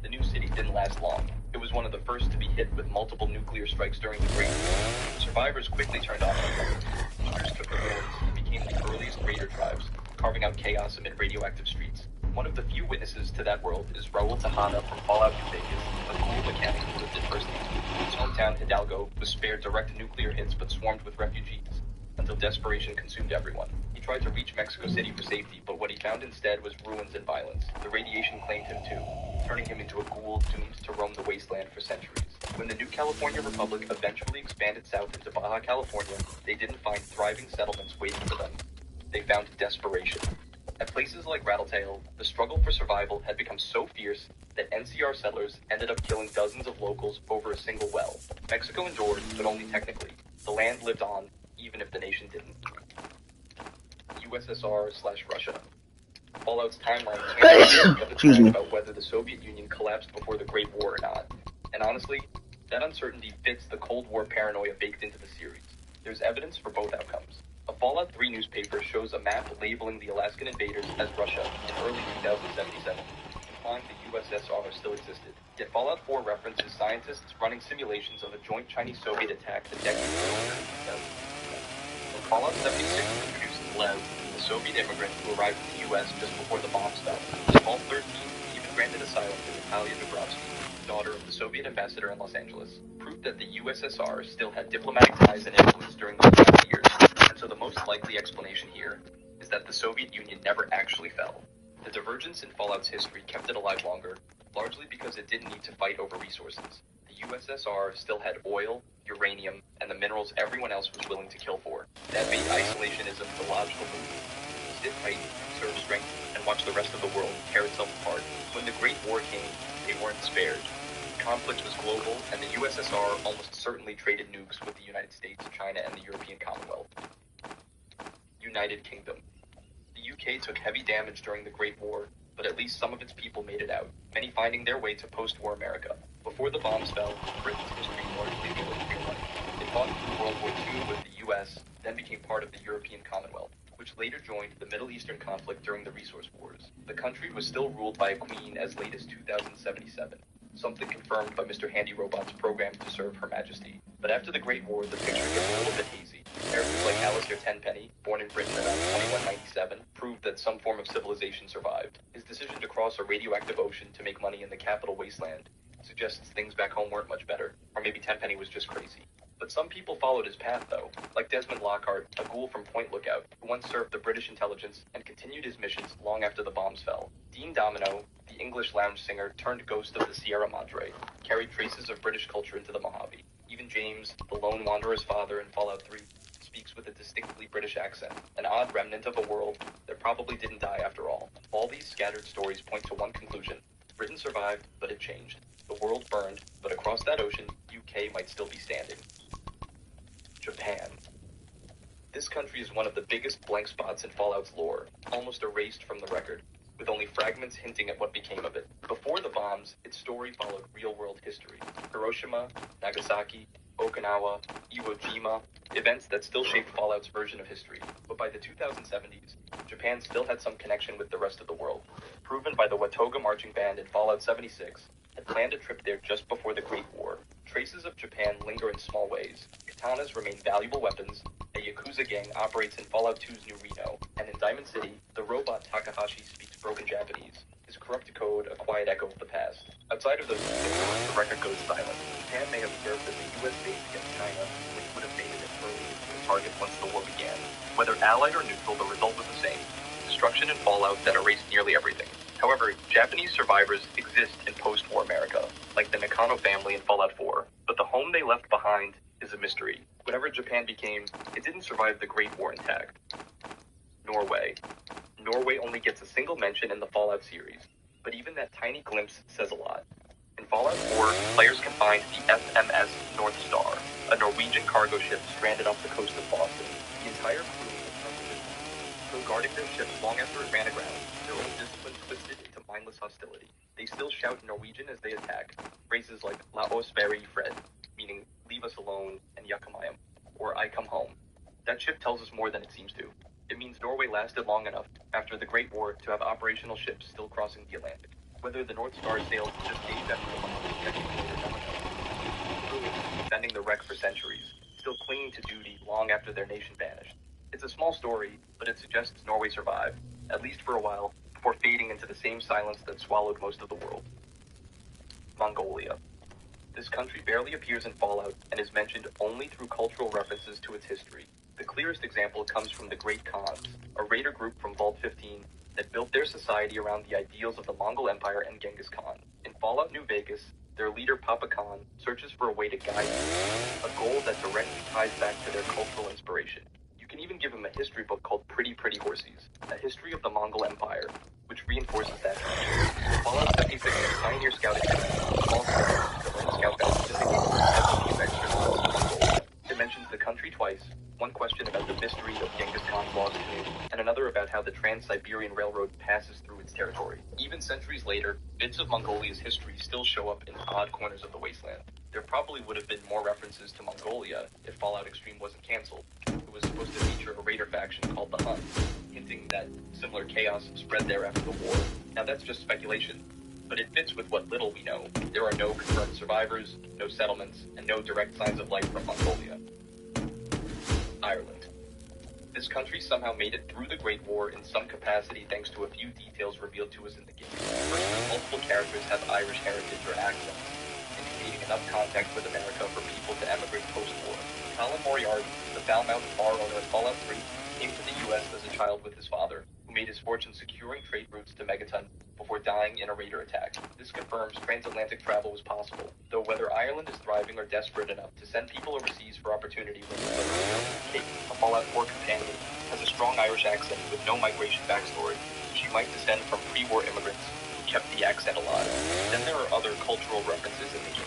the new city didn't last long. It was one of the first to be hit with multiple nuclear strikes during the Great War. Survivors quickly turned on the Hunters took the roads and became the earliest raider tribes, carving out chaos amid radioactive streets. One of the few witnesses to that world is Raul Tejada from Fallout New Vegas, a cool mechanic who lived in First Nation. His hometown, Hidalgo, was spared direct nuclear hits but swarmed with refugees, until desperation consumed everyone. He tried to reach Mexico City for safety, but what he found instead was ruins and violence. The radiation claimed him too, turning him into a ghoul doomed to roam the wasteland for centuries. When the new California Republic eventually expanded south into Baja California, they didn't find thriving settlements waiting for them. They found desperation. At places like Rattletail, the struggle for survival had become so fierce that NCR settlers ended up killing dozens of locals over a single well. Mexico endured, but only technically. The land lived on, even if the nation didn't. USSR/Russia. Fallout's timeline can't be Excuse me. about whether the Soviet Union collapsed before the Great War or not. And honestly, that uncertainty fits the Cold War paranoia baked into the series. There's evidence for both outcomes. A Fallout 3 newspaper shows a map labeling the Alaskan invaders as Russia in early 2077, implying the USSR still existed. Yet Fallout 4 references scientists running simulations of a joint Chinese-Soviet attack the decades earlier in 2000. When Fallout 76 introduces Lev, the Soviet immigrant who arrived in the U.S. just before the bombs fell. Paul 13 even granted asylum to Natalia Dubrovsky, daughter of the Soviet ambassador in Los Angeles, proved that the USSR still had diplomatic ties and influence during those 20 years. And so the most likely explanation here is that the Soviet Union never actually fell. The divergence in Fallout's history kept it alive longer, largely because it didn't need to fight over resources. The USSR still had oil, uranium, and the minerals everyone else was willing to kill for. That made isolationism the logical move. Sit tight, conserve strength, and watch the rest of the world tear itself apart. When the Great War came, they weren't spared. Conflict was global, and the USSR almost certainly traded nukes with the United States, China, and the European Commonwealth. United Kingdom. The UK took heavy damage during the Great War, but at least some of its people made it out, many finding their way to post-war America. Before the bombs fell, Britain's history largely military life. It fought through World War II with the US, then became part of the European Commonwealth, which later joined the Middle Eastern conflict during the Resource Wars. The country was still ruled by a queen as late as 2077, something confirmed by Mr. Handy Robot's program to serve Her Majesty. But after the Great War, the picture gets a little bit hazy. Characters like Alistair Tenpenny, born in Britain around 2197, proved that some form of civilization survived. His decision to cross a radioactive ocean to make money in the capital wasteland suggests things back home weren't much better, or maybe Tenpenny was just crazy. But some people followed his path, though, like Desmond Lockhart, a ghoul from Point Lookout, who once served the British intelligence and continued his missions long after the bombs fell. Dean Domino, the English lounge singer turned ghost of the Sierra Madre, carried traces of British culture into the Mojave. Even James, the lone wanderer's father in Fallout 3, speaks with a distinctly British accent, an odd remnant of a world that probably didn't die after all. All these scattered stories point to one conclusion. Britain survived, but it changed. The world burned, but across that ocean, UK might still be standing. Japan. This country is one of the biggest blank spots in Fallout's lore, almost erased from the record, with only fragments hinting at what became of it. Before the bombs, its story followed real-world history. Hiroshima, Nagasaki, Okinawa, Iwo Jima, events that still shaped Fallout's version of history. But by the 2070s, Japan still had some connection with the rest of the world. Proven by the Watoga Marching Band in Fallout 76, had planned a trip there just before the Great War. Traces of Japan linger in small ways. Katanas remain valuable weapons, a Yakuza gang operates in Fallout 2's New Reno, and in Diamond City, the robot Takahashi speaks broken Japanese. His corrupt code, a quiet echo of the past. Outside of those details, the record goes silent. Japan may have served as a U.S. base against China, which would have made it an early nuclear target once the war began. Whether allied or neutral, the result was the same. Destruction and fallout that erased nearly everything. However, Japanese survivors exist in post-war America, like the Nakano family in Fallout 4, but the home they left behind is a mystery. Whatever Japan became, it didn't survive the Great War intact. Norway. Norway only gets a single mention in the Fallout series, but even that tiny glimpse says a lot. In Fallout 4, players can find the FMS North Star, a Norwegian cargo ship stranded off the coast of Boston. The entire crew still guarding their ships long after it ran aground, their own discipline twisted into mindless hostility. They still shout in Norwegian as they attack, phrases like La oss være i fred, meaning leave us alone, and Yakumayam, or I come home. That ship tells us more than it seems to. It means Norway lasted long enough after the Great War to have operational ships still crossing the Atlantic. Whether the North Star sailed just days after the bomb was decades later, no one knows. Crew defending the wreck for centuries, still clinging to duty long after their nation vanished. It's a small story, but it suggests Norway survived, at least for a while, before fading into the same silence that swallowed most of the world. Mongolia. This country barely appears in Fallout and is mentioned only through cultural references to its history. The clearest example comes from the Great Khans, a raider group from Vault 15 that built their society around the ideals of the Mongol Empire and Genghis Khan. In Fallout New Vegas, their leader Papa Khan searches for a way to guide them, a goal that directly ties back to their cultural inspiration. You can even give him a history book called Pretty Pretty Horsies, a history of the Mongol Empire, which reinforces that. Fallout 76 is Pioneer Scouting, a small scout guide specifically for these extras of Mongolia. It mentions the country twice, one question about the mystery of Genghis Khan's lost tomb, and another about how the Trans-Siberian Railroad passes through its territory. Even centuries later, bits of Mongolia's history still show up in odd corners of the wasteland. There probably would have been more references to Mongolia if Fallout Extreme wasn't cancelled. It was supposed to feature a raider faction called the Huns, hinting that similar chaos spread there after the war. Now that's just speculation, but it fits with what little we know. There are no confirmed survivors, no settlements, and no direct signs of life from Mongolia. Ireland. This country somehow made it through the Great War in some capacity thanks to a few details revealed to us in the game. First, multiple characters have Irish heritage or accents, indicating enough contact with America for people to emigrate post-war. Colin Moriarty, the foul-mouthed bar owner in Fallout 3, came to the U.S. as a child with his father, who made his fortune securing trade routes to Megaton before dying in a raider attack. This confirms transatlantic travel was possible, though whether Ireland is thriving or desperate enough to send people overseas for opportunity remains unknown. Kate, a Fallout 4 companion, has a strong Irish accent with no migration backstory. She might descend from pre-war immigrants who kept the accent alive. Then there are other cultural references in the game.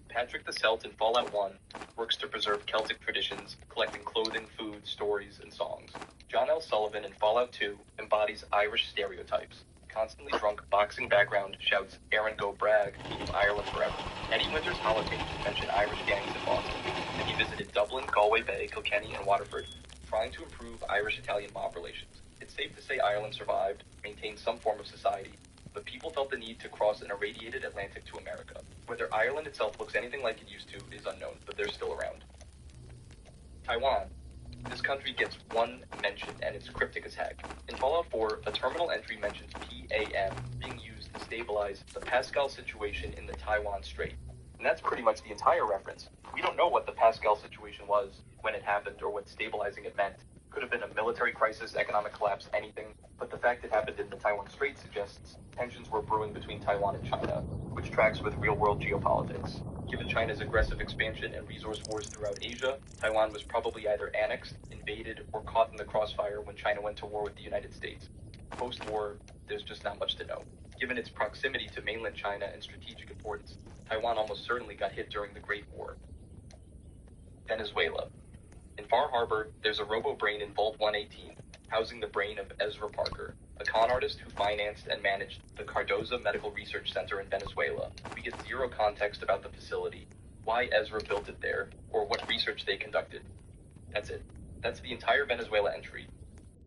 Patrick the Celt in Fallout 1 works to preserve Celtic traditions, collecting clothing, food, stories, and songs. John L. Sullivan in Fallout 2 embodies Irish stereotypes. Constantly drunk, boxing background shouts, "Aaron go brag," meaning Ireland forever. Eddie Winter's holotape mentioned Irish gangs in Boston, and he visited Dublin, Galway Bay, Kilkenny, and Waterford, trying to improve Irish-Italian mob relations. It's safe to say Ireland survived, maintained some form of society, but people felt the need to cross an irradiated Atlantic to America. Whether Ireland itself looks anything like it used to is unknown, but they're still around. Taiwan. This country gets one mention, and it's cryptic as heck. In Fallout 4, a terminal entry mentions PAM being used to stabilize the Pascal situation in the Taiwan Strait. And that's pretty much the entire reference. We don't know what the Pascal situation was, when it happened, or what stabilizing it meant. Could have been a military crisis, economic collapse, anything, but the fact it happened in the Taiwan Strait suggests tensions were brewing between Taiwan and China, which tracks with real-world geopolitics. Given China's aggressive expansion and resource wars throughout Asia, Taiwan was probably either annexed, invaded, or caught in the crossfire when China went to war with the United States. Post-war, there's just not much to know. Given its proximity to mainland China and strategic importance, Taiwan almost certainly got hit during the Great War. Venezuela. In Far Harbor, there's a robo-brain in Vault 118, housing the brain of Ezra Parker, a con artist who financed and managed the Cardoza Medical Research Center in Venezuela. We get zero context about the facility, why Ezra built it there, or what research they conducted. That's it. That's the entire Venezuela entry.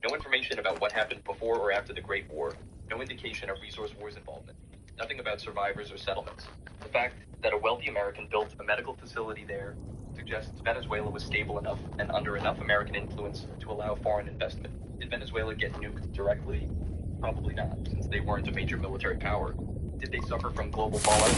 No information about what happened before or after the Great War. No indication of resource wars involvement. Nothing about survivors or settlements. The fact that a wealthy American built a medical facility there suggests Venezuela was stable enough and under enough American influence to allow foreign investment. Did Venezuela get nuked directly? Probably not, since they weren't a major military power. Did they suffer from global fallout?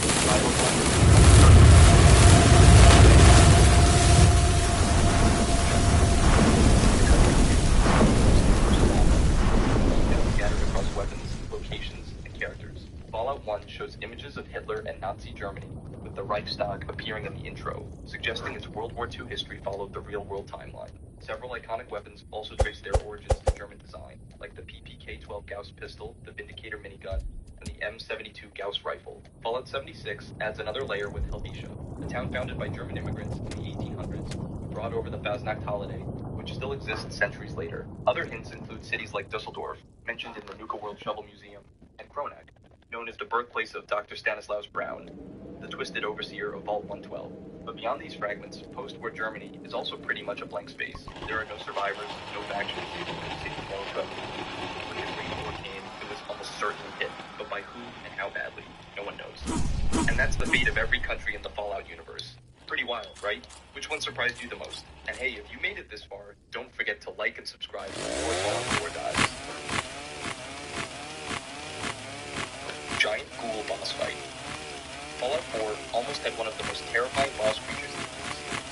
Scattered across weapons, locations, and characters. Fallout 1 shows images of Hitler and Nazi Germany, with the Reichstag appearing in the intro, suggesting its World War II history followed the real-world timeline. Several iconic weapons also trace their origins to German design, like the PPK-12 Gauss pistol, the Vindicator minigun, and the M72 Gauss rifle. Fallout 76 adds another layer with Helvetia, a town founded by German immigrants in the 1800s, who brought over the Fasnacht holiday, which still exists centuries later. Other hints include cities like Dusseldorf, mentioned in the Nuka World Shovel Museum, and Kronak, known as the birthplace of Dr. Stanislaus Braun, the twisted overseer of Vault 112. But beyond these fragments, post-war Germany is also pretty much a blank space. There are no survivors, no factions, no city, no trouble. When the Great War came, it was almost certainly hit, but by who and how badly, no one knows. And that's the fate of every country in the Fallout universe. Pretty wild, right? Which one surprised you the most? And hey, if you made it this far, don't forget to like and subscribe for more Fallout 4 dives. Giant ghoul boss fight. Fallout 4 almost had one of the most terrifying boss creatures in the series.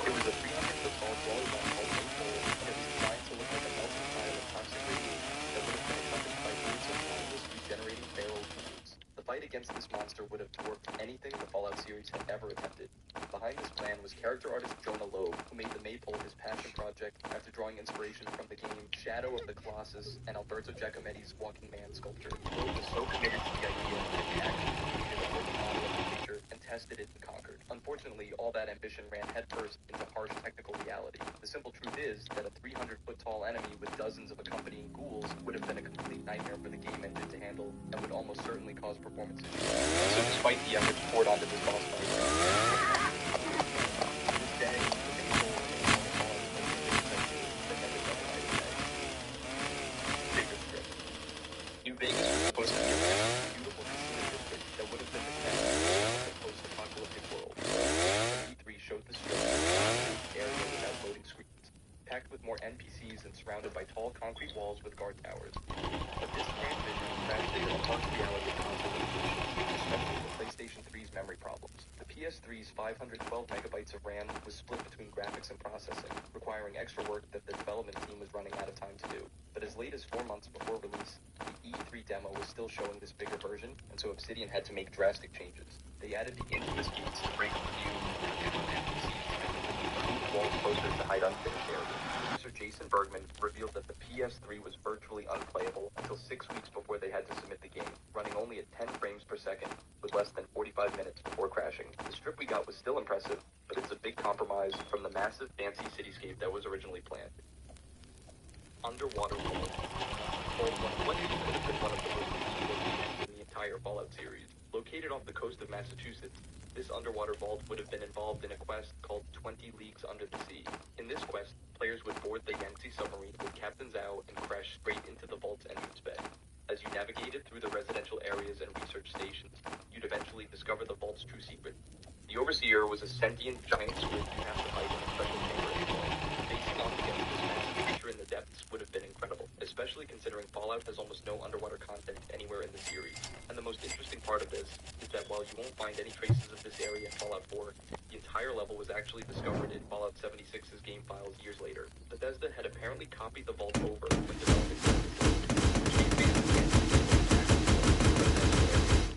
It was a 300-foot tall glowing bomb called Maypole, and it was designed to look like a melting pile of toxic radiation that would have been accompanied by herds of mindless regenerating feral ghouls. The fight against this monster would have dwarfed anything the Fallout series had ever attempted. Behind this plan was character artist Jonah Loeb, who made the Maypole his passion project after drawing inspiration from the game Shadow of the Colossus and Alberto Giacometti's Walking Man sculpture. Loeb was so committed to the idea that he actually created a working model of the creature and tested it and conquered. Unfortunately, all that ambition ran headfirst into harsh technical reality. The simple truth is that a 300-foot tall enemy with dozens of accompanying ghouls would have been a complete nightmare for the game engine to handle and would almost certainly cause performance issues. So despite the efforts poured onto this boss fight, New Vegas was supposed to be a beautiful casino district that would have been the capital of the post-apocalyptic world. E3 showed the strip area without loading screens, packed with more NPCs and surrounded by tall concrete walls with guard towers. But this grand vision crashed into the harsh reality of console limitations, especially the PlayStation 3's memory problems. The PS3's 512 megabytes of RAM was split between graphics and processing, requiring extra work that the development team was running out of time to do. But as late as 4 months before release, the E3 demo was still showing this bigger version, and so Obsidian had to make drastic changes. They added the infamous gates to break up the view, moved walls closer to hide unfinished areas. Producer Jason Bergman revealed that the PS3 was virtually unplayable until 6 weeks before they had to submit the game, running only at 10 frames per second with less than 45 minutes before crashing. The strip we got was still impressive, but it's a big compromise from the massive fancy cityscape that was originally planned. Underwater Vault. What could have been one of the most unique locations in the entire Fallout series. Located off the coast of Massachusetts, this underwater vault would have been involved in a quest called 20 Leagues Under the Sea. In this quest, players would board the Yangtze submarine with Captain Zhao and crash straight into the vault's entrance bay. As you navigated through the residential areas and research stations, you'd eventually discover the vault's true secret. The Overseer was a sentient giant squid you have to fight in a special chamber in the vault. Facing off against this massive creature in the depths would have been incredible, especially considering Fallout has almost no underwater content anywhere in the series. And the most interesting part of this is that while you won't find any traces of this area in Fallout 4, the entire level was actually discovered in Fallout 76's game files years later. Bethesda had apparently copied the vault over when developing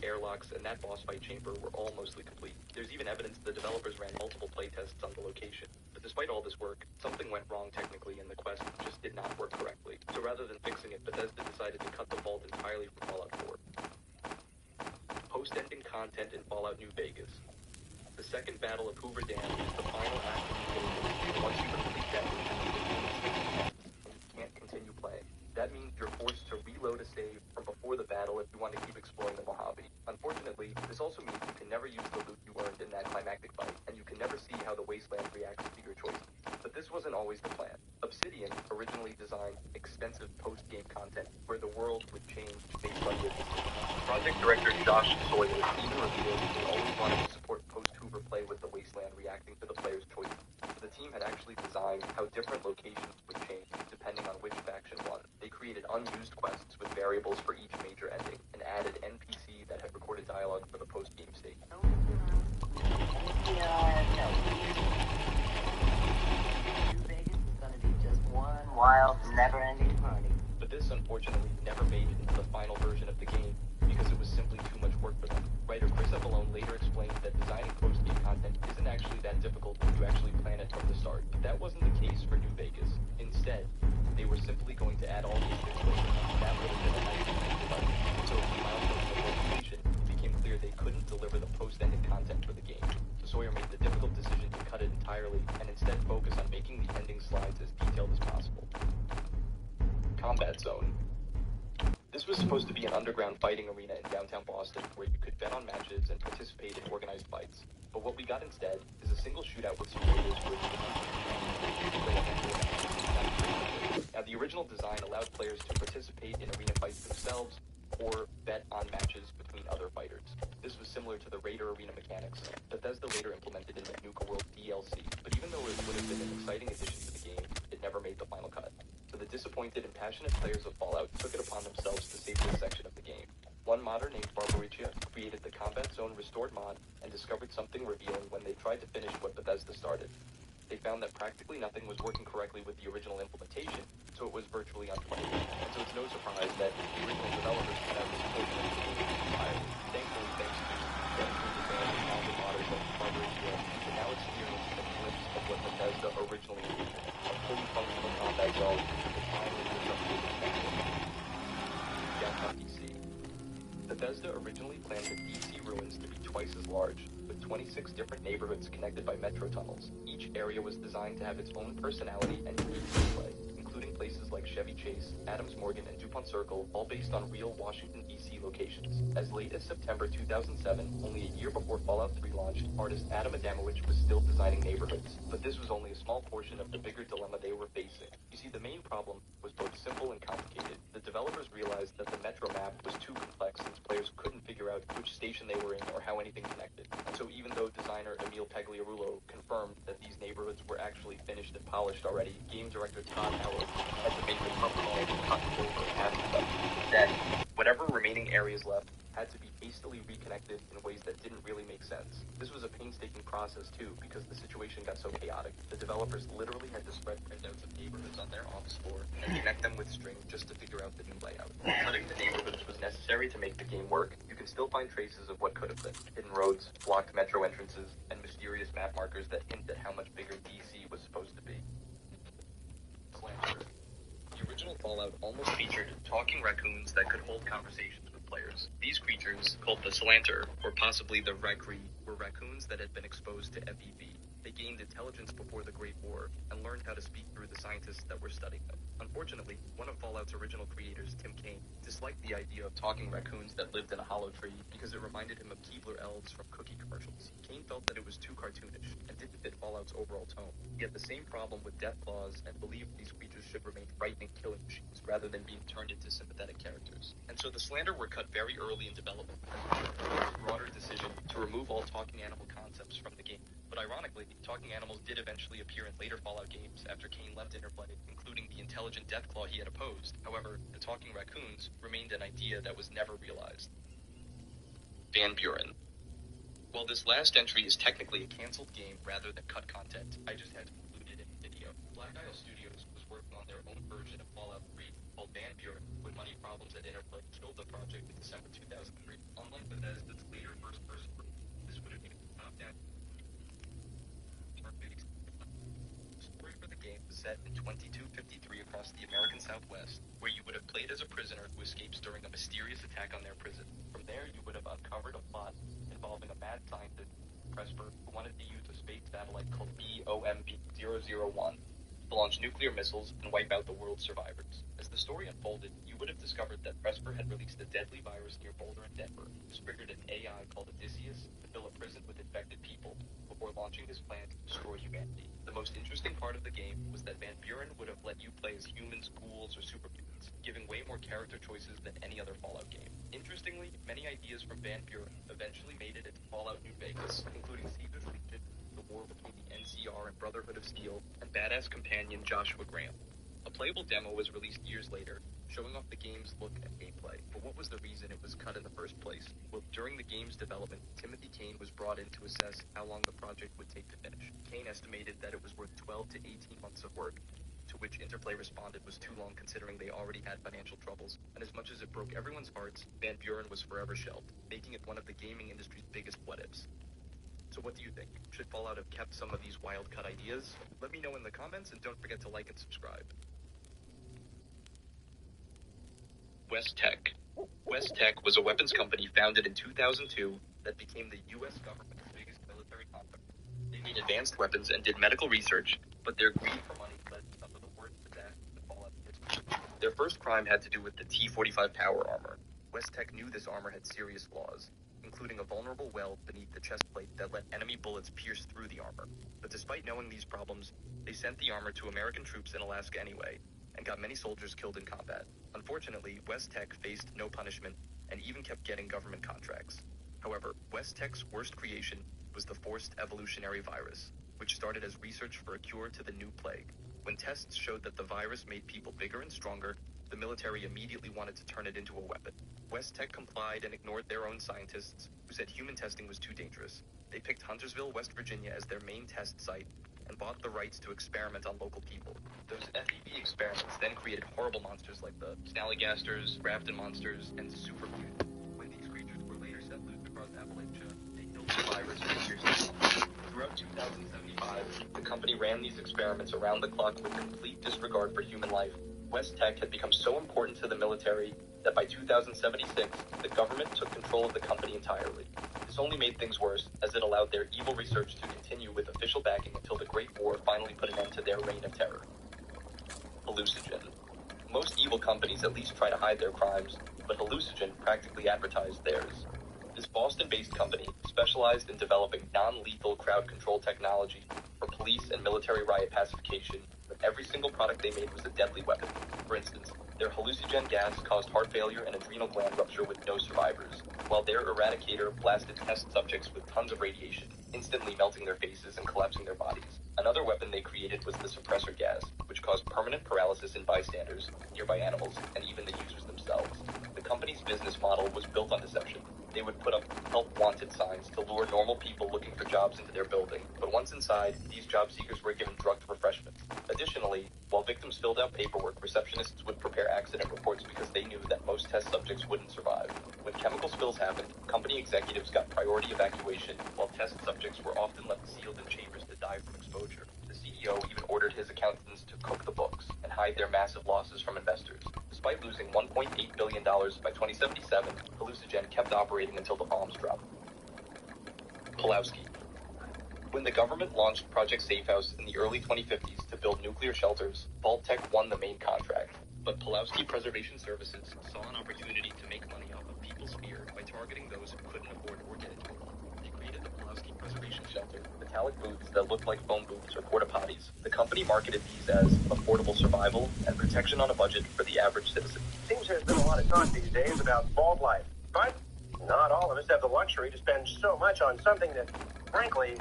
airlocks and that boss fight chamber were all mostly complete. There's even evidence the developers ran multiple playtests on the location. But despite all this work, something went wrong technically and the quest just did not work correctly. So rather than fixing it, Bethesda decided to cut the vault entirely from Fallout 4. Post-ending content in Fallout New Vegas. The second battle of Hoover Dam is the final act of New Vegas, and once you complete that mission, you can't continue playing. That means you're forced to reload a save from before the battle if you want to keep exploring the Mojave. Unfortunately, this also means you can never use the loot you earned in that climactic fight, and you can never see how the wasteland reacts to your choices. But this wasn't always the plan. Obsidian originally designed extensive post-game content where the world would change based on your decisions. Project director Josh Sawyer even revealed they always wanted to support post-Hoover play with the wasteland reacting to the player's choices. The team had actually designed how different locations would change depending on which faction won. They created unused quests with variables for each major ending and added NPC that had recorded dialogue for the post-game stage. Wild, never-ending party. But this, unfortunately, never made it into the final version of the game because it was simply too much work for them. Writer Chris Avallone later explained that designing post-game content isn't actually that difficult if you actually plan it from the start. But that wasn't the case for New Vegas. Instead, they were simply going to add all these things later. That would have been a nice thing to do. So as the milestones of the completion, it became clear they couldn't deliver the post-ending content for the game. So Sawyer made the difficult decision to cut it entirely and instead focus on making the ending slides as detailed as possible. Combat Zone. This was supposed to be an underground fighting arena in downtown Boston where you could bet on matches and participate in organized fights. But what we got instead is a single shootout with some raiders where you Now, the original design allowed players to participate in arena fights themselves or bet on matches between other fighters. This was similar to the Raider arena mechanics Bethesda later implemented in the Nuka World DLC, but even though it would have been an exciting addition to the game, it never made the final cut. So the disappointed and passionate players of Fallout took it upon themselves to save this section of the game. One modder named Barbaricia created the Combat Zone Restored mod and discovered something revealing when they tried to finish what Bethesda started. They found that practically nothing was working correctly with the original implementation, so it was virtually unplayable. And so it's no surprise that the original developers cut out this portion of the game entirely. Thankfully, thanks to dedicated fans and talented modders like Barbaricia, we can now experience a glimpse of what Bethesda originally envisioned, a fully functional combat zone with the finally disrupted downtown DC. Bethesda originally planned the DC ruins to be twice as large, with 26 different neighborhoods connected by metro tunnels. Each area was designed to have its own personality and unique gameplay, including places like Chevy Chase, Adams Morgan, and DuPont Circle, all based on real Washington, D.C. locations. As late as September 2007, only a year before Fallout 3 launched, artist Adam Adamowicz was still designing neighborhoods. But this was only a small portion of the bigger dilemma they were facing. You see, the main problem was both simple and complicated. The developers realized that the metro map was too complex since players couldn't figure out which station they were in or how anything connected. And so even though designer Emil Pagliarulo confirmed that these neighborhoods were actually finished and polished already, game director Todd Howard had to make the tough call to cut over after them. Then, whatever remaining areas left had to be hastily reconnected in ways that didn't really make sense. This was a painstaking process too, because the situation got so chaotic. The developers literally had to spread printouts of neighborhoods on their office floor and connect them with string just to figure out the new layout. Cutting the neighborhoods was necessary to make the game work. You can still find traces of what could have been. Hidden roads, blocked metro entrances, and mysterious map markers that hint at how much bigger DC was supposed to be. Slanter. The original Fallout almost featured talking raccoons that could hold conversations with players. These creatures, called the Slanter, or possibly the Rackree, were raccoons that had been exposed to FEV. They gained intelligence before the Great War and learned how to speak through the scientists that were studying them. Unfortunately, one of Fallout's original creators, Tim Kaine, disliked the idea of talking raccoons that lived in a hollow tree because it reminded him of Keebler elves from cookie commercials. Kaine felt that it was too cartoonish and didn't fit Fallout's overall tone. He had the same problem with Deathclaws and believed these creatures should remain frightening killing machines rather than being turned into sympathetic characters. And so the Slander were cut very early in development as a broader decision to remove all talking animal concepts from the game. But ironically, talking animals did eventually appear in later Fallout games after Kaine left Interplay, including the intelligent Deathclaw he had opposed. However, the talking raccoons remained an idea that was never realized. Van Buren. While this last entry is technically a cancelled game rather than cut content, I just had to include it in the video. Black Isle Studios was working on their own version of Fallout 3 called Van Buren, when money problems at Interplay killed the project in December 2003. Unlike Bethesda's later first-person work, this would have been top-down. The story for the game was set in 2253 across the American Southwest, where you would have played as a prisoner who escapes during a mysterious attack on their prison. From there, you would have uncovered a plot involving a mad scientist, Presper, who wanted to use a space satellite called BOMB-001 to launch nuclear missiles and wipe out the world's survivors. As the story unfolded, you would have discovered that Presper had released a deadly virus near Boulder and Denver. This triggered an AI called Odysseus to fill a prison with infected people before launching his plan to destroy humanity. The most interesting part of the game was that Van Buren would have let you play as humans, ghouls, or supermutants, giving way more character choices than any other Fallout game. Interestingly, many ideas from Van Buren eventually made it into Fallout New Vegas, including Caesar's Legion, the war between the NCR and Brotherhood of Steel, and badass companion Joshua Graham. A playable demo was released years later, showing off the game's look and gameplay. But what was the reason it was cut in the first place? Well, during the game's development, Timothy Kaine was brought in to assess how long the project would take to finish. Kaine estimated that it was worth 12 to 18 months of work, to which Interplay responded was too long considering they already had financial troubles. And as much as it broke everyone's hearts, Van Buren was forever shelved, making it one of the gaming industry's biggest what-ifs. So what do you think? Should Fallout have kept some of these wild cut ideas? Let me know in the comments, and don't forget to like and subscribe. West Tech. West Tech was a weapons company founded in 2002 that became the U.S. government's biggest military contractor. They made advanced weapons and did medical research, but their greed for money led to some of the worst disasters in Fallout history. Their first crime had to do with the T-45 power armor. West Tech knew this armor had serious flaws, including a vulnerable weld beneath the chest plate that let enemy bullets pierce through the armor. But despite knowing these problems, they sent the armor to American troops in Alaska anyway, and got many soldiers killed in combat. Unfortunately, West Tech faced no punishment and even kept getting government contracts. However, West Tech's worst creation was the forced evolutionary virus, which started as research for a cure to the new plague. When tests showed that the virus made people bigger and stronger, the military immediately wanted to turn it into a weapon. West Tech complied and ignored their own scientists, who said human testing was too dangerous. They picked Huntersville, West Virginia as their main test site and bought the rights to experiment on local people. Those FEV experiments then created horrible monsters like the Snallygasters, Grafton monsters, and Super Mutant. When these creatures were later set loose across Appalachia, they killed the virus for years. Throughout 2075, the company ran these experiments around the clock with complete disregard for human life. West Tech had become so important to the military that by 2076, the government took control of the company entirely. This only made things worse, as it allowed their evil research to continue with official backing until the Great War finally put an end to their reign of terror. Hallucinogen. Most evil companies at least try to hide their crimes, but Hallucinogen practically advertised theirs. This Boston-based company specialized in developing non-lethal crowd control technology for police and military riot pacification, but every single product they made was a deadly weapon. For instance, their hallucinogen gas caused heart failure and adrenal gland rupture with no survivors, while their Eradicator blasted test subjects with tons of radiation. instantly melting their faces and collapsing their bodies. Another weapon they created was the suppressor gas, which caused permanent paralysis in bystanders, nearby animals, and even the users themselves. The company's business model was built on deception. They would put up help wanted signs to lure normal people looking for jobs into their building, but once inside, these job seekers were given drugged refreshments. Additionally, while victims filled out paperwork, receptionists would prepare accident reports because they knew that most test subjects wouldn't survive. When chemical spills happened, company executives got priority evacuation, while test subjects were often left sealed in chambers to die from exposure. The CEO even ordered his accountants to cook the books and hide their massive losses from investors. Despite losing $1.8 billion by 2077, Hallucigen kept operating until the bombs dropped. Pulowski. When the government launched Project Safe House in the early 2050s to build nuclear shelters, Vault-Tec won the main contract. But Pulowski Preservation Services saw an opportunity to make money off of people's fear by targeting those who couldn't afford or get into it. They created the Pulowski Preservation Shelter, metallic booths that looked like phone booths or porta potties. The company marketed these as affordable survival and protection on a budget for the average citizen. Seems there's been a lot of talk these days about vault life, but not all of us have the luxury to spend so much on something that, frankly,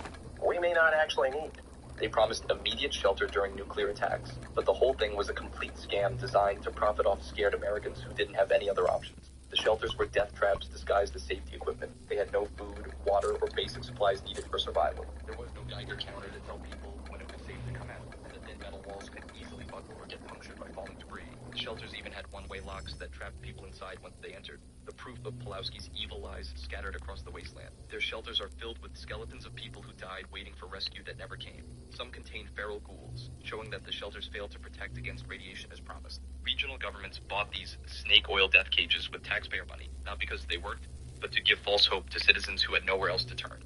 we may not actually need. They promised immediate shelter during nuclear attacks, but the whole thing was a complete scam designed to profit off scared Americans who didn't have any other options. The shelters were death traps disguised as safety equipment. They had no food, water, or basic supplies needed for survival. There was no Geiger counter to tell people when it was safe to come out, and the thin metal walls could easily buckle or get punctured by falling debris. The shelters even had one-way locks that trapped people inside once they entered. The proof of Pulowski's evil lies scattered across the wasteland. Their shelters are filled with skeletons of people who died waiting for rescue that never came. Some contain feral ghouls, showing that the shelters failed to protect against radiation as promised. Regional governments bought these snake oil death cages with taxpayer money, not because they worked, but to give false hope to citizens who had nowhere else to turn.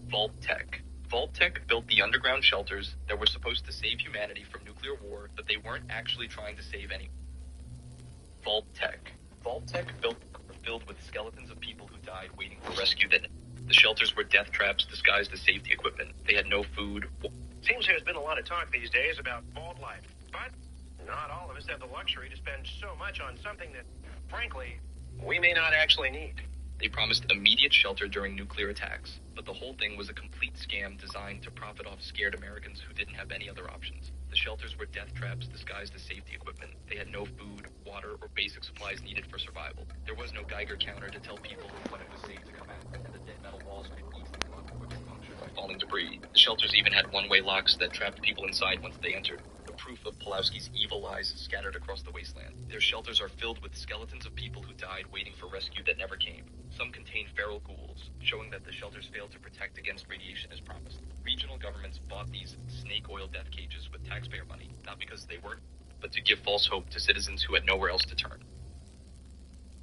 Vault-Tec. Vault-Tec built the underground shelters that were supposed to save humanity from nuclear war, but they weren't actually trying to save anyone. Vault-Tec. Vault-Tec built were filled with skeletons of people who died waiting for rescue that the shelters were death traps disguised as safety equipment. They had no food. Seems there's been a lot of talk these days about vault life, but not all of us have the luxury to spend so much on something that, frankly, we may not actually need. They promised immediate shelter during nuclear attacks, but the whole thing was a complete scam designed to profit off scared Americans who didn't have any other options. The shelters were death traps disguised as safety equipment. They had no food, water, or basic supplies needed for survival. There was no Geiger counter to tell people when it was safe to come out, and the dead metal walls could easily buckle or get punctured by falling debris. The shelters even had one-way locks that trapped people inside once they entered. The proof of Pulowski's evil lies scattered across the wasteland. Their shelters are filled with skeletons of people who died waiting for rescue that never came. Some contain feral ghouls, showing that the shelters failed to protect against radiation as promised. Regional governments bought these snake oil death cages with taxpayer money, not because they worked, but to give false hope to citizens who had nowhere else to turn.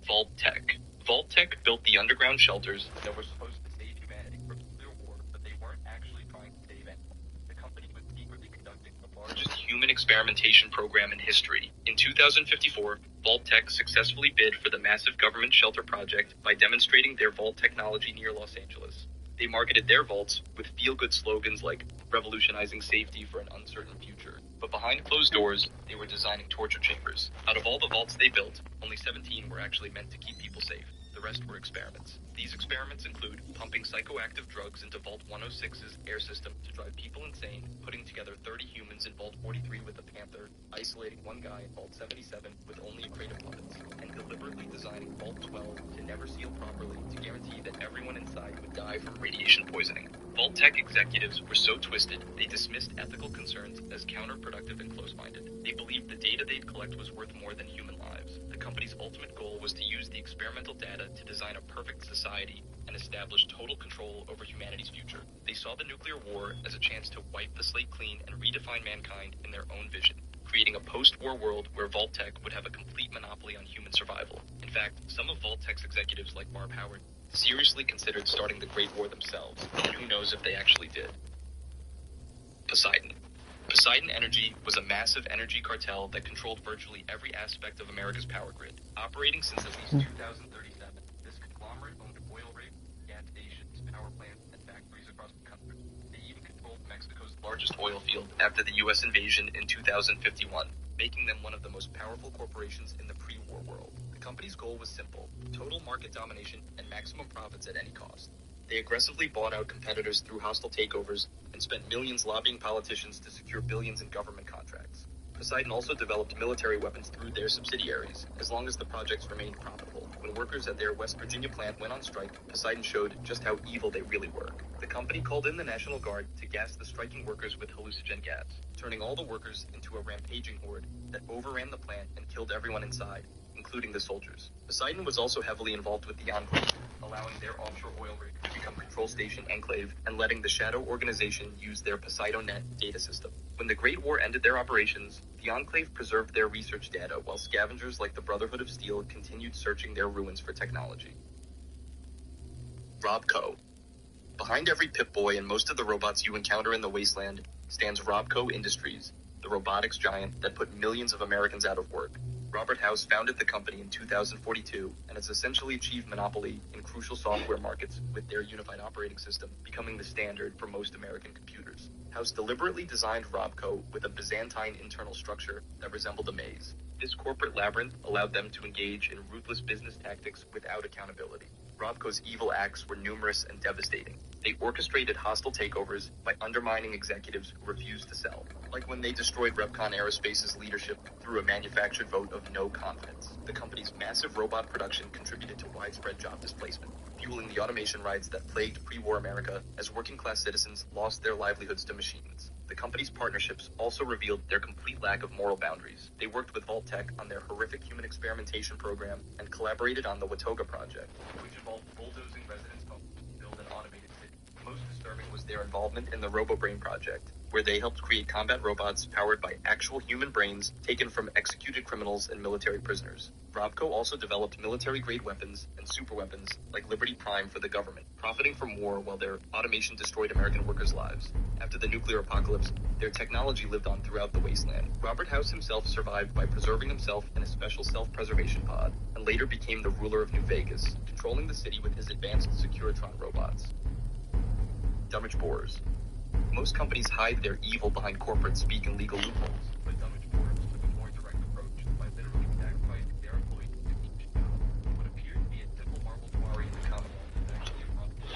Vault-Tec. Vault-Tec built the underground shelters that were supposed to save humanity from nuclear war, but they weren't actually trying to save anyone. The company was secretly conducting the largest human experimentation program in history. In 2054, Vault-Tec successfully bid for the massive government shelter project by demonstrating their vault technology near Los Angeles. They marketed their vaults with feel-good slogans like revolutionizing safety for an uncertain future. But behind closed doors, they were designing torture chambers. Out of all the vaults they built, only 17 were actually meant to keep people safe. The rest were experiments. These experiments include pumping psychoactive drugs into Vault 106's air system to drive people insane, putting together 30 humans in Vault 43 with a panther, isolating one guy in Vault 77 with only a crate of puppets, and deliberately designing Vault 12 to never seal properly to guarantee that everyone inside would die from radiation poisoning. Vault-Tec executives were so twisted, they dismissed ethical concerns as counterproductive and close-minded. They believed the data they'd collect was worth more than human lives. The company's ultimate goal was to use the experimental data to design a perfect society and establish total control over humanity's future. They saw the nuclear war as a chance to wipe the slate clean and redefine mankind in their own vision, creating a post-war world where Vault-Tec would have a complete monopoly on human survival. In fact, some of Vault-Tec's executives like Barb Howard seriously considered starting the Great War themselves, and who knows if they actually did. Poseidon. Poseidon Energy was a massive energy cartel that controlled virtually every aspect of America's power grid. Operating since at least 2037, this conglomerate owned oil rigs, gas stations, power plants, and factories across the country. They even controlled Mexico's largest oil field after the U.S. invasion in 2051, making them one of the most powerful corporations in the pre-war world. The company's goal was simple: total market domination and maximum profits at any cost. They aggressively bought out competitors through hostile takeovers and spent millions lobbying politicians to secure billions in government contracts. Poseidon also developed military weapons through their subsidiaries, as long as the projects remained profitable. When workers at their West Virginia plant went on strike, Poseidon showed just how evil they really were. The company called in the National Guard to gas the striking workers with hallucinogen gas, turning all the workers into a rampaging horde that overran the plant and killed everyone inside, including the soldiers. Poseidon was also heavily involved with the Enclave, allowing their offshore oil rig to become Control Station Enclave and letting the Shadow organization use their PoseidoNet data system. When the Great War ended their operations, the Enclave preserved their research data while scavengers like the Brotherhood of Steel continued searching their ruins for technology. Robco. Behind every Pip-Boy and most of the robots you encounter in the wasteland stands Robco Industries, the robotics giant that put millions of Americans out of work. Robert House founded the company in 2042 and has essentially achieved monopoly in crucial software markets with their unified operating system becoming the standard for most American computers. House deliberately designed Robco with a Byzantine internal structure that resembled a maze. This corporate labyrinth allowed them to engage in ruthless business tactics without accountability. Robco's evil acts were numerous and devastating. They orchestrated hostile takeovers by undermining executives who refused to sell, like when they destroyed Repcon Aerospace's leadership through a manufactured vote of no confidence. The company's massive robot production contributed to widespread job displacement, fueling the automation riots that plagued pre-war America as working-class citizens lost their livelihoods to machines. The company's partnerships also revealed their complete lack of moral boundaries. They worked with Vault-Tec on their horrific human experimentation program and collaborated on the Watoga project, which involved bulldozing residents' homes to build an automated city. Most disturbing was their involvement in the RoboBrain project, where they helped create combat robots powered by actual human brains taken from executed criminals and military prisoners. Robco also developed military-grade weapons and superweapons like Liberty Prime for the government, profiting from war while their automation destroyed American workers' lives. After the nuclear apocalypse, their technology lived on throughout the wasteland. Robert House himself survived by preserving himself in a special self-preservation pod, and later became the ruler of New Vegas, controlling the city with his advanced Securitron robots. Dummage Boars. Most companies hide their evil behind corporate speak and legal loopholes, but Dummage Boars took a more direct approach by literally sacrificing their employees to keep the job. What appeared to be a simple marble quarry in the Commonwealth is actually a front for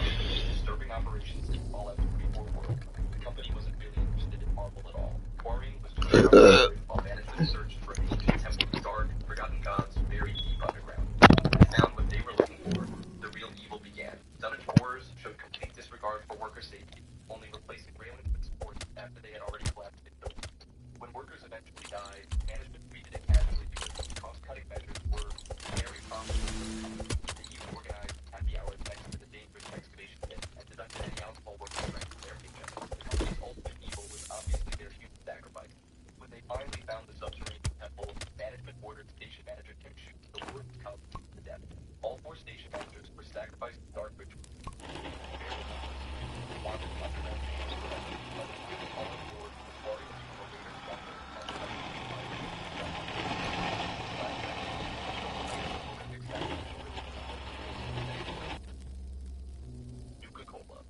disturbing operations in all out the pre-war world. The company wasn't really interested in marble at all. Quarrying was just a cover while management searched for an ancient temple of dark, forgotten gods buried deep underground. They found what they were looking for. The real evil began. Dummage Boars showed complete disregard for worker safety, only replacing railings with supports after they had already collapsed in buildings. When workers eventually died, management treated it casually because these cost-cutting measures were very profitable for the company. They even organized happy hours next to the dangerous excavation pit and deducted any alcohol workers drank from their paycheck. The company's ultimate evil was obviously their human sacrifice. When they finally found the subterranean temple, management ordered station manager Tim Shoot to lure his colleagues to death. All 4 station managers were sacrificed to dark rituals. Nuka-Cola.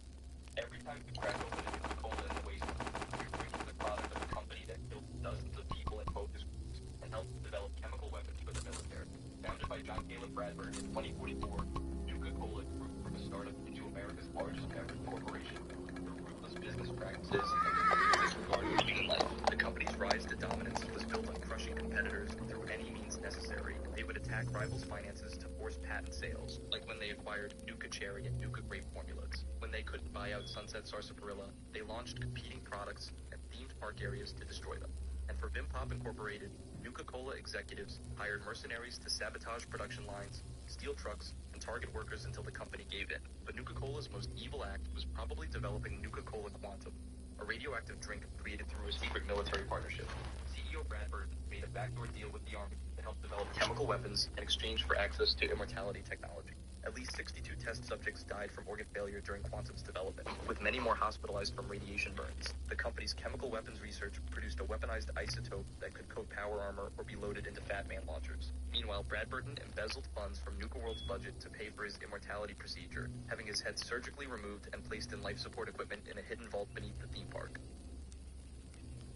Every time you crack open a Nuka-Cola in the wasteland, you're drinking the product of a company that killed dozens of people in focus groups and helped develop chemical weapons for the military. Founded by John Caleb Bradburn in 2044, Nuka-Cola grew from a startup into America's largest beverage corporation. Through ruthless business practices and complete disregard for human life, the company's rise to dominance was built on crushing competitors through any means necessary. They would attack rivals' finances to force patent sales, like when they acquired Nuka Cherry and Nuka Grape formulas. When they couldn't buy out Sunset Sarsaparilla, they launched competing products and themed park areas to destroy them. And for Vim Pop Incorporated, Nuka-Cola executives hired mercenaries to sabotage production lines, steal trucks, and target workers until the company gave in. But Nuka-Cola's most evil act was probably developing Nuka-Cola Quantum, a radioactive drink created through a secret military partnership. CEO Bradburn made a backdoor deal with the Army to help develop chemical weapons in exchange for access to immortality technology. At least 62 test subjects died from organ failure during Quantum's development, with many more hospitalized from radiation burns. The company's chemical weapons research produced a weaponized isotope that could coat power armor or be loaded into Fat Man launchers. Meanwhile, Bradburton embezzled funds from Nuka World's budget to pay for his immortality procedure, having his head surgically removed and placed in life support equipment in a hidden vault beneath the theme park.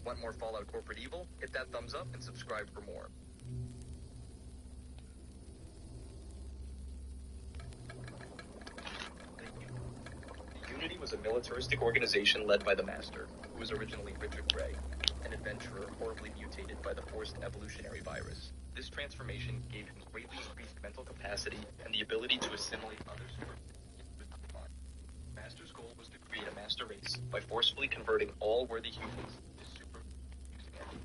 Want more Fallout corporate evil? Hit that thumbs up and subscribe for more. Thank you. militaristic organization led by the Master, who was originally Richard Gray, an adventurer horribly mutated by the forced evolutionary virus. This transformation gave him greatly increased mental capacity and the ability to assimilate other superhumans into his mind. Master's goal was to create a master race by forcefully converting all worthy humans to superhumans using energy.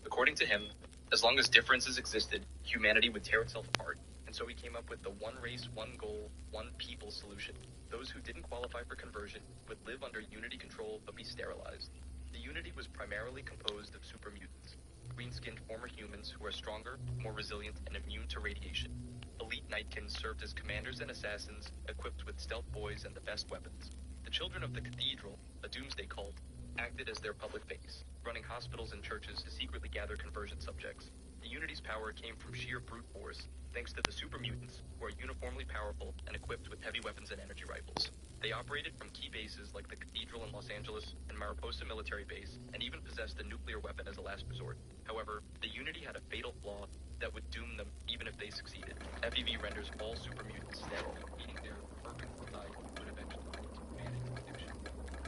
According to him, as long as differences existed, humanity would tear itself apart, and so he came up with the one race, one goal, one people solution. Those who didn't qualify for conversion would live under Unity control but be sterilized. The Unity was primarily composed of super mutants, green-skinned former humans who are stronger, more resilient, and immune to radiation. Elite Nightkins served as commanders and assassins, equipped with stealth boys and the best weapons. The Children of the Cathedral, a doomsday cult, acted as their public base, running hospitals and churches to secretly gather conversion subjects. The Unity's power came from sheer brute force, thanks to the super mutants, who are uniformly powerful and equipped with heavy weapons and energy rifles. They operated from key bases like the Cathedral in Los Angeles and Mariposa military base, and even possessed a nuclear weapon as a last resort. However, the Unity had a fatal flaw that would doom them even if they succeeded. FEV renders all super mutants sterile, meaning their perfect life would eventually lead to humanity extinction.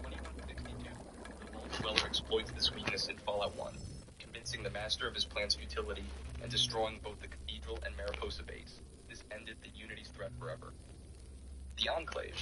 2162, the Vault Dweller exploits this weakness in Fallout 1, convincing the Master of his plan's futility and destroying both the Cathedral and Mariposa base. This ended the Unity's threat forever. The Enclave.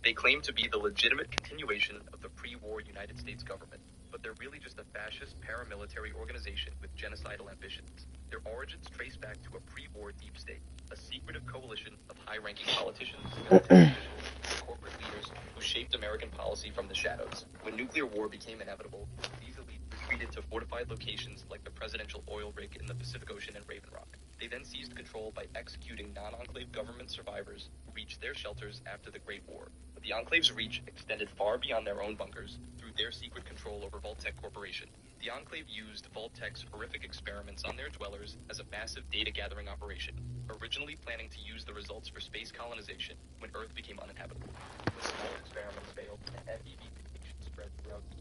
They claim to be the legitimate continuation of the pre-war United States government, but they're really just a fascist paramilitary organization with genocidal ambitions. Their origins trace back to a pre-war deep state, a secretive coalition of high-ranking politicians, military officials, and corporate leaders who shaped American policy from the shadows. When nuclear war became inevitable, these elites retreated to fortified locations like the presidential oil rig in the Pacific Ocean and Raven Rock. They then seized control by executing non-enclave government survivors who reached their shelters after the Great War. But the Enclave's reach extended far beyond their own bunkers through their secret control over Vault-Tec Corporation. The Enclave used Vault-Tec's horrific experiments on their dwellers as a massive data-gathering operation, originally planning to use the results for space colonization when Earth became uninhabitable. When small experiments failed and FEV mutation spread throughout the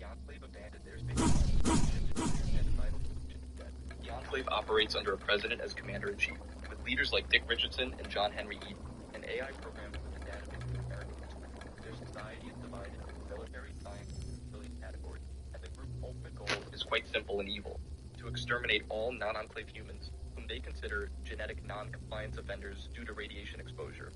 Enclave abandoned their space colonization and shifted to their genocidal solution instead. The Enclave operates under a president as commander-in-chief, with leaders like Dick Richardson and John Henry Eden, and AI programs with a database of American history. Their society is divided into military, science, and civilian categories, and the group's ultimate goal is quite simple and evil: to exterminate all non-enclave humans whom they consider genetic non-compliance offenders due to radiation exposure.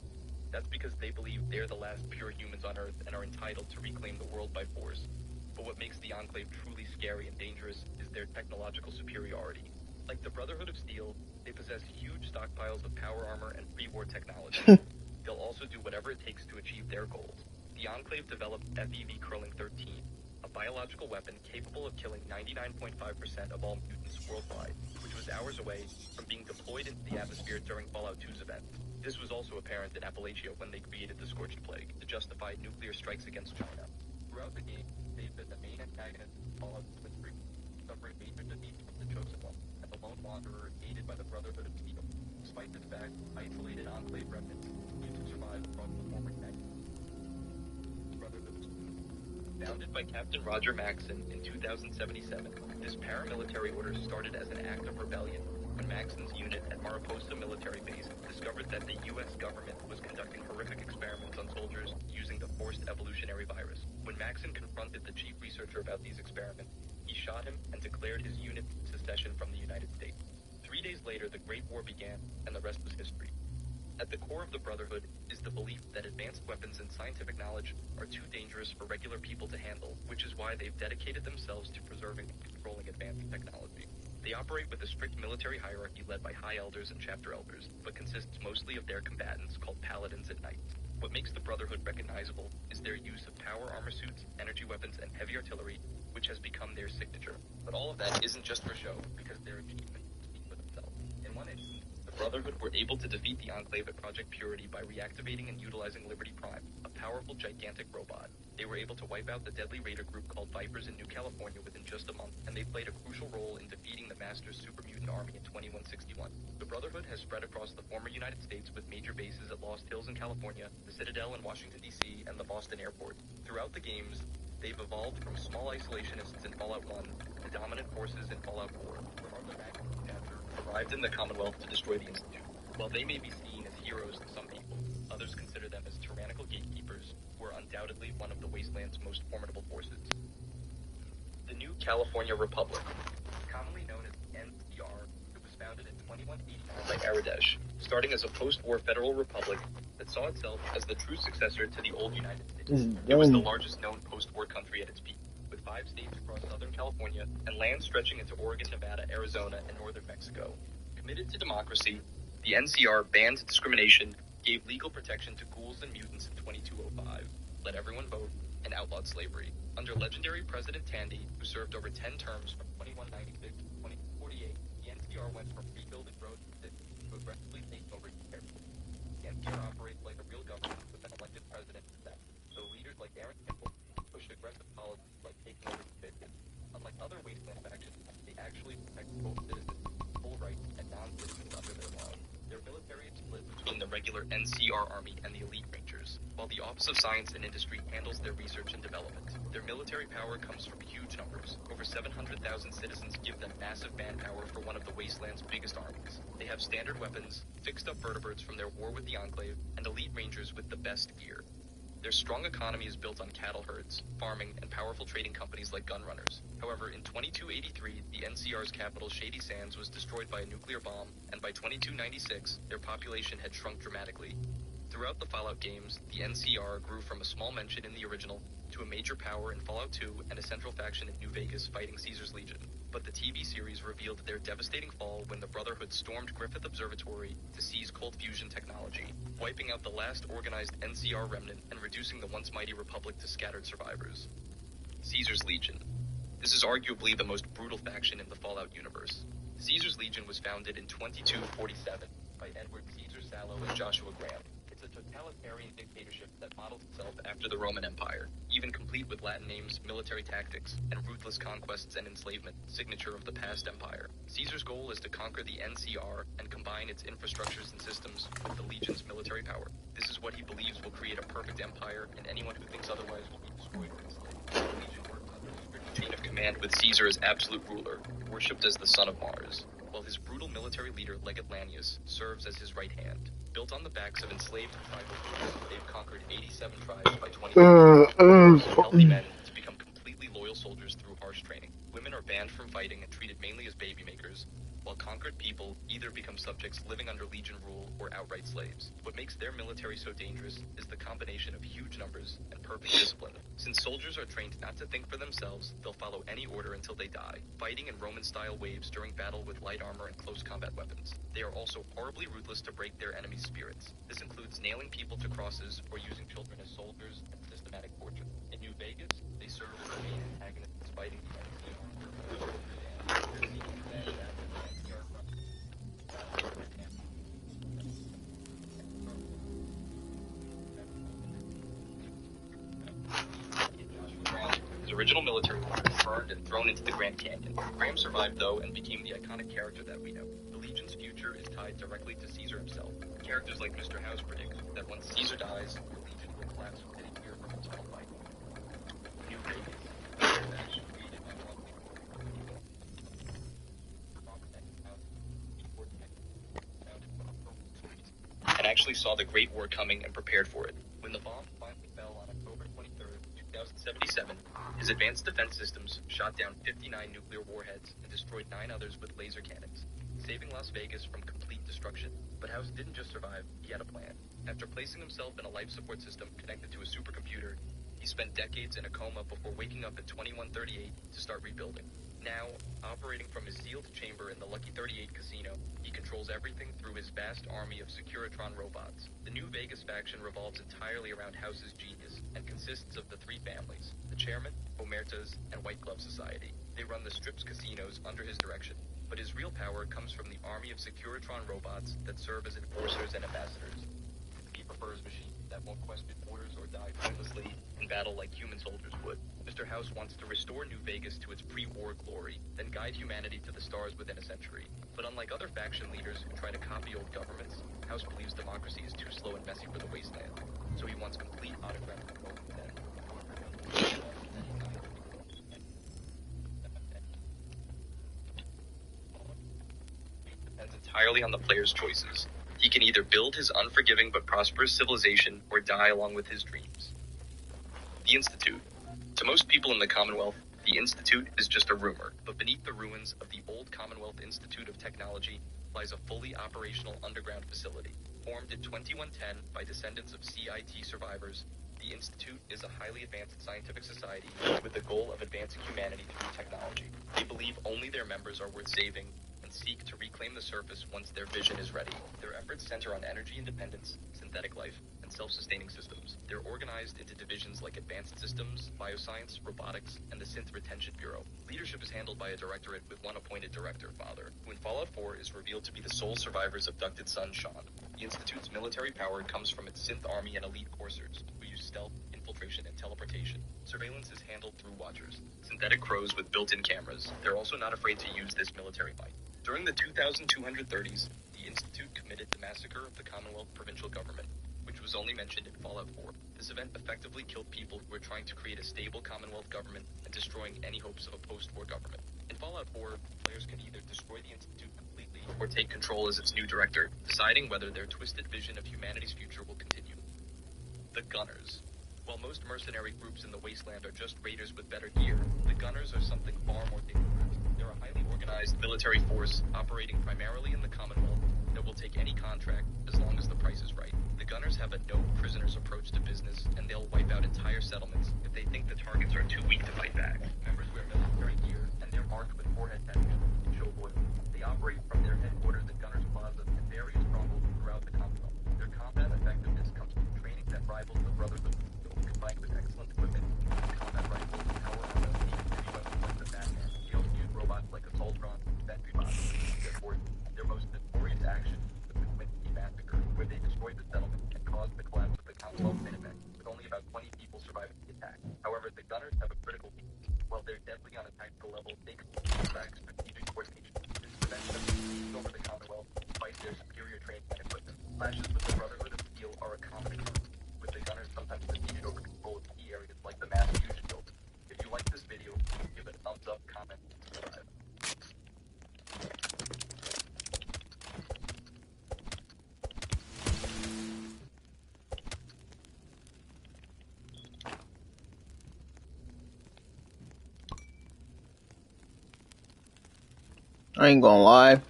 That's because they believe they're the last pure humans on Earth and are entitled to reclaim the world by force. But what makes the Enclave truly scary and dangerous is their technological superiority. Like the Brotherhood of Steel, they possess huge stockpiles of power armor and pre-war technology. They'll also do whatever it takes to achieve their goals. The Enclave developed FEV Curling 13, a biological weapon capable of killing 99.5% of all mutants worldwide, which was hours away from being deployed into the atmosphere during Fallout 2's event. This was also apparent in Appalachia when they created the Scorched Plague to justify nuclear strikes against China. Throughout the game, they've been the main antagonist of Fallout 2 and 3, suffering major defeats from the Chosen One and the Lone Wanderer, aided by the Brotherhood of Steel. Despite this fact, isolated Enclave remnants continue to survive across the former United Brotherhood of Steel. Founded by Captain Roger Maxon in 2077, this paramilitary order started as an act of rebellion when Maxon's unit at Mariposa military base discovered that the U.S. government was conducting horrific experiments on soldiers using the forced evolutionary virus. When Maxon confronted the chief researcher about these experiments, he shot him and declared his unit secession from the United States. 3 days later, the Great War began, and the rest was history. At the core of the Brotherhood is the belief that advanced weapons and scientific knowledge are too dangerous for regular people to handle, which is why they've dedicated themselves to preserving and controlling advanced technology. They operate with a strict military hierarchy led by High Elders and Chapter Elders, but consists mostly of their combatants called Paladins and Knights. What makes the Brotherhood recognizable is their use of power armor suits, energy weapons, and heavy artillery, which has become their signature. But all of that isn't just for show, because their achievements speak for themselves. In one instance, the Brotherhood were able to defeat the Enclave at Project Purity by reactivating and utilizing Liberty Prime, a powerful, gigantic robot. They were able to wipe out the deadly raider group called Vipers in New California within just a month, and they played a crucial role in defeating the Master's super mutant army in 2161. The Brotherhood has spread across the former United States with major bases at Lost Hills in California, the Citadel in Washington, D.C., and the Boston Airport. Throughout the games, they've evolved from small isolationists in Fallout 1 to dominant forces in Fallout 4, where Arthur Magnus' chapter arrived in the Commonwealth to destroy the Institute. While they may be seen as heroes to some people, Others consider them as tyrannical gatekeepers who are undoubtedly one of the wasteland's most formidable forces. The New California Republic, commonly known as the NCR, it was founded in 2189 by Aradesh, starting as a post-war federal republic that saw itself as the true successor to the old United States. It was the largest known post-war country at its peak, with 5 states across Southern California and land stretching into Oregon, Nevada, Arizona, and northern Mexico. Committed to democracy, the NCR banned discrimination, gave legal protection to ghouls and mutants in 2205, let everyone vote, and outlawed slavery. Under legendary President Tandy, who served over 10 terms from 2196 to 2248, the NCR went from rebuilding roads and cities to aggressively taking over territory. The NCR operates like a real government with an elected president and staff, so leaders like Aaron Kimball pushed aggressive policies like taking over cities. Unlike other wasteland factions, they actually protect both citizens, full rights, and non-citizens under their laws. Their military is split between the regular NCR Army and the elite Rangers, while the Office of Science and Industry handles their research and development. Their military power comes from huge numbers. Over 700,000 citizens give them massive manpower for one of the wasteland's biggest armies. They have standard weapons, fixed-up vertebrates from their war with the Enclave, and elite Rangers with the best gear. Their strong economy is built on cattle herds, farming, and powerful trading companies like gun runners. However, in 2283, the NCR's capital, Shady Sands, was destroyed by a nuclear bomb, and by 2296, their population had shrunk dramatically. Throughout the Fallout games, the NCR grew from a small mention in the original to a major power in Fallout 2 and a central faction in New Vegas fighting Caesar's Legion. But the TV series revealed their devastating fall when the Brotherhood stormed Griffith Observatory to seize cold fusion technology, wiping out the last organized NCR remnant and reducing the once mighty Republic to scattered survivors. Caesar's Legion. This is arguably the most brutal faction in the Fallout universe. Caesar's Legion was founded in 2247 by Edward Caesar Sallow and Joshua Graham. It's a totalitarian dictatorship that models itself after the Roman Empire, even complete with Latin names, military tactics, and ruthless conquests and enslavement, signature of the past empire. Caesar's goal is to conquer the NCR and combine its infrastructures and systems with the Legion's military power. This is what he believes will create a perfect empire, and anyone who thinks otherwise will be destroyed or enslaved. The Legion works under a strict chain of command with Caesar as absolute ruler, worshipped as the son of Mars, while his brutal military leader, Legate Lanius, serves as his right hand. Built on the backs of enslaved tribal groups, they've conquered 87 tribes by 2020, healthy men to become completely loyal soldiers through harsh training. Women are banned from fighting and treated mainly as baby makers, while conquered people either become subjects living under Legion rule or outright slaves. What makes their military so dangerous is the combination of huge numbers and perfect discipline. Since soldiers are trained not to think for themselves, they'll follow any order until they die, fighting in Roman-style waves during battle with light armor and close combat weapons. They are also horribly ruthless to break their enemies' spirits. This includes nailing people to crosses or using children as soldiers and systematic torture. In New Vegas, they serve as the main antagonists fighting the NCR. His original military was burned and thrown into the Grand Canyon. Graham survived, though, and became the iconic character that we know. The Legion's future is tied directly to Caesar himself. Characters like Mr. House predict that once Caesar dies, the Legion will collapse within a year from its final fight. New Vegas. And actually saw the Great War coming and prepared for it. When the bomb finally fell on October 23rd, 2077, his advanced defense systems shot down 59 nuclear warheads and destroyed 9 others with laser cannons, saving Las Vegas from complete destruction. But House didn't just survive, he had a plan. After placing himself in a life support system connected to a supercomputer, he spent decades in a coma before waking up in 2138 to start rebuilding. Now, operating from his sealed chamber in the Lucky 38 casino, he controls everything through his vast army of Securitron robots. The New Vegas faction revolves entirely around House's genius and consists of the 3 families, the chairman, Omertas, and White Glove Society. They run the Strip's casinos under his direction, but his real power comes from the army of Securitron robots that serve as enforcers and ambassadors. He prefers machines that won't question orders or die pointlessly in battle like human soldiers would. Mr. House wants to restore New Vegas to its pre-war glory, then guide humanity to the stars within a century. But unlike other faction leaders who try to copy old governments, House believes democracy is too slow and messy for the wasteland, so he wants complete autocratic control of them. Depends entirely on the player's choices. He can either build his unforgiving but prosperous civilization or die along with his dreams. The Institute. To most people in the Commonwealth, the Institute is just a rumor, but beneath the ruins of the old Commonwealth Institute of Technology lies a fully operational underground facility. Formed in 2110 by descendants of CIT survivors, the Institute is a highly advanced scientific society with the goal of advancing humanity through technology. They believe only their members are worth saving and seek to reclaim the surface once their vision is ready. Their efforts center on energy independence, synthetic life, and self-sustaining systems. They're organized into divisions like Advanced Systems, Bioscience, Robotics, and the Synth Retention Bureau. Leadership is handled by a directorate with one appointed director, Father, who in Fallout 4 is revealed to be the sole survivor's abducted son, Sean. The Institute's military power comes from its synth army and elite coursers, who use stealth, infiltration, and teleportation. Surveillance is handled through Watchers, synthetic crows with built-in cameras. They're also not afraid to use this military might. During the 2230s, the Institute committed the massacre of the Commonwealth provincial government, which was only mentioned in Fallout 4. This event effectively killed people who were trying to create a stable Commonwealth government and destroying any hopes of a post-war government. In Fallout 4, players can either destroy the Institute completely or take control as its new director, deciding whether their twisted vision of humanity's future will continue. The Gunners. While most mercenary groups in the Wasteland are just raiders with better gear, the Gunners are something far more dangerous. They're a highly organized military force operating primarily in the Commonwealth that will take any contract as long as the price is right. The Gunners have a no-prisoners approach to business, and they'll wipe out entire settlements if they think the targets are too weak to fight back. Members wear military gear, and they're marked with forehead tattoos to show loyalty. They operate from their headquarters at Gunners Plaza and various strongholds throughout the Commonwealth. Their combat effectiveness comes from training that rivals the Brotherhood, combined with excellent equipment, combat rifles, power armor, and heavy weapons like the Batman. They also use robots like assault drones and sentry bots. Their most notorious action was the Quincy Massacre, where they destroyed the settlement and caused the collapse of the Commonwealth Minutemen, with only about 20 people surviving the attack. However, the Gunners have a critical weakness. While they're deadly on a tactical level, they lack strategic coordination. This prevents them from taking over the Commonwealth despite their superior training and equipment. Clashes with the Brotherhood of Steel are a common occurrence, with the Gunners sometimes defeated over control of key areas like the mass fusion building. If you like this video, give it a thumbs up, comment, and subscribe. I ain't gonna lie.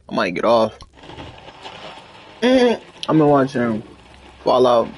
I might get off. I've been watching Fallout.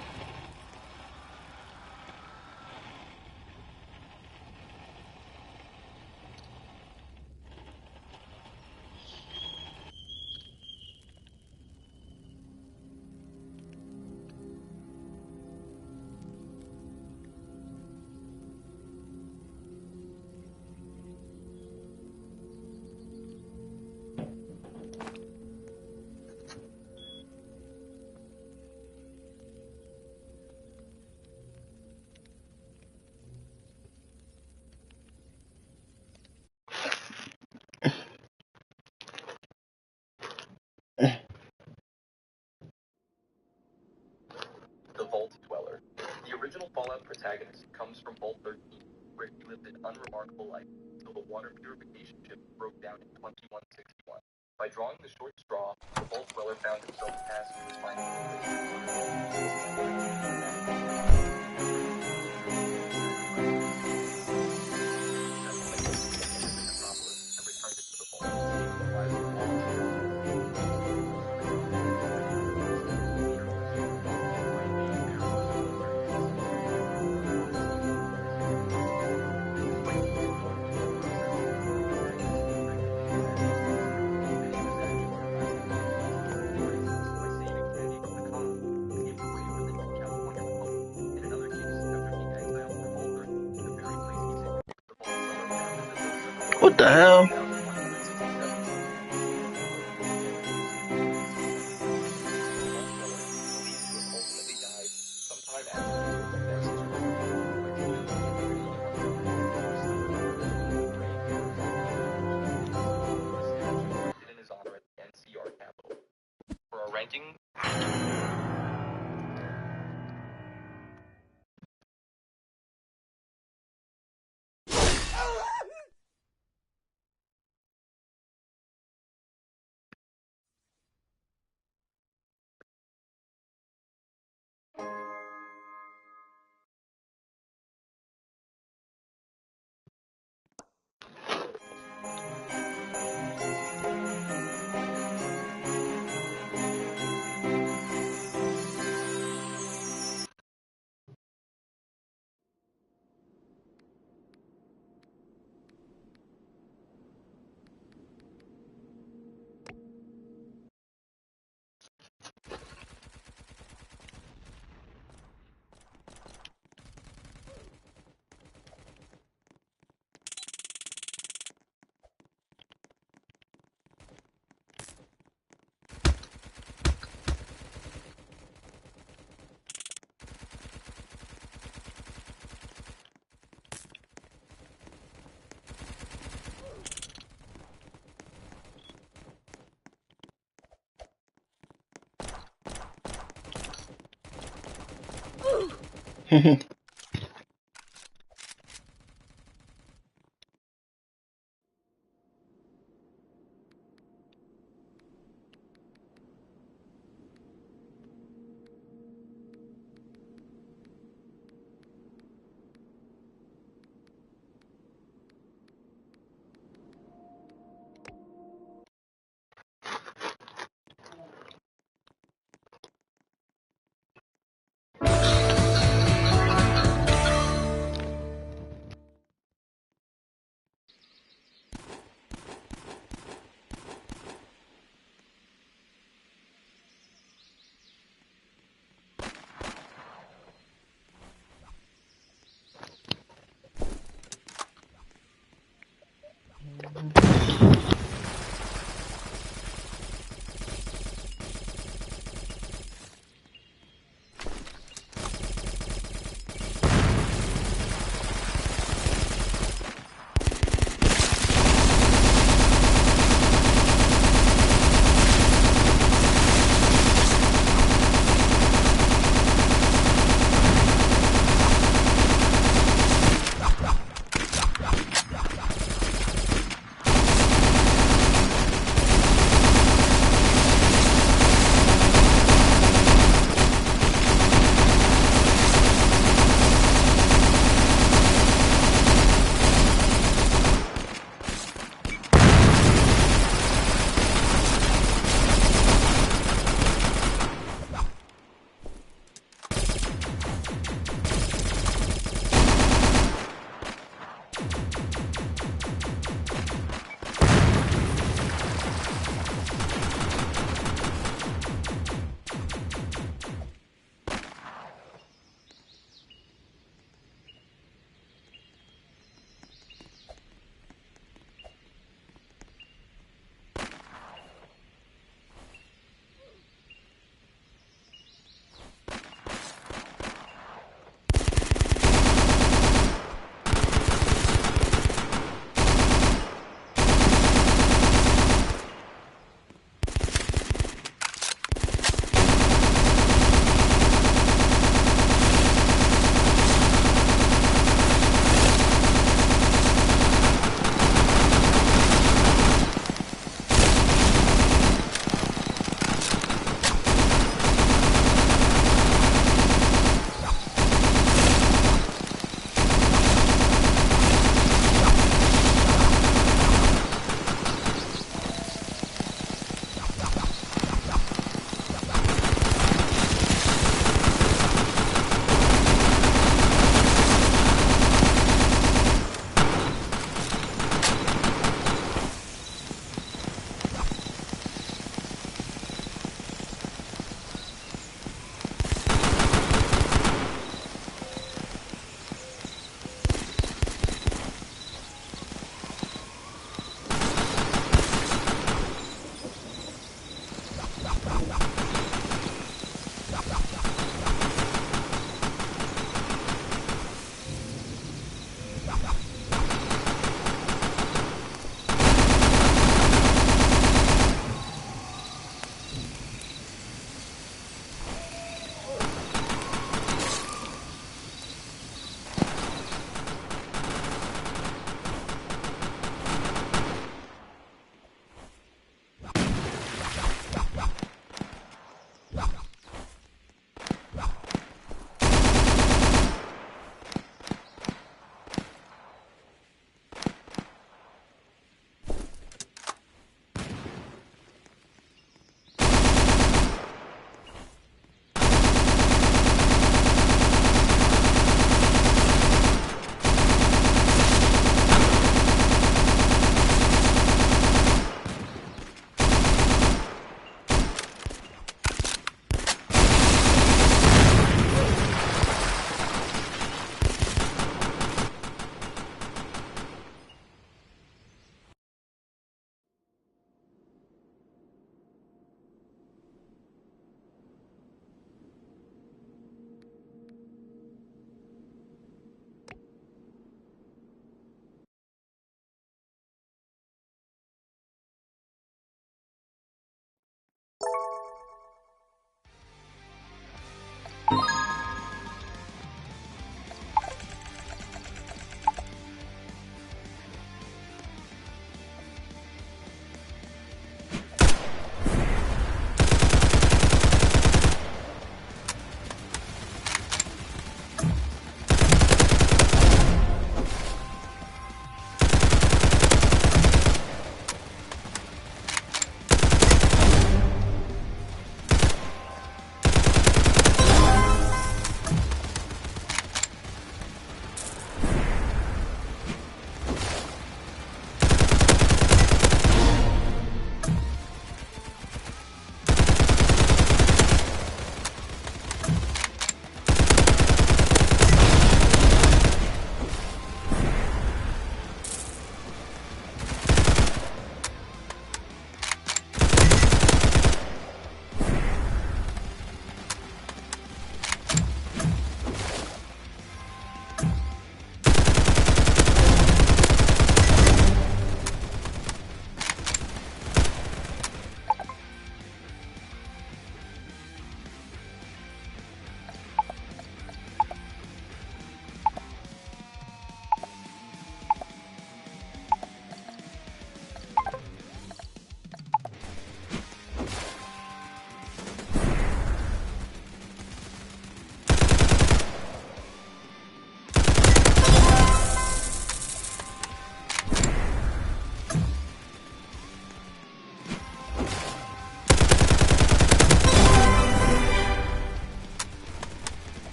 The Vault Dweller. The original Fallout protagonist comes from Vault 13, where he lived an unremarkable life until the water purification ship broke down in 2161. By drawing the short straw, the Vault Dweller found himself tasked with finding a and returned it to the vault. What the hell? For our ranking,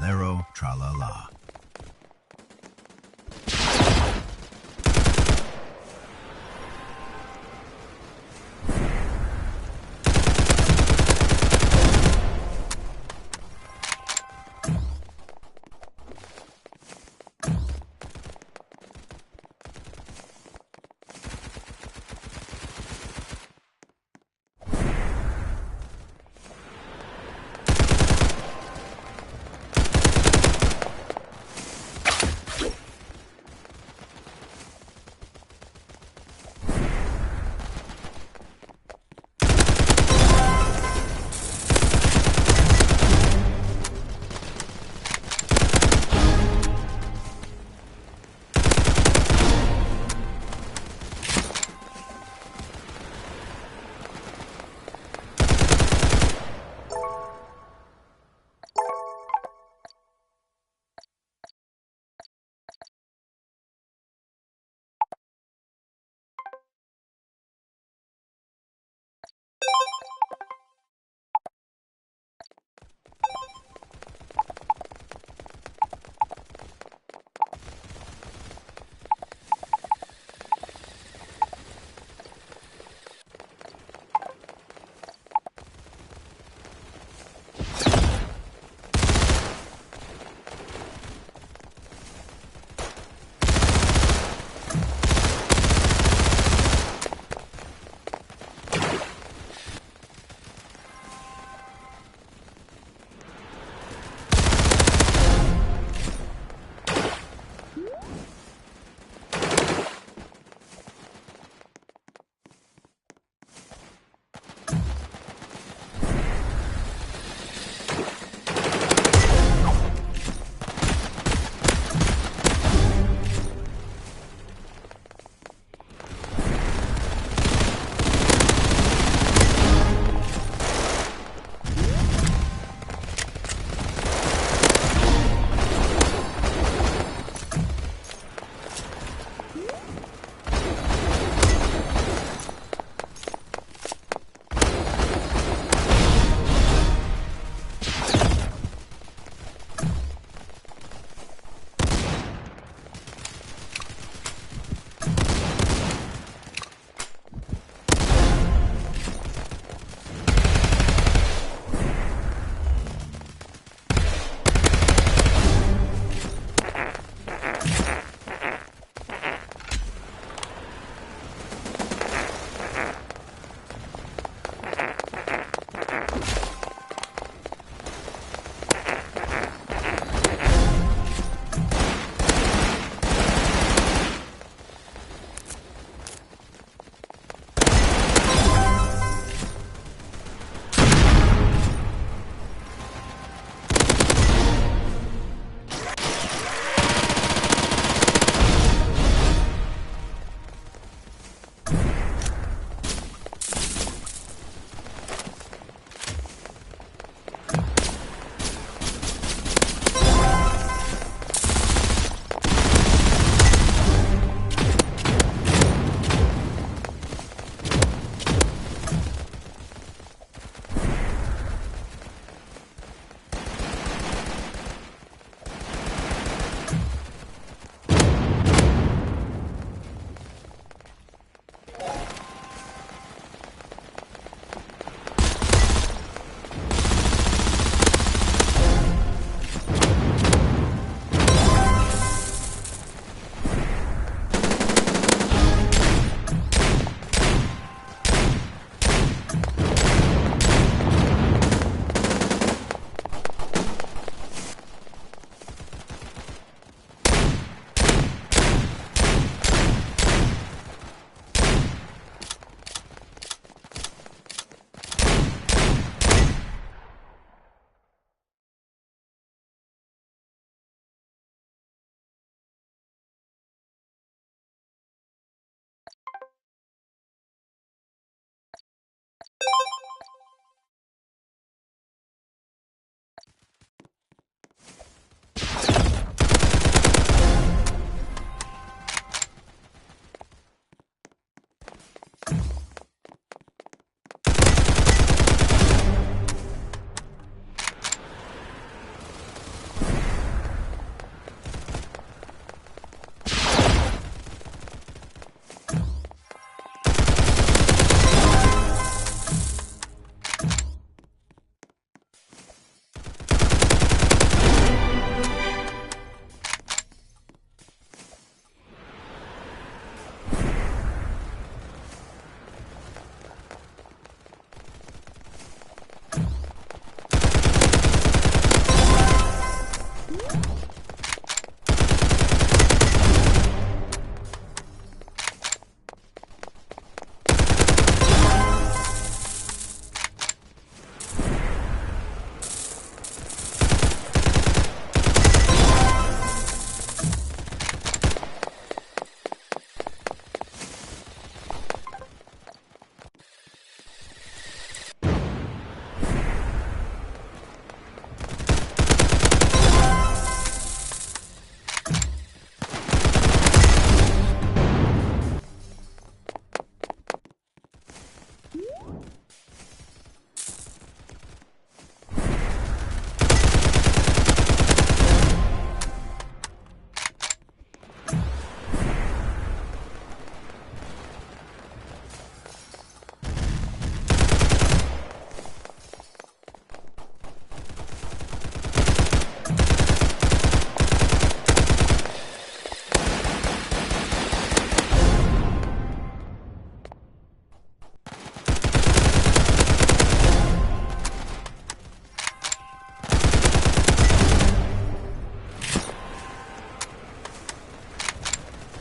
Tralero, tralala.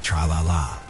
Tra-la-la.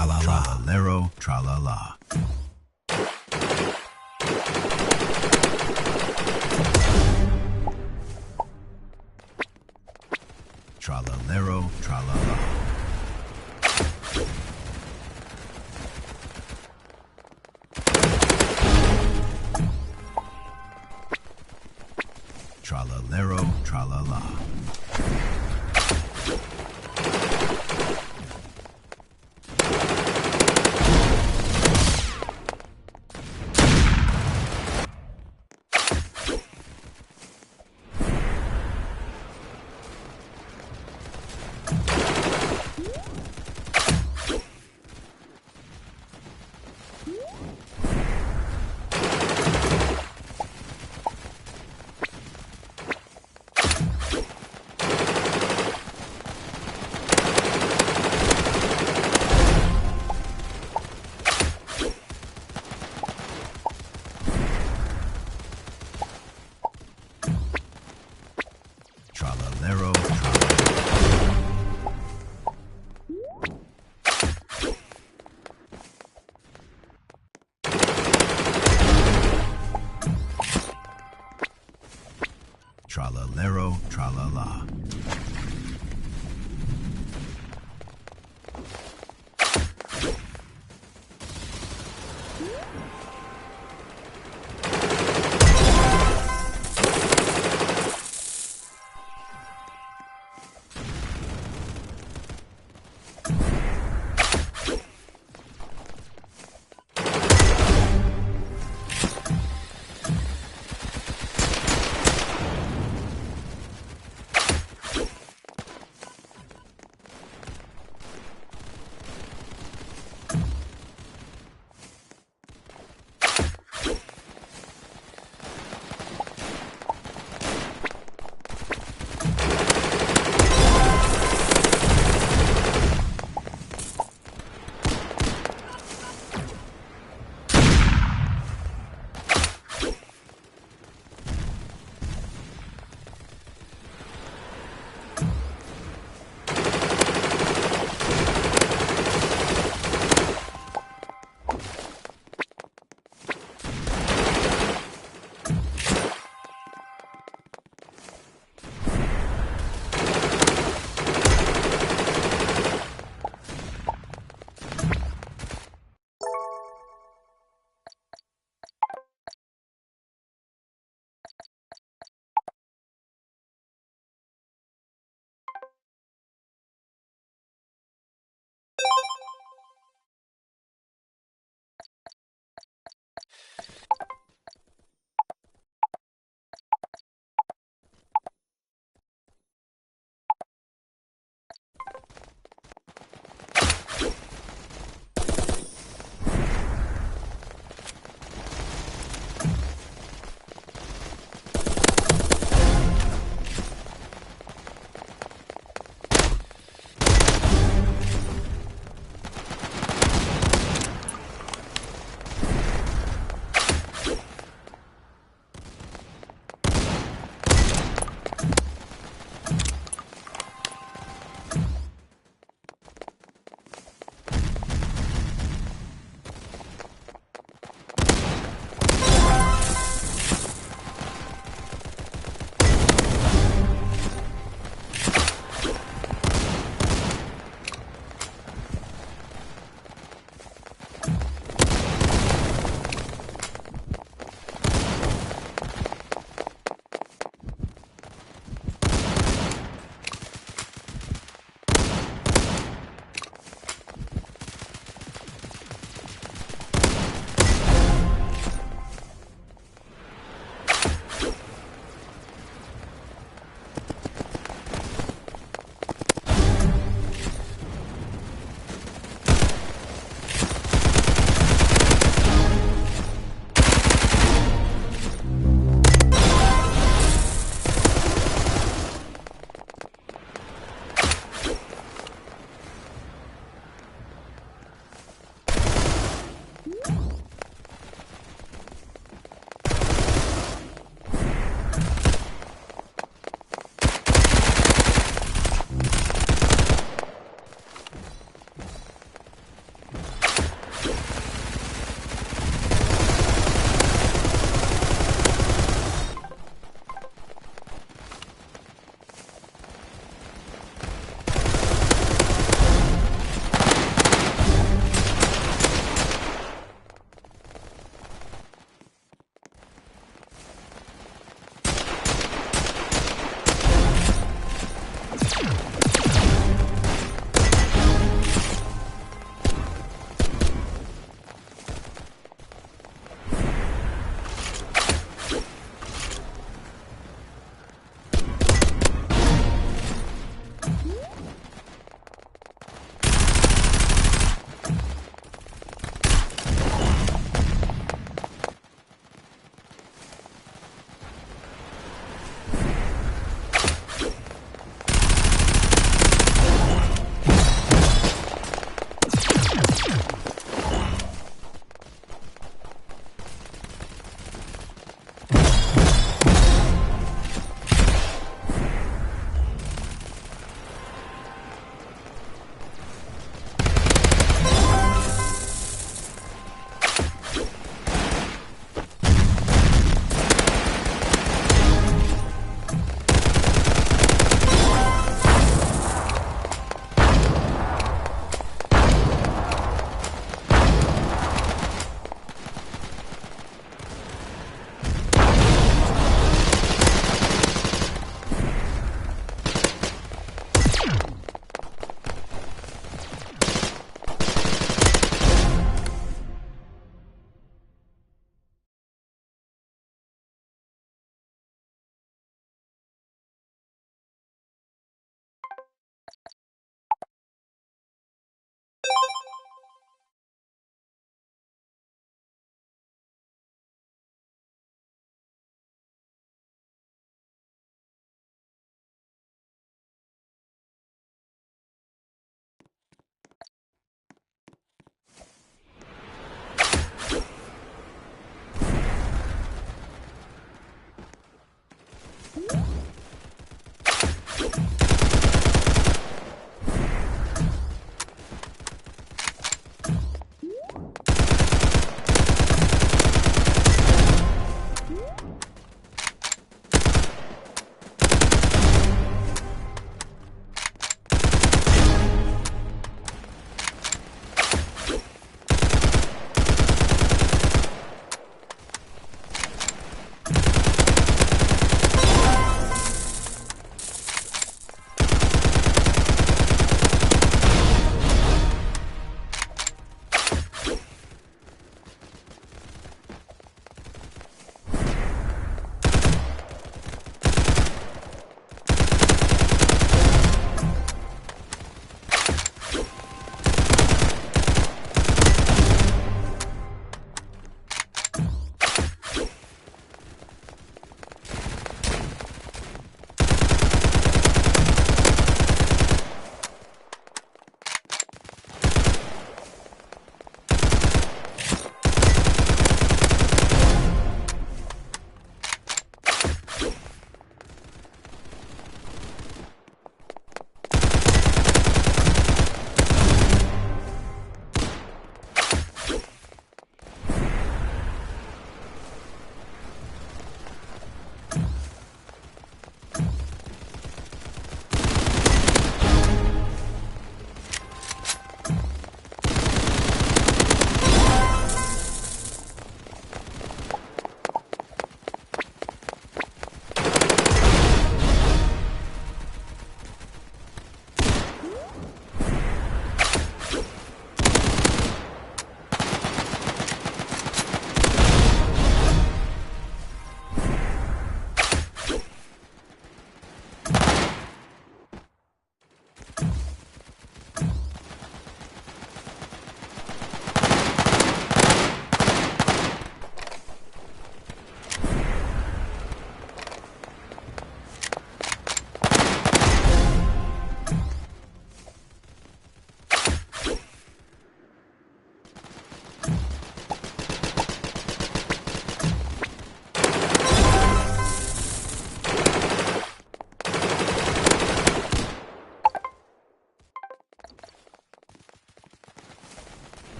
Tra-la-la, lero, tra-la-la. Tra-la-lero, tra-la-la. Tra-la-lero, tra-la-la. Tra-la-lero, tra-la-la. Tra-la-lero, tra-la-la.